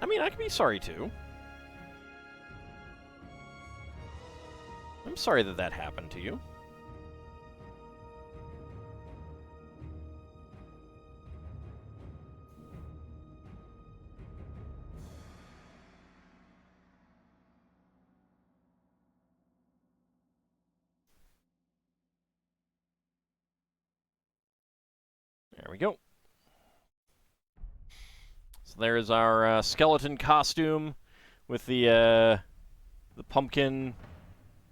I mean, I could be sorry too. I'm sorry that that happened to you. There we go. So there's our skeleton costume with the pumpkin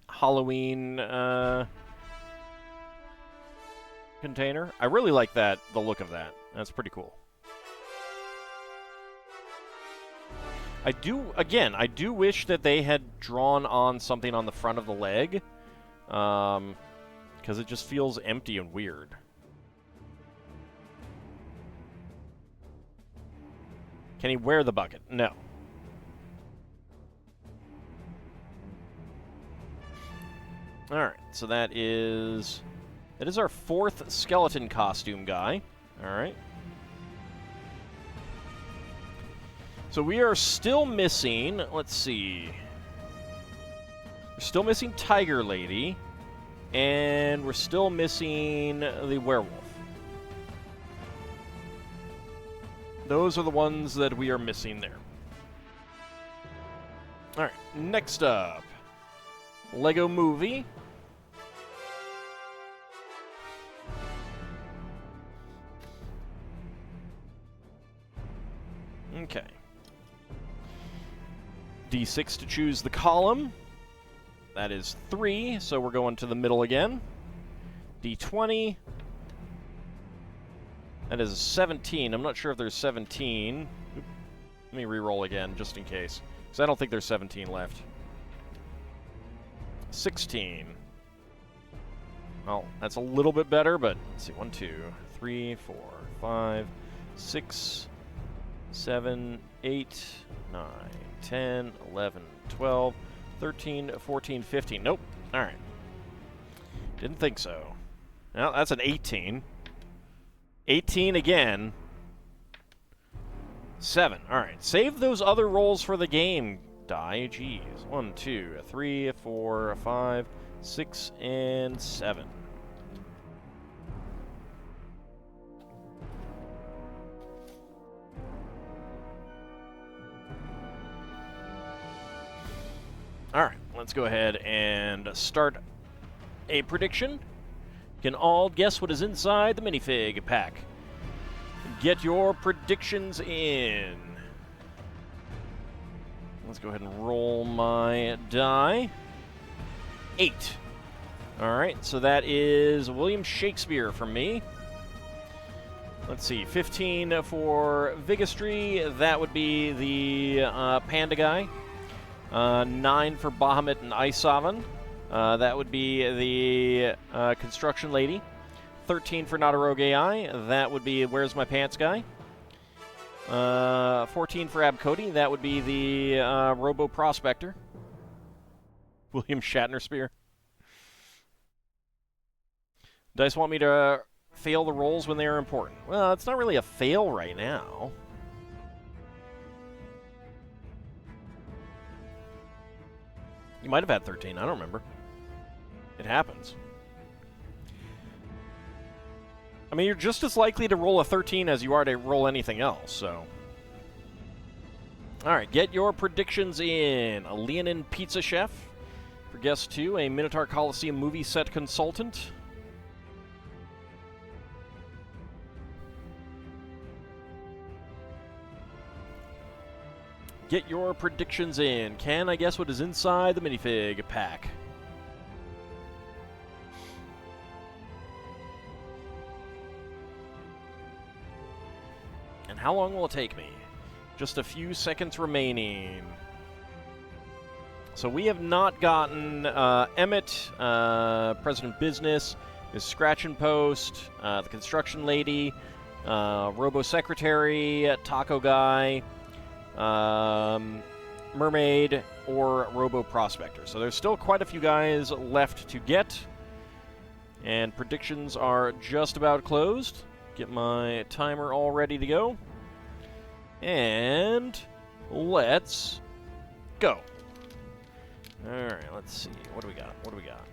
Halloween container. I really like that, the look of that. That's pretty cool. I do wish that they had drawn on something on the front of the leg, because it just feels empty and weird. Can he wear the bucket? No. Alright, so that is our fourth skeleton costume guy. Alright. So we are still missing, let's see. We're still missing Tiger Lady, and we're still missing the werewolf. Those are the ones that we are missing there. Alright, next up. Lego Movie. Okay. D6 to choose the column. That is 3, so we're going to the middle again. D20. That is a 17. I'm not sure if there's 17. Let me re-roll again, just in case. Because I don't think there's 17 left. 16. Well, that's a little bit better, but let's see. 1, 2, 3, 4, 5, 6, 7, 8, 9, 10, 11, 12, 13, 14, 15. Nope. All right. Didn't think so. Well, that's an 18. 18 again. 7. All right. Save those other rolls for the game, die. Jeez. 1, 2, 3, 4, 5, 6, and 7. All right. Let's go ahead and start a prediction. Can all guess what is inside the minifig pack? Get your predictions in. Let's go ahead and roll my die. 8. All right, so that is William Shakespeare from me. Let's see, 15 for Vigistry. That would be the panda guy. 9 for Bahamut and Ice Oven. That would be the construction lady. 13 for Not a Rogue AI. That would be Where's My Pants guy. 14 for Ab Cody. That would be the Robo Prospector. William Shatner Spear. Dice want me to fail the rolls when they are important. Well, it's not really a fail right now. You might have had 13. I don't remember. It happens. I mean, you're just as likely to roll a 13 as you are to roll anything else, so. Alright, get your predictions in. A Leonin Pizza Chef. For guest 2, a Minotaur Colosseum movie set consultant. Get your predictions in. Can I guess what is inside the minifig pack? And how long will it take me? Just a few seconds remaining. So we have not gotten Emmett, President Business, his Scratch and Post, the Construction Lady, Robo Secretary, Taco Guy, Mermaid, or Robo Prospector. So there's still quite a few guys left to get. And predictions are just about closed. Get my timer all ready to go. And let's go. Alright, let's see. What do we got? What do we got?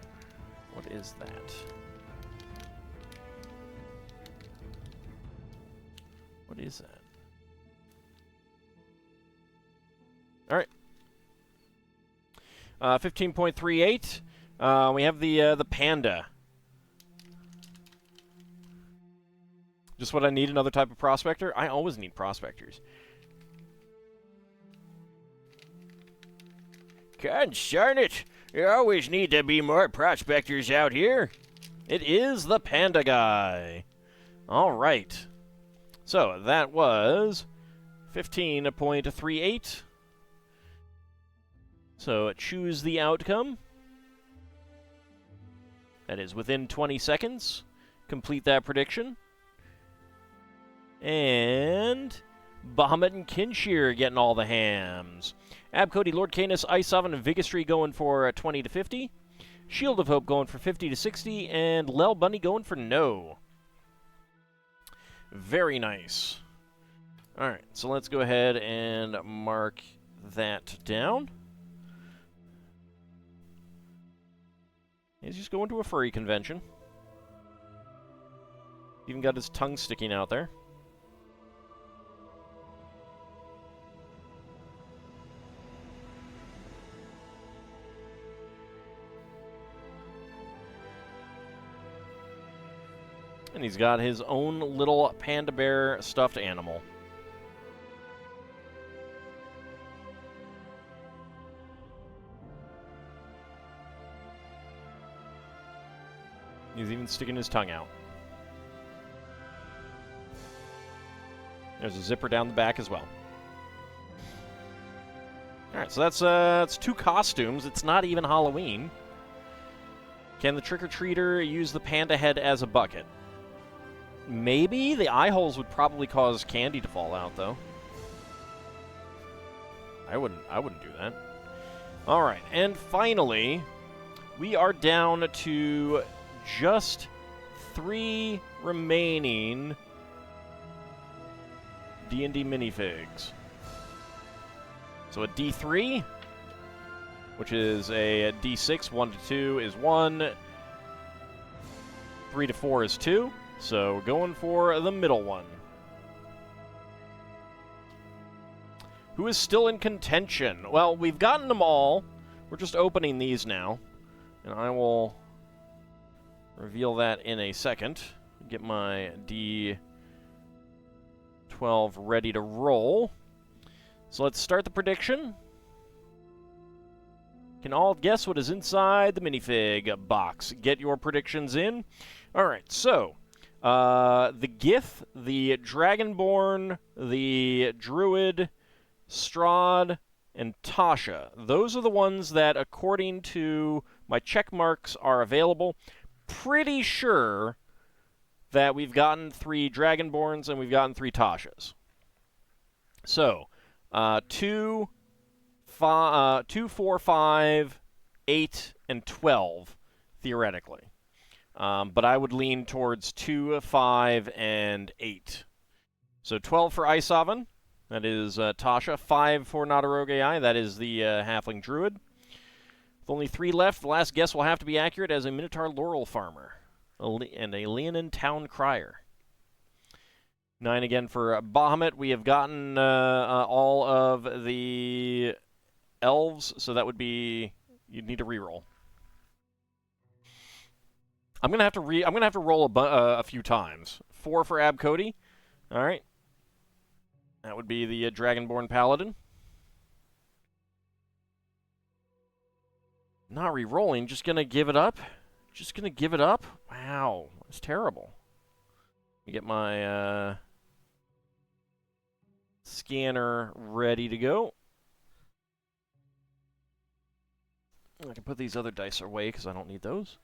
What is that? What is that? Alright. 15.38. We have the panda. Just what I need, another type of prospector? I always need prospectors. Concern it! You always need to be more prospectors out here. It is the panda guy. Alright. So, that was 15.38. So, choose the outcome. That is within 20 seconds. Complete that prediction. And Bahamut and Kinshir getting all the hams. Abcody, Lord Canis, Ice Oven, and Vigistry going for 20 to 50. Shield of Hope going for 50 to 60. And Lel Bunny going for no. Very nice. Alright, so let's go ahead and mark that down. He's just going to a furry convention. Even got his tongue sticking out there. And he's got his own little panda bear stuffed animal. He's even sticking his tongue out. There's a zipper down the back as well. Alright, so that's 2 costumes. It's not even Halloween. Can the trick-or-treater use the panda head as a bucket? Maybe. The eye holes would probably cause candy to fall out, though. I wouldn't do that. Alright, and finally, we are down to just 3 remaining D&D minifigs. So a D3, which is a D6, 1 to 2 is 1, 3 to 4 is 2. So we're going for the middle one. Who is still in contention? Well, we've gotten them all. We're just opening these now. And I will reveal that in a second. Get my D12 ready to roll. So let's start the prediction. Can all guess what is inside the minifig box? Get your predictions in. Alright, so the Gith, the Dragonborn, the Druid, Strahd, and Tasha. Those are the ones that, according to my check marks, are available. Pretty sure that we've gotten 3 Dragonborns and we've gotten 3 Tashas. So, 2, 4, 5, 8, and 12, theoretically. But I would lean towards 2, 5, and 8. So 12 for Ice Oven, that is Tasha. 5 for Nadaroge AI, that is the Halfling Druid. With only 3 left, the last guess will have to be accurate as a Minotaur Laurel Farmer and a Leonin Town Crier. 9 again for Bahamut. We have gotten all of the elves, so that would be, you'd need to reroll. I'm gonna have to roll a few times. 4 for Abcody. All right. That would be the Dragonborn Paladin. Not re-rolling, just gonna give it up? Just gonna give it up? Wow, that's terrible. Let me get my scanner ready to go. I can put these other dice away because I don't need those.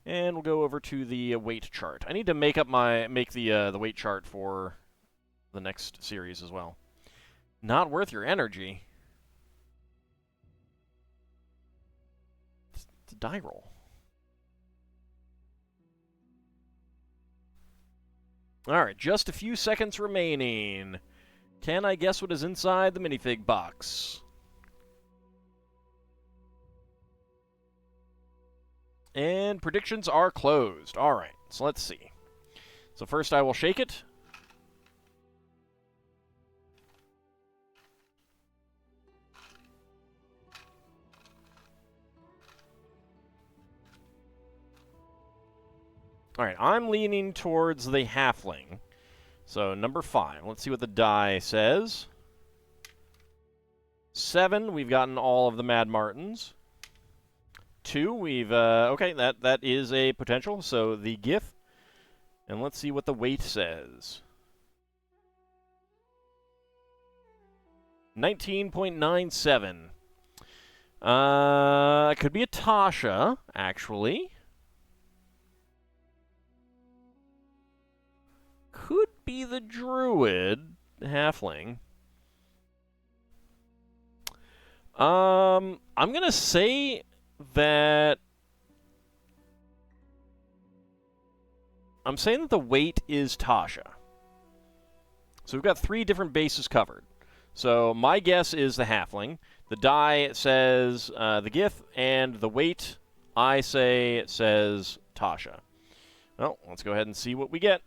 And we'll go over to the weight chart. I need to make the weight chart for the next series as well. Not worth your energy. It's a die roll. Alright, just a few seconds remaining. Can I guess what is inside the minifig box? And predictions are closed. Alright, so let's see. So first I will shake it. Alright, I'm leaning towards the halfling. So, number 5. Let's see what the die says. 7, we've gotten all of the Mad Martins. 2, we've, okay, that is a potential, so the GIF. And let's see what the weight says. 19.97. It could be a Tasha, actually. Could be the druid, halfling. I'm gonna say that I'm saying that the weight is Tasha. So we've got 3 different bases covered. So my guess is the halfling. The die says the GIF, and the weight, I say, says Tasha. Well, let's go ahead and see what we get.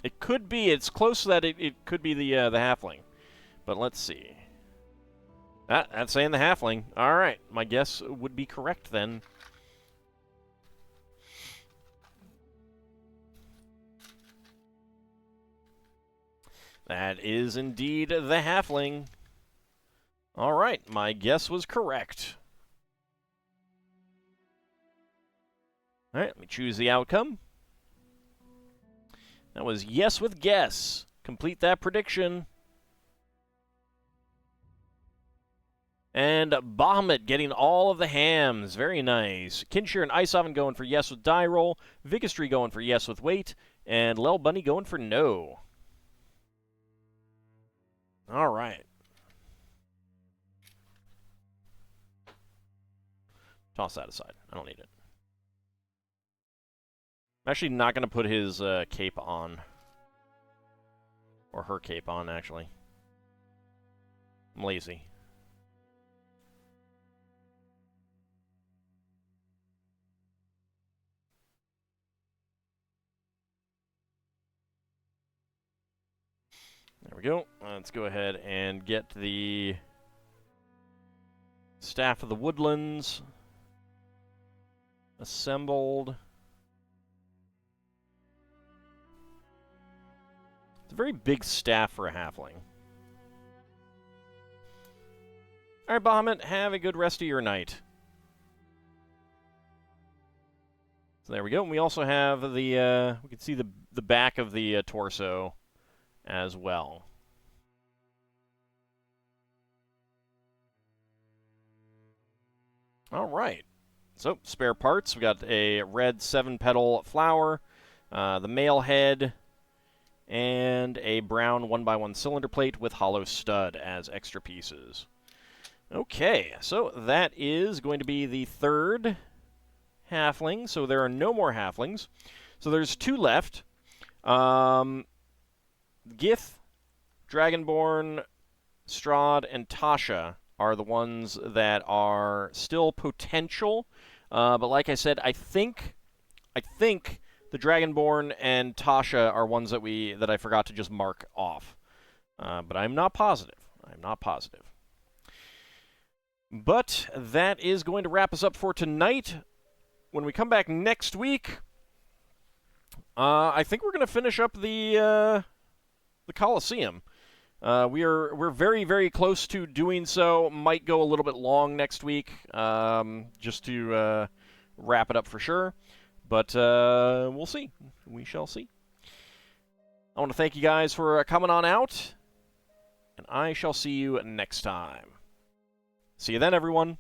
It could be, it's close that it could be the halfling. But let's see. That's saying the halfling. Alright, my guess would be correct then. That is indeed the halfling. Alright, my guess was correct. Alright, let me choose the outcome. That was yes with guess. Complete that prediction. And Bahamut getting all of the hams. Very nice. Kinshir and Ice Oven going for yes with die roll. Vigistry going for yes with weight. And Lel Bunny going for no. All right. Toss that aside. I don't need it. I'm actually not going to put his cape on. Or her cape on, actually. I'm lazy. There we go. Let's go ahead and get the Staff of the Woodlands assembled. It's a very big staff for a halfling. Alright, Bahamut, have a good rest of your night. So there we go. And we also have the, we can see the back of the torso as well. Alright. So, spare parts. We got a red 7-petal flower, the male head, and a brown 1x1 cylinder plate with hollow stud as extra pieces. Okay, so that is going to be the 3rd halfling. So there are no more halflings. So there's 2 left. Gith, Dragonborn, Strahd, and Tasha are the ones that are still potential. But like I said, I think the Dragonborn and Tasha are ones that I forgot to just mark off. But I'm not positive. I'm not positive. But that is going to wrap us up for tonight. When we come back next week, I think we're going to finish up the Colosseum. We're very, very close to doing so. Might go a little bit long next week, just to wrap it up for sure. But we'll see. We shall see. I want to thank you guys for coming on out, and I shall see you next time. See you then, everyone.